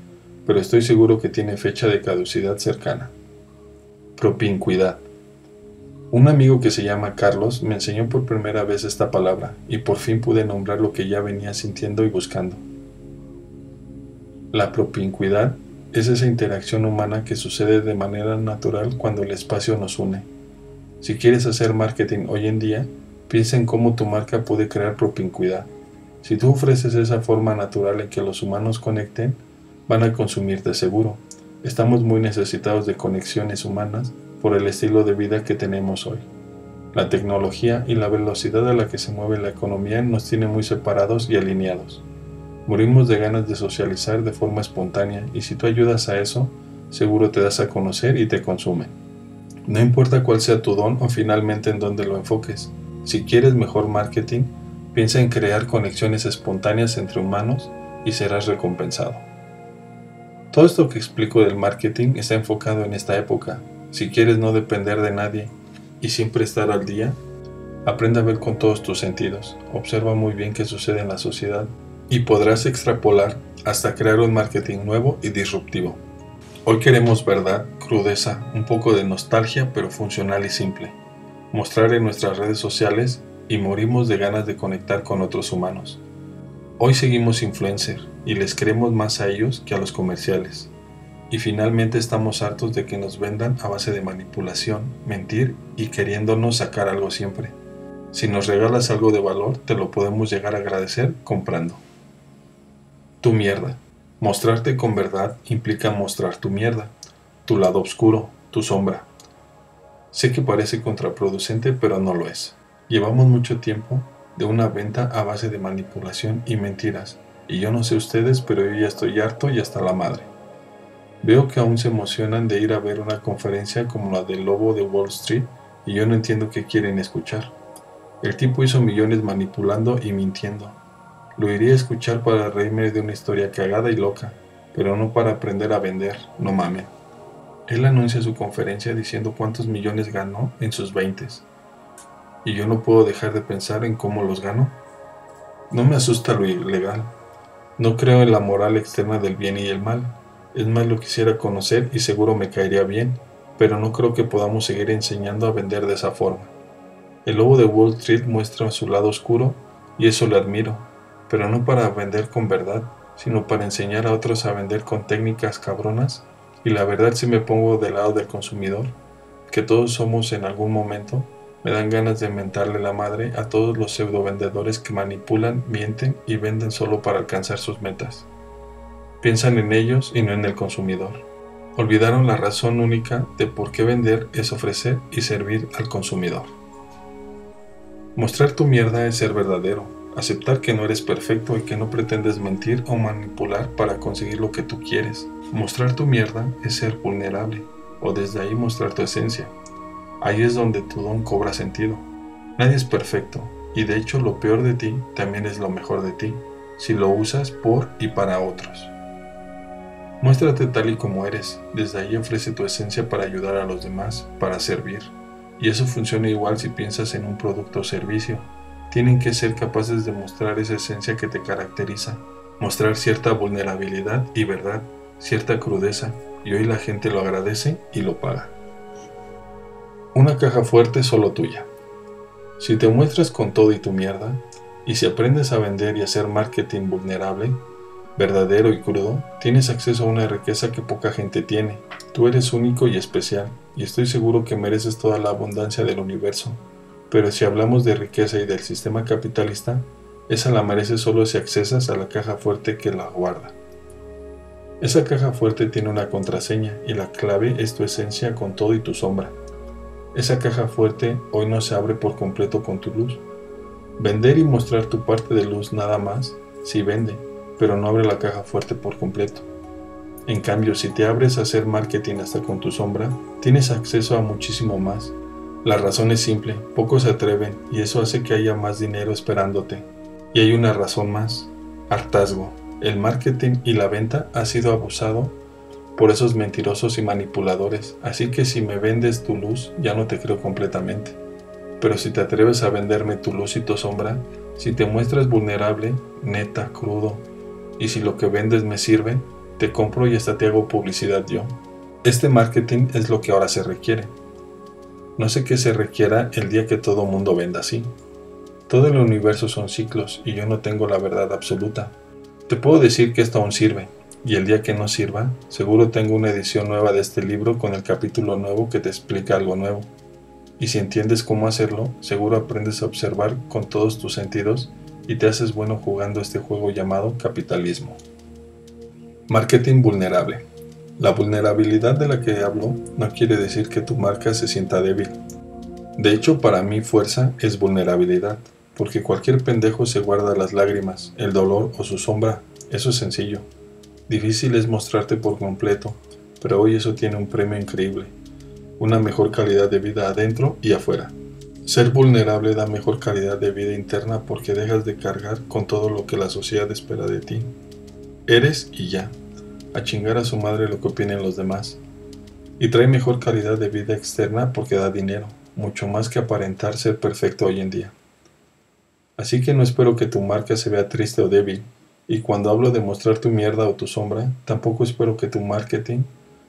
A: pero estoy seguro que tiene fecha de caducidad cercana. Propincuidad. Un amigo que se llama Carlos me enseñó por primera vez esta palabra y por fin pude nombrar lo que ya venía sintiendo y buscando. La propincuidad es esa interacción humana que sucede de manera natural cuando el espacio nos une. Si quieres hacer marketing hoy en día, piensa en cómo tu marca puede crear propincuidad. Si tú ofreces esa forma natural en que los humanos conecten, van a consumirte seguro. Estamos muy necesitados de conexiones humanas por el estilo de vida que tenemos hoy. La tecnología y la velocidad a la que se mueve la economía nos tiene muy separados y alineados. Morimos de ganas de socializar de forma espontánea y si tú ayudas a eso, seguro te das a conocer y te consumen. No importa cuál sea tu don o finalmente en dónde lo enfoques, Si quieres mejor marketing, piensa en crear conexiones espontáneas entre humanos y serás recompensado. Todo esto que explico del marketing está enfocado en esta época. Si quieres no depender de nadie y siempre estar al día, aprende a ver con todos tus sentidos, observa muy bien qué sucede en la sociedad y podrás extrapolar hasta crear un marketing nuevo y disruptivo. Hoy queremos verdad, crudeza, un poco de nostalgia pero funcional y simple. Mostrar en nuestras redes sociales y morimos de ganas de conectar con otros humanos. Hoy seguimos influencers y les creemos más a ellos que a los comerciales. Y finalmente estamos hartos de que nos vendan a base de manipulación, mentir y queriéndonos sacar algo siempre. Si nos regalas algo de valor, te lo podemos llegar a agradecer comprando. Tu mierda. Mostrarte con verdad implica mostrar tu mierda, tu lado oscuro, tu sombra. Sé que parece contraproducente, pero no lo es. Llevamos mucho tiempo de una venta a base de manipulación y mentiras, y yo no sé ustedes, pero yo ya estoy harto y hasta la madre. Veo que aún se emocionan de ir a ver una conferencia como la del lobo de Wall Street, y yo no entiendo qué quieren escuchar. El tipo hizo millones manipulando y mintiendo. Lo iría a escuchar para reírme de una historia cagada y loca, pero no para aprender a vender, no mamen. Él anuncia su conferencia diciendo cuántos millones ganó en sus 20s. ¿Y yo no puedo dejar de pensar en cómo los ganó? No me asusta lo ilegal. No creo en la moral externa del bien y el mal. Es más, lo quisiera conocer y seguro me caería bien, pero no creo que podamos seguir enseñando a vender de esa forma. El lobo de Wall Street muestra su lado oscuro y eso le admiro, pero no para vender con verdad, sino para enseñar a otros a vender con técnicas cabronas. Y la verdad, si me pongo del lado del consumidor, que todos somos en algún momento, me dan ganas de mentarle la madre a todos los pseudo vendedores que manipulan, mienten y venden solo para alcanzar sus metas. Piensan en ellos y no en el consumidor. Olvidaron la razón única de por qué vender es ofrecer y servir al consumidor. Mostrar tu mierda es ser verdadero, aceptar que no eres perfecto y que no pretendes mentir o manipular para conseguir lo que tú quieres. Mostrar tu mierda es ser vulnerable, o desde ahí mostrar tu esencia. Ahí es donde tu don cobra sentido. Nadie es perfecto, y de hecho lo peor de ti también es lo mejor de ti, si lo usas por y para otros. Muéstrate tal y como eres, desde ahí ofrece tu esencia para ayudar a los demás, para servir. Y eso funciona igual si piensas en un producto o servicio. Tienen que ser capaces de mostrar esa esencia que te caracteriza, mostrar cierta vulnerabilidad y verdad, cierta crudeza, y hoy la gente lo agradece y lo paga. Una caja fuerte solo tuya. Si te muestras con todo y tu mierda, y si aprendes a vender y hacer marketing vulnerable, verdadero y crudo, tienes acceso a una riqueza que poca gente tiene. Tú eres único y especial, y estoy seguro que mereces toda la abundancia del universo. Pero si hablamos de riqueza y del sistema capitalista, esa la mereces solo si accesas a la caja fuerte que la guarda. Esa caja fuerte tiene una contraseña, y la clave es tu esencia con todo y tu sombra. Esa caja fuerte hoy no se abre por completo con tu luz. Vender y mostrar tu parte de luz nada más, sí vende, pero no abre la caja fuerte por completo. En cambio, si te abres a hacer marketing hasta con tu sombra, tienes acceso a muchísimo más. La razón es simple, pocos se atreven y eso hace que haya más dinero esperándote. Y hay una razón más, hartazgo. El marketing y la venta ha sido abusado por esos mentirosos y manipuladores, así que si me vendes tu luz, ya no te creo completamente. Pero si te atreves a venderme tu luz y tu sombra, si te muestras vulnerable, neta, crudo, y si lo que vendes me sirve, te compro y hasta te hago publicidad yo. Este marketing es lo que ahora se requiere. No sé qué se requiera el día que todo mundo venda así. Todo el universo son ciclos y yo no tengo la verdad absoluta. Te puedo decir que esto aún sirve, y el día que no sirva, seguro tengo una edición nueva de este libro con el capítulo nuevo que te explica algo nuevo. Y si entiendes cómo hacerlo, seguro aprendes a observar con todos tus sentidos y te haces bueno jugando este juego llamado capitalismo. Marketing vulnerable. La vulnerabilidad de la que hablo no quiere decir que tu marca se sienta débil. De hecho, para mí fuerza es vulnerabilidad, porque cualquier pendejo se guarda las lágrimas, el dolor o su sombra. Eso es sencillo. Difícil es mostrarte por completo, pero hoy eso tiene un premio increíble. Una mejor calidad de vida adentro y afuera. Ser vulnerable da mejor calidad de vida interna porque dejas de cargar con todo lo que la sociedad espera de ti. Eres y ya. A chingar a su madre lo que opinen los demás. Y trae mejor calidad de vida externa porque da dinero, mucho más que aparentar ser perfecto hoy en día. Así que no espero que tu marca se vea triste o débil, y cuando hablo de mostrar tu mierda o tu sombra, tampoco espero que tu marketing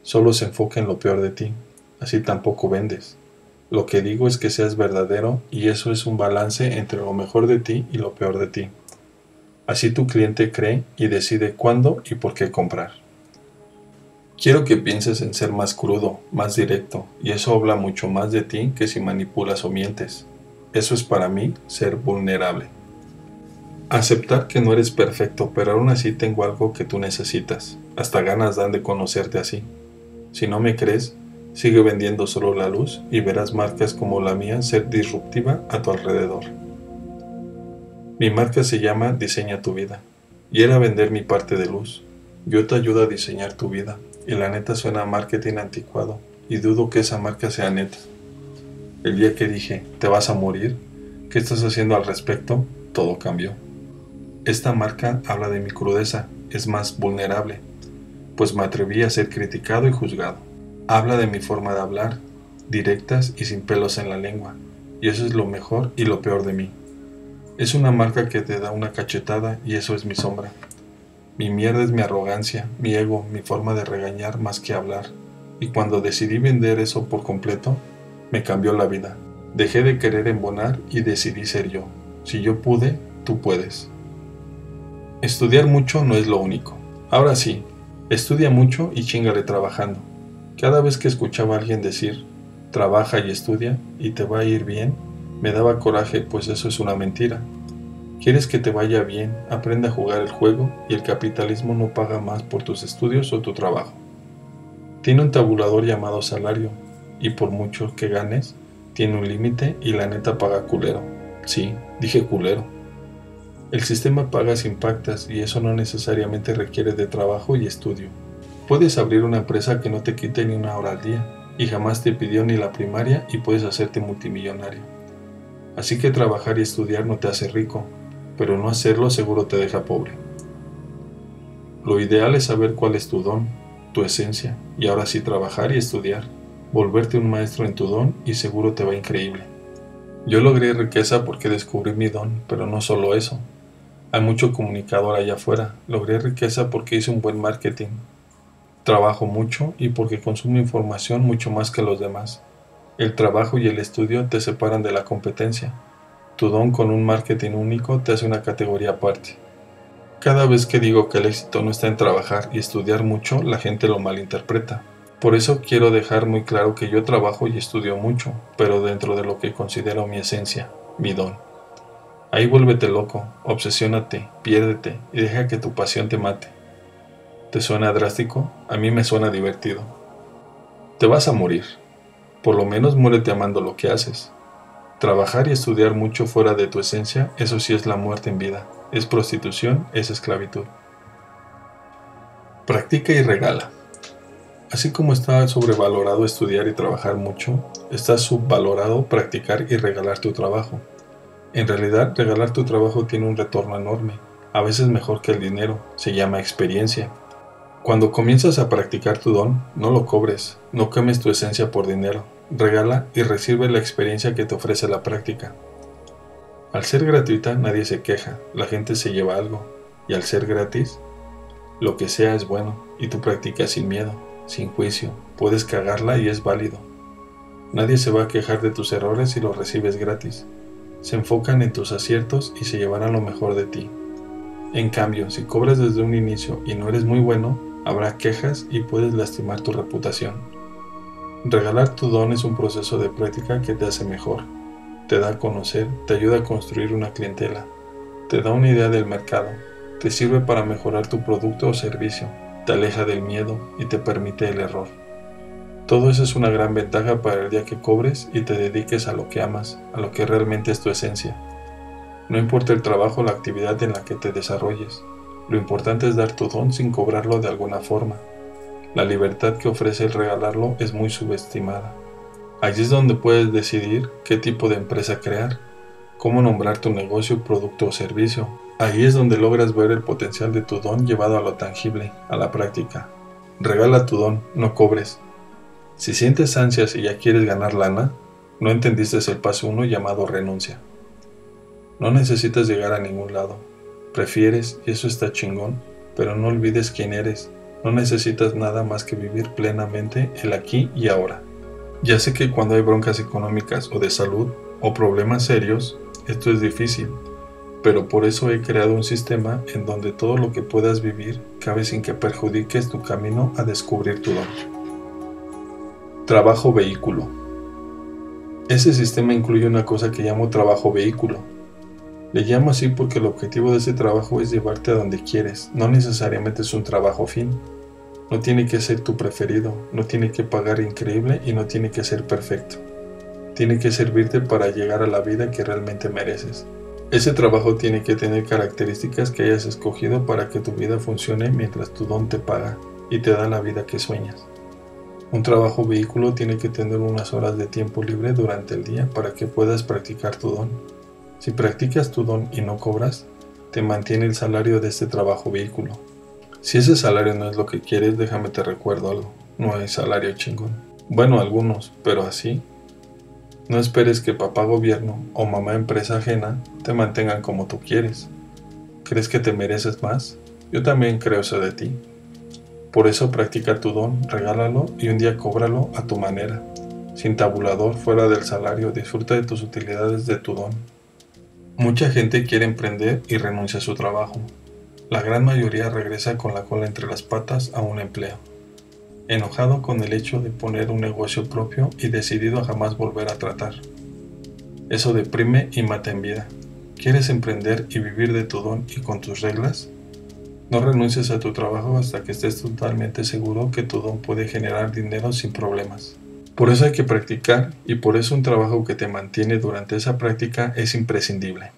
A: solo se enfoque en lo peor de ti, así tampoco vendes. Lo que digo es que seas verdadero y eso es un balance entre lo mejor de ti y lo peor de ti. Así tu cliente cree y decide cuándo y por qué comprar. Quiero que pienses en ser más crudo, más directo, y eso habla mucho más de ti que si manipulas o mientes. Eso es para mí ser vulnerable. Aceptar que no eres perfecto, pero aún así tengo algo que tú necesitas. Hasta ganas dan de conocerte así. Si no me crees, sigue vendiendo solo la luz y verás marcas como la mía ser disruptiva a tu alrededor. Mi marca se llama Diseña tu vida, y era vender mi parte de luz. Yo te ayudo a diseñar tu vida, y la neta suena a marketing anticuado, y dudo que esa marca sea neta. El día que dije, ¿te vas a morir? ¿Qué estás haciendo al respecto? Todo cambió. Esta marca habla de mi crudeza, es más vulnerable, pues me atreví a ser criticado y juzgado. Habla de mi forma de hablar, directas y sin pelos en la lengua, y eso es lo mejor y lo peor de mí. Es una marca que te da una cachetada y eso es mi sombra. Mi mierda es mi arrogancia, mi ego, mi forma de regañar más que hablar, y cuando decidí vender eso por completo, me cambió la vida. Dejé de querer embonar y decidí ser yo. Si yo pude, tú puedes. Estudiar mucho no es lo único. Ahora sí, estudia mucho y chíngale trabajando. Cada vez que escuchaba a alguien decir, trabaja y estudia y te va a ir bien, me daba coraje, pues eso es una mentira. ¿Quieres que te vaya bien? Aprende a jugar el juego y el capitalismo no paga más por tus estudios o tu trabajo. Tiene un tabulador llamado salario y por mucho que ganes, tiene un límite y la neta paga culero. Sí, dije culero. El sistema paga sin pactas y eso no necesariamente requiere de trabajo y estudio. Puedes abrir una empresa que no te quite ni una hora al día y jamás te pidió ni la primaria y puedes hacerte multimillonario. Así que trabajar y estudiar no te hace rico, pero no hacerlo seguro te deja pobre. Lo ideal es saber cuál es tu don, tu esencia, y ahora sí trabajar y estudiar, volverte un maestro en tu don y seguro te va increíble. Yo logré riqueza porque descubrí mi don, pero no solo eso. Hay mucho comunicador allá afuera. Logré riqueza porque hice un buen marketing. Trabajo mucho y porque consumo información mucho más que los demás. El trabajo y el estudio te separan de la competencia. Tu don con un marketing único te hace una categoría aparte. Cada vez que digo que el éxito no está en trabajar y estudiar mucho, la gente lo malinterpreta. Por eso quiero dejar muy claro que yo trabajo y estudio mucho, pero dentro de lo que considero mi esencia, mi don. Ahí vuélvete loco, obsesiónate, piérdete y deja que tu pasión te mate. ¿Te suena drástico? A mí me suena divertido. Te vas a morir. Por lo menos muérete amando lo que haces. Trabajar y estudiar mucho fuera de tu esencia, eso sí es la muerte en vida. Es prostitución, es esclavitud. Practica y regala. Así como está sobrevalorado estudiar y trabajar mucho, está subvalorado practicar y regalar tu trabajo. En realidad, regalar tu trabajo tiene un retorno enorme, a veces mejor que el dinero, se llama experiencia. Cuando comienzas a practicar tu don, no lo cobres, no quemes tu esencia por dinero, regala y recibe la experiencia que te ofrece la práctica. Al ser gratuita nadie se queja, la gente se lleva algo, y al ser gratis, lo que sea es bueno, y tú practicas sin miedo, sin juicio, puedes cagarla y es válido. Nadie se va a quejar de tus errores si los recibes gratis. Se enfocan en tus aciertos y se llevarán lo mejor de ti. En cambio, si cobras desde un inicio y no eres muy bueno, habrá quejas y puedes lastimar tu reputación. Regalar tu don es un proceso de práctica que te hace mejor. Te da a conocer, te ayuda a construir una clientela, te da una idea del mercado, te sirve para mejorar tu producto o servicio, te aleja del miedo y te permite el error. Todo eso es una gran ventaja para el día que cobres y te dediques a lo que amas, a lo que realmente es tu esencia. No importa el trabajo o la actividad en la que te desarrolles, lo importante es dar tu don sin cobrarlo de alguna forma. La libertad que ofrece el regalarlo es muy subestimada. Allí es donde puedes decidir qué tipo de empresa crear, cómo nombrar tu negocio, producto o servicio. Ahí es donde logras ver el potencial de tu don llevado a lo tangible, a la práctica. Regala tu don, no cobres. Si sientes ansias y ya quieres ganar lana, no entendiste el paso 1 llamado renuncia. No necesitas llegar a ningún lado. Prefieres, y eso está chingón, pero no olvides quién eres. No necesitas nada más que vivir plenamente el aquí y ahora. Ya sé que cuando hay broncas económicas o de salud o problemas serios, esto es difícil, pero por eso he creado un sistema en donde todo lo que puedas vivir cabe sin que perjudiques tu camino a descubrir tu don. Trabajo vehículo. Ese sistema incluye una cosa que llamo trabajo vehículo. Le llamo así porque el objetivo de ese trabajo es llevarte a donde quieres, no necesariamente es un trabajo fin. No tiene que ser tu preferido, no tiene que pagar increíble y no tiene que ser perfecto. Tiene que servirte para llegar a la vida que realmente mereces. Ese trabajo tiene que tener características que hayas escogido para que tu vida funcione mientras tu don te paga y te da la vida que sueñas. Un trabajo vehículo tiene que tener unas horas de tiempo libre durante el día para que puedas practicar tu don. Si practicas tu don y no cobras, te mantiene el salario de este trabajo vehículo. Si ese salario no es lo que quieres, déjame te recuerdo algo. No hay salario chingón. Bueno, algunos, pero así. No esperes que papá gobierno o mamá empresa ajena te mantengan como tú quieres. ¿Crees que te mereces más? Yo también creo eso de ti. Por eso practica tu don, regálalo y un día cóbralo a tu manera. Sin tabulador, fuera del salario, disfruta de tus utilidades de tu don. Mucha gente quiere emprender y renuncia a su trabajo. La gran mayoría regresa con la cola entre las patas a un empleo, enojado con el hecho de poner un negocio propio y decidido a jamás volver a tratar. Eso deprime y mata en vida. ¿Quieres emprender y vivir de tu don y con tus reglas? No renuncies a tu trabajo hasta que estés totalmente seguro que tu don puede generar dinero sin problemas. Por eso hay que practicar y por eso un trabajo que te mantiene durante esa práctica es imprescindible.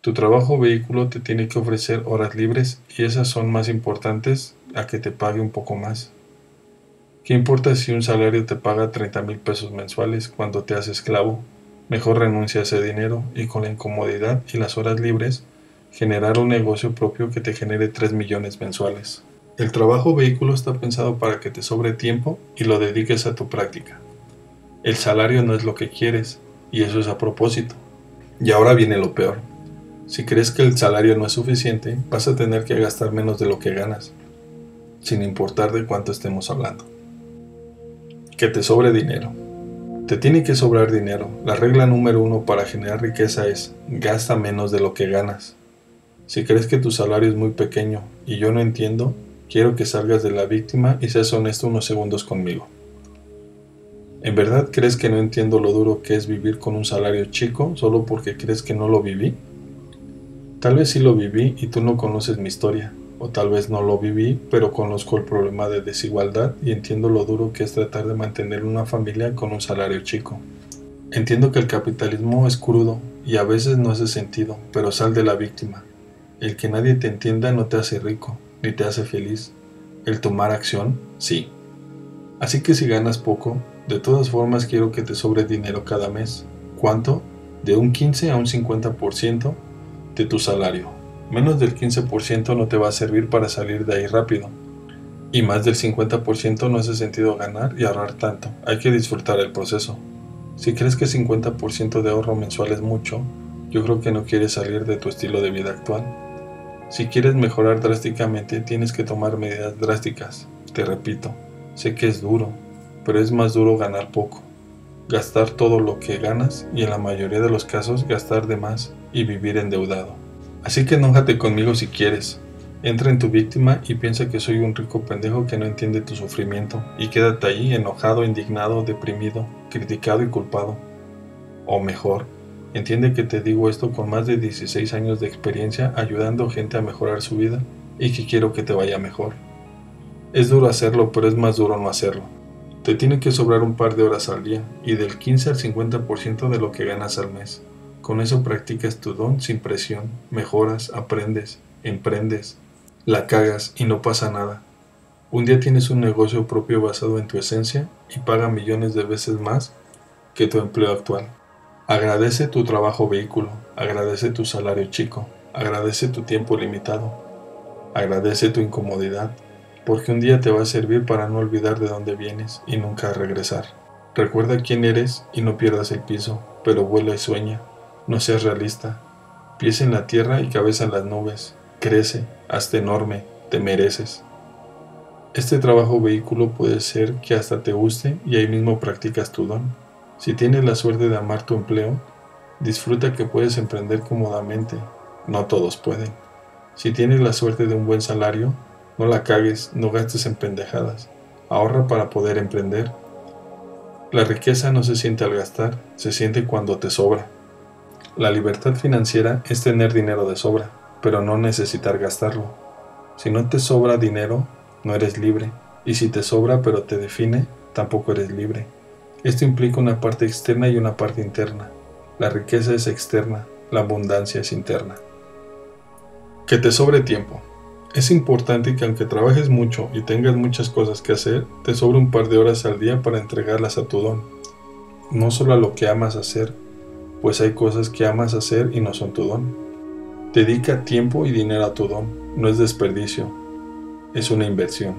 A: Tu trabajo vehículo te tiene que ofrecer horas libres y esas son más importantes a que te pague un poco más. ¿Qué importa si un salario te paga 30,000 pesos mensuales cuando te haces esclavo? Mejor renuncia a ese dinero y con la incomodidad y las horas libres generar un negocio propio que te genere 3 millones mensuales. El trabajo vehículo está pensado para que te sobre tiempo y lo dediques a tu práctica. El salario no es lo que quieres, y eso es a propósito. Y ahora viene lo peor. Si crees que el salario no es suficiente, vas a tener que gastar menos de lo que ganas, sin importar de cuánto estemos hablando. Que te sobre dinero. Te tiene que sobrar dinero. La regla número 1 para generar riqueza es: gasta menos de lo que ganas. Si crees que tu salario es muy pequeño y yo no entiendo, quiero que salgas de la víctima y seas honesto unos segundos conmigo. ¿En verdad crees que no entiendo lo duro que es vivir con un salario chico solo porque crees que no lo viví? Tal vez sí lo viví y tú no conoces mi historia, o tal vez no lo viví, pero conozco el problema de desigualdad y entiendo lo duro que es tratar de mantener una familia con un salario chico. Entiendo que el capitalismo es crudo y a veces no hace sentido, pero sal de la víctima. El que nadie te entienda no te hace rico, ni te hace feliz. El tomar acción, sí. Así que si ganas poco, de todas formas quiero que te sobre dinero cada mes. ¿Cuánto? De un 15 a un 50% de tu salario. Menos del 15% no te va a servir para salir de ahí rápido. Y más del 50% no hace sentido ganar y ahorrar tanto. Hay que disfrutar el proceso. Si crees que 50% de ahorro mensual es mucho, yo creo que no quieres salir de tu estilo de vida actual. Si quieres mejorar drásticamente, tienes que tomar medidas drásticas. Te repito, sé que es duro, pero es más duro ganar poco, gastar todo lo que ganas y en la mayoría de los casos gastar de más y vivir endeudado. Así que enójate conmigo si quieres. Entra en tu víctima y piensa que soy un rico pendejo que no entiende tu sufrimiento y quédate ahí enojado, indignado, deprimido, criticado y culpado. O mejor, entiende que te digo esto con más de 16 años de experiencia ayudando a gente a mejorar su vida y que quiero que te vaya mejor. Es duro hacerlo, pero es más duro no hacerlo. Te tiene que sobrar un par de horas al día y del 15 al 50% de lo que ganas al mes. Con eso practicas tu don sin presión, mejoras, aprendes, emprendes, la cagas y no pasa nada. Un día tienes un negocio propio basado en tu esencia y paga millones de veces más que tu empleo actual. Agradece tu trabajo vehículo, agradece tu salario chico, agradece tu tiempo limitado, agradece tu incomodidad, porque un día te va a servir para no olvidar de dónde vienes y nunca regresar. Recuerda quién eres y no pierdas el piso, pero vuela y sueña. No seas realista. Pies en la tierra y cabeza en las nubes. Crece, hazte enorme, te mereces. Este trabajo vehículo puede ser que hasta te guste y ahí mismo practicas tu don. Si tienes la suerte de amar tu empleo, disfruta que puedes emprender cómodamente. No todos pueden. Si tienes la suerte de un buen salario, no la cagues, no gastes en pendejadas. Ahorra para poder emprender. La riqueza no se siente al gastar, se siente cuando te sobra. La libertad financiera es tener dinero de sobra, pero no necesitar gastarlo. Si no te sobra dinero, no eres libre, y si te sobra pero te define, tampoco eres libre. Esto implica una parte externa y una parte interna. La riqueza es externa, la abundancia es interna. Que te sobre tiempo. Es importante que aunque trabajes mucho y tengas muchas cosas que hacer, te sobre un par de horas al día para entregarlas a tu don. No solo a lo que amas hacer, pues hay cosas que amas hacer y no son tu don. Dedica tiempo y dinero a tu don, no es desperdicio, es una inversión.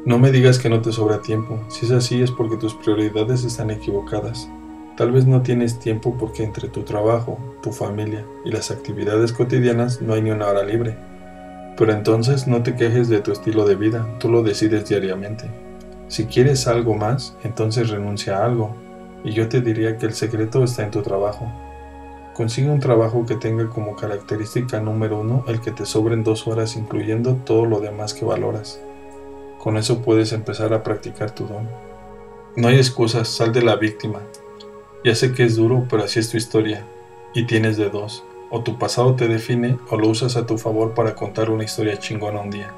A: No me digas que no te sobra tiempo, si es así es porque tus prioridades están equivocadas. Tal vez no tienes tiempo porque entre tu trabajo, tu familia y las actividades cotidianas no hay ni una hora libre. Pero entonces no te quejes de tu estilo de vida, tú lo decides diariamente. Si quieres algo más, entonces renuncia a algo, y yo te diría que el secreto está en tu trabajo. Consigue un trabajo que tenga como característica número 1 el que te sobren 2 horas incluyendo todo lo demás que valoras. Con eso puedes empezar a practicar tu don. No hay excusas, sal de la víctima. Ya sé que es duro, pero así es tu historia, y tienes de dos. O tu pasado te define o lo usas a tu favor para contar una historia chingona un día.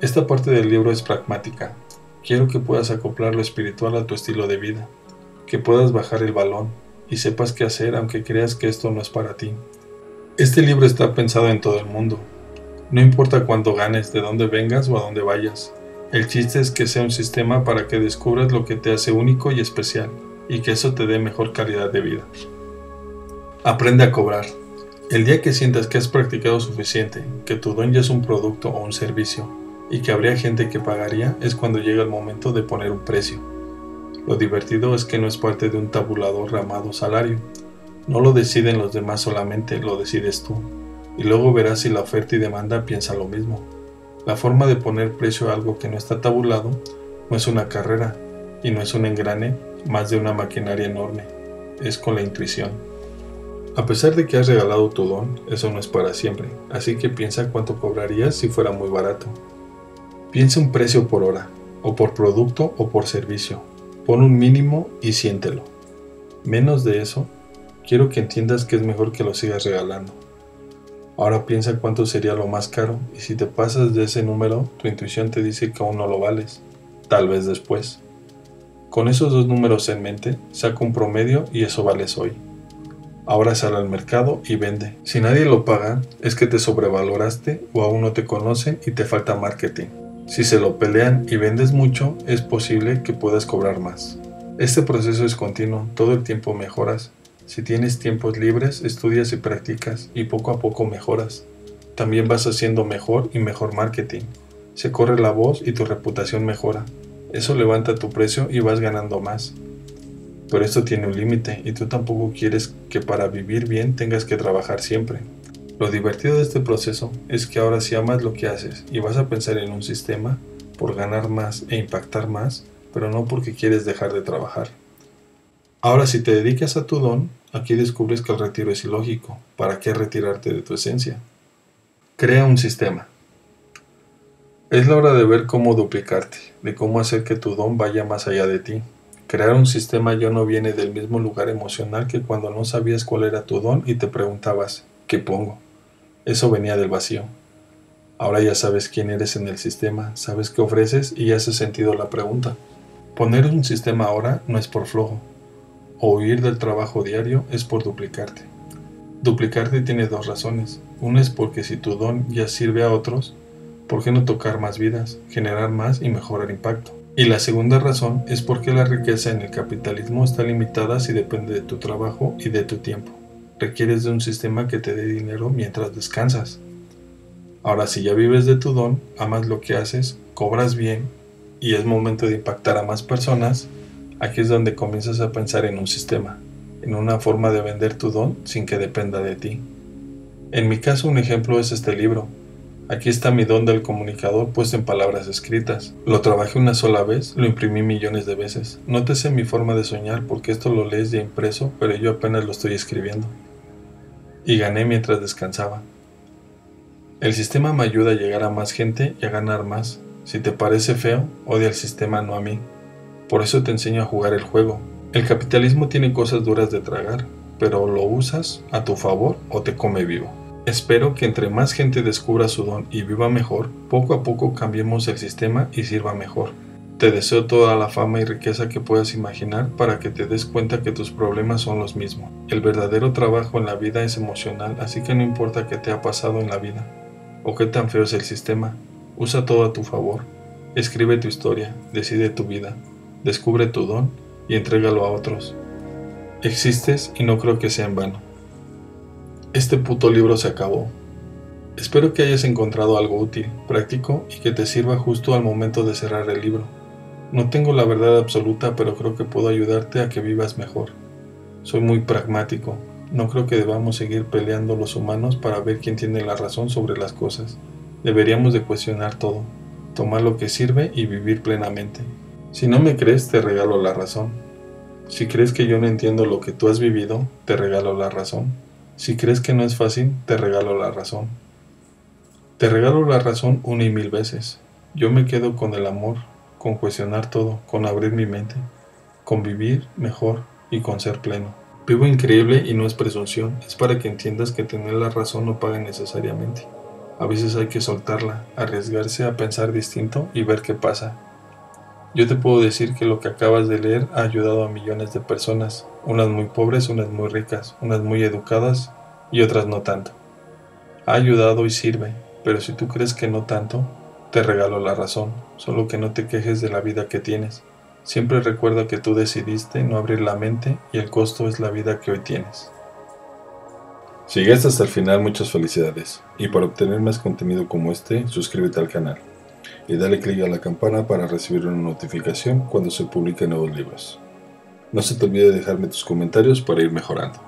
A: Esta parte del libro es pragmática. Quiero que puedas acoplar lo espiritual a tu estilo de vida, que puedas bajar el balón y sepas qué hacer aunque creas que esto no es para ti. Este libro está pensado en todo el mundo. No importa cuánto ganes, de dónde vengas o a dónde vayas. El chiste es que sea un sistema para que descubras lo que te hace único y especial, y que eso te dé mejor calidad de vida. Aprende a cobrar. El día que sientas que has practicado suficiente, que tu don ya es un producto o un servicio, y que habría gente que pagaría, es cuando llega el momento de poner un precio. Lo divertido es que no es parte de un tabulador llamado salario. No lo deciden los demás solamente, lo decides tú. Y luego verás si la oferta y demanda piensan lo mismo. La forma de poner precio a algo que no está tabulado no es una carrera, y no es un engrane más de una maquinaria enorme. Es con la intuición. A pesar de que has regalado tu don, eso no es para siempre, así que piensa cuánto cobrarías si fuera muy barato. Piensa un precio por hora, o por producto o por servicio. Pon un mínimo y siéntelo. Menos de eso, quiero que entiendas que es mejor que lo sigas regalando. Ahora piensa cuánto sería lo más caro, y si te pasas de ese número, tu intuición te dice que aún no lo vales, tal vez después. Con esos dos números en mente, saca un promedio y eso vales hoy. Ahora sal al mercado y vende. Si nadie lo paga, es que te sobrevaloraste o aún no te conocen y te falta marketing. Si se lo pelean y vendes mucho, es posible que puedas cobrar más. Este proceso es continuo, todo el tiempo mejoras. Si tienes tiempos libres, estudias y practicas y poco a poco mejoras. También vas haciendo mejor y mejor marketing. Se corre la voz y tu reputación mejora. Eso levanta tu precio y vas ganando más. Pero esto tiene un límite y tú tampoco quieres que para vivir bien tengas que trabajar siempre. Lo divertido de este proceso es que ahora si amas lo que haces y vas a pensar en un sistema por ganar más e impactar más, pero no porque quieres dejar de trabajar. Ahora si te dedicas a tu don, aquí descubres que el retiro es ilógico. ¿Para qué retirarte de tu esencia? Crea un sistema. Es la hora de ver cómo duplicarte, de cómo hacer que tu don vaya más allá de ti. Crear un sistema ya no viene del mismo lugar emocional que cuando no sabías cuál era tu don y te preguntabas, ¿qué pongo? Eso venía del vacío. Ahora ya sabes quién eres en el sistema, sabes qué ofreces y ya hace sentido la pregunta. Poner un sistema ahora no es por flojo. O huir del trabajo diario es por duplicarte. Duplicarte tiene dos razones. Una es porque si tu don ya sirve a otros, ¿Por qué no tocar más vidas, generar más y mejorar impacto? Y la segunda razón es porque la riqueza en el capitalismo está limitada si depende de tu trabajo y de tu tiempo. Requieres de un sistema que te dé dinero mientras descansas. Ahora, si ya vives de tu don, amas lo que haces, cobras bien y es momento de impactar a más personas, aquí es donde comienzas a pensar en un sistema, en una forma de vender tu don sin que dependa de ti. En mi caso, un ejemplo es este libro. Aquí está mi don del comunicador puesto en palabras escritas. Lo trabajé una sola vez, lo imprimí millones de veces. Nótese mi forma de soñar porque esto lo lees ya impreso, pero yo apenas lo estoy escribiendo. Y gané mientras descansaba. El sistema me ayuda a llegar a más gente y a ganar más. Si te parece feo, odia al sistema, no a mí. Por eso te enseño a jugar el juego. El capitalismo tiene cosas duras de tragar, pero lo usas a tu favor o te come vivo. Espero que entre más gente descubra su don y viva mejor, poco a poco cambiemos el sistema y sirva mejor. Te deseo toda la fama y riqueza que puedas imaginar para que te des cuenta que tus problemas son los mismos. El verdadero trabajo en la vida es emocional, así que no importa qué te ha pasado en la vida o qué tan feo es el sistema, usa todo a tu favor. Escribe tu historia, decide tu vida, descubre tu don y entrégalo a otros. Existes y no creo que sea en vano. Este puto libro se acabó. Espero que hayas encontrado algo útil, práctico y que te sirva justo al momento de cerrar el libro. No tengo la verdad absoluta, pero creo que puedo ayudarte a que vivas mejor. Soy muy pragmático. No creo que debamos seguir peleando los humanos para ver quién tiene la razón sobre las cosas. Deberíamos de cuestionar todo, tomar lo que sirve y vivir plenamente. Si no me crees, te regalo la razón. Si crees que yo no entiendo lo que tú has vivido, te regalo la razón. Si crees que no es fácil, te regalo la razón. Te regalo la razón 1 y 1000 veces. Yo me quedo con el amor, con cuestionar todo, con abrir mi mente, con vivir mejor y con ser pleno. Vivo increíble y no es presunción, es para que entiendas que tener la razón no paga necesariamente. A veces hay que soltarla, arriesgarse a pensar distinto y ver qué pasa. Yo te puedo decir que lo que acabas de leer ha ayudado a millones de personas, unas muy pobres, unas muy ricas, unas muy educadas y otras no tanto. Ha ayudado y sirve, pero si tú crees que no tanto, te regalo la razón, solo que no te quejes de la vida que tienes. Siempre recuerda que tú decidiste no abrir la mente y el costo es la vida que hoy tienes. Si llegaste hasta el final, muchas felicidades. Y para obtener más contenido como este, suscríbete al canal. Y dale clic a la campana para recibir una notificación cuando se publiquen nuevos libros. No se te olvide dejarme tus comentarios para ir mejorando.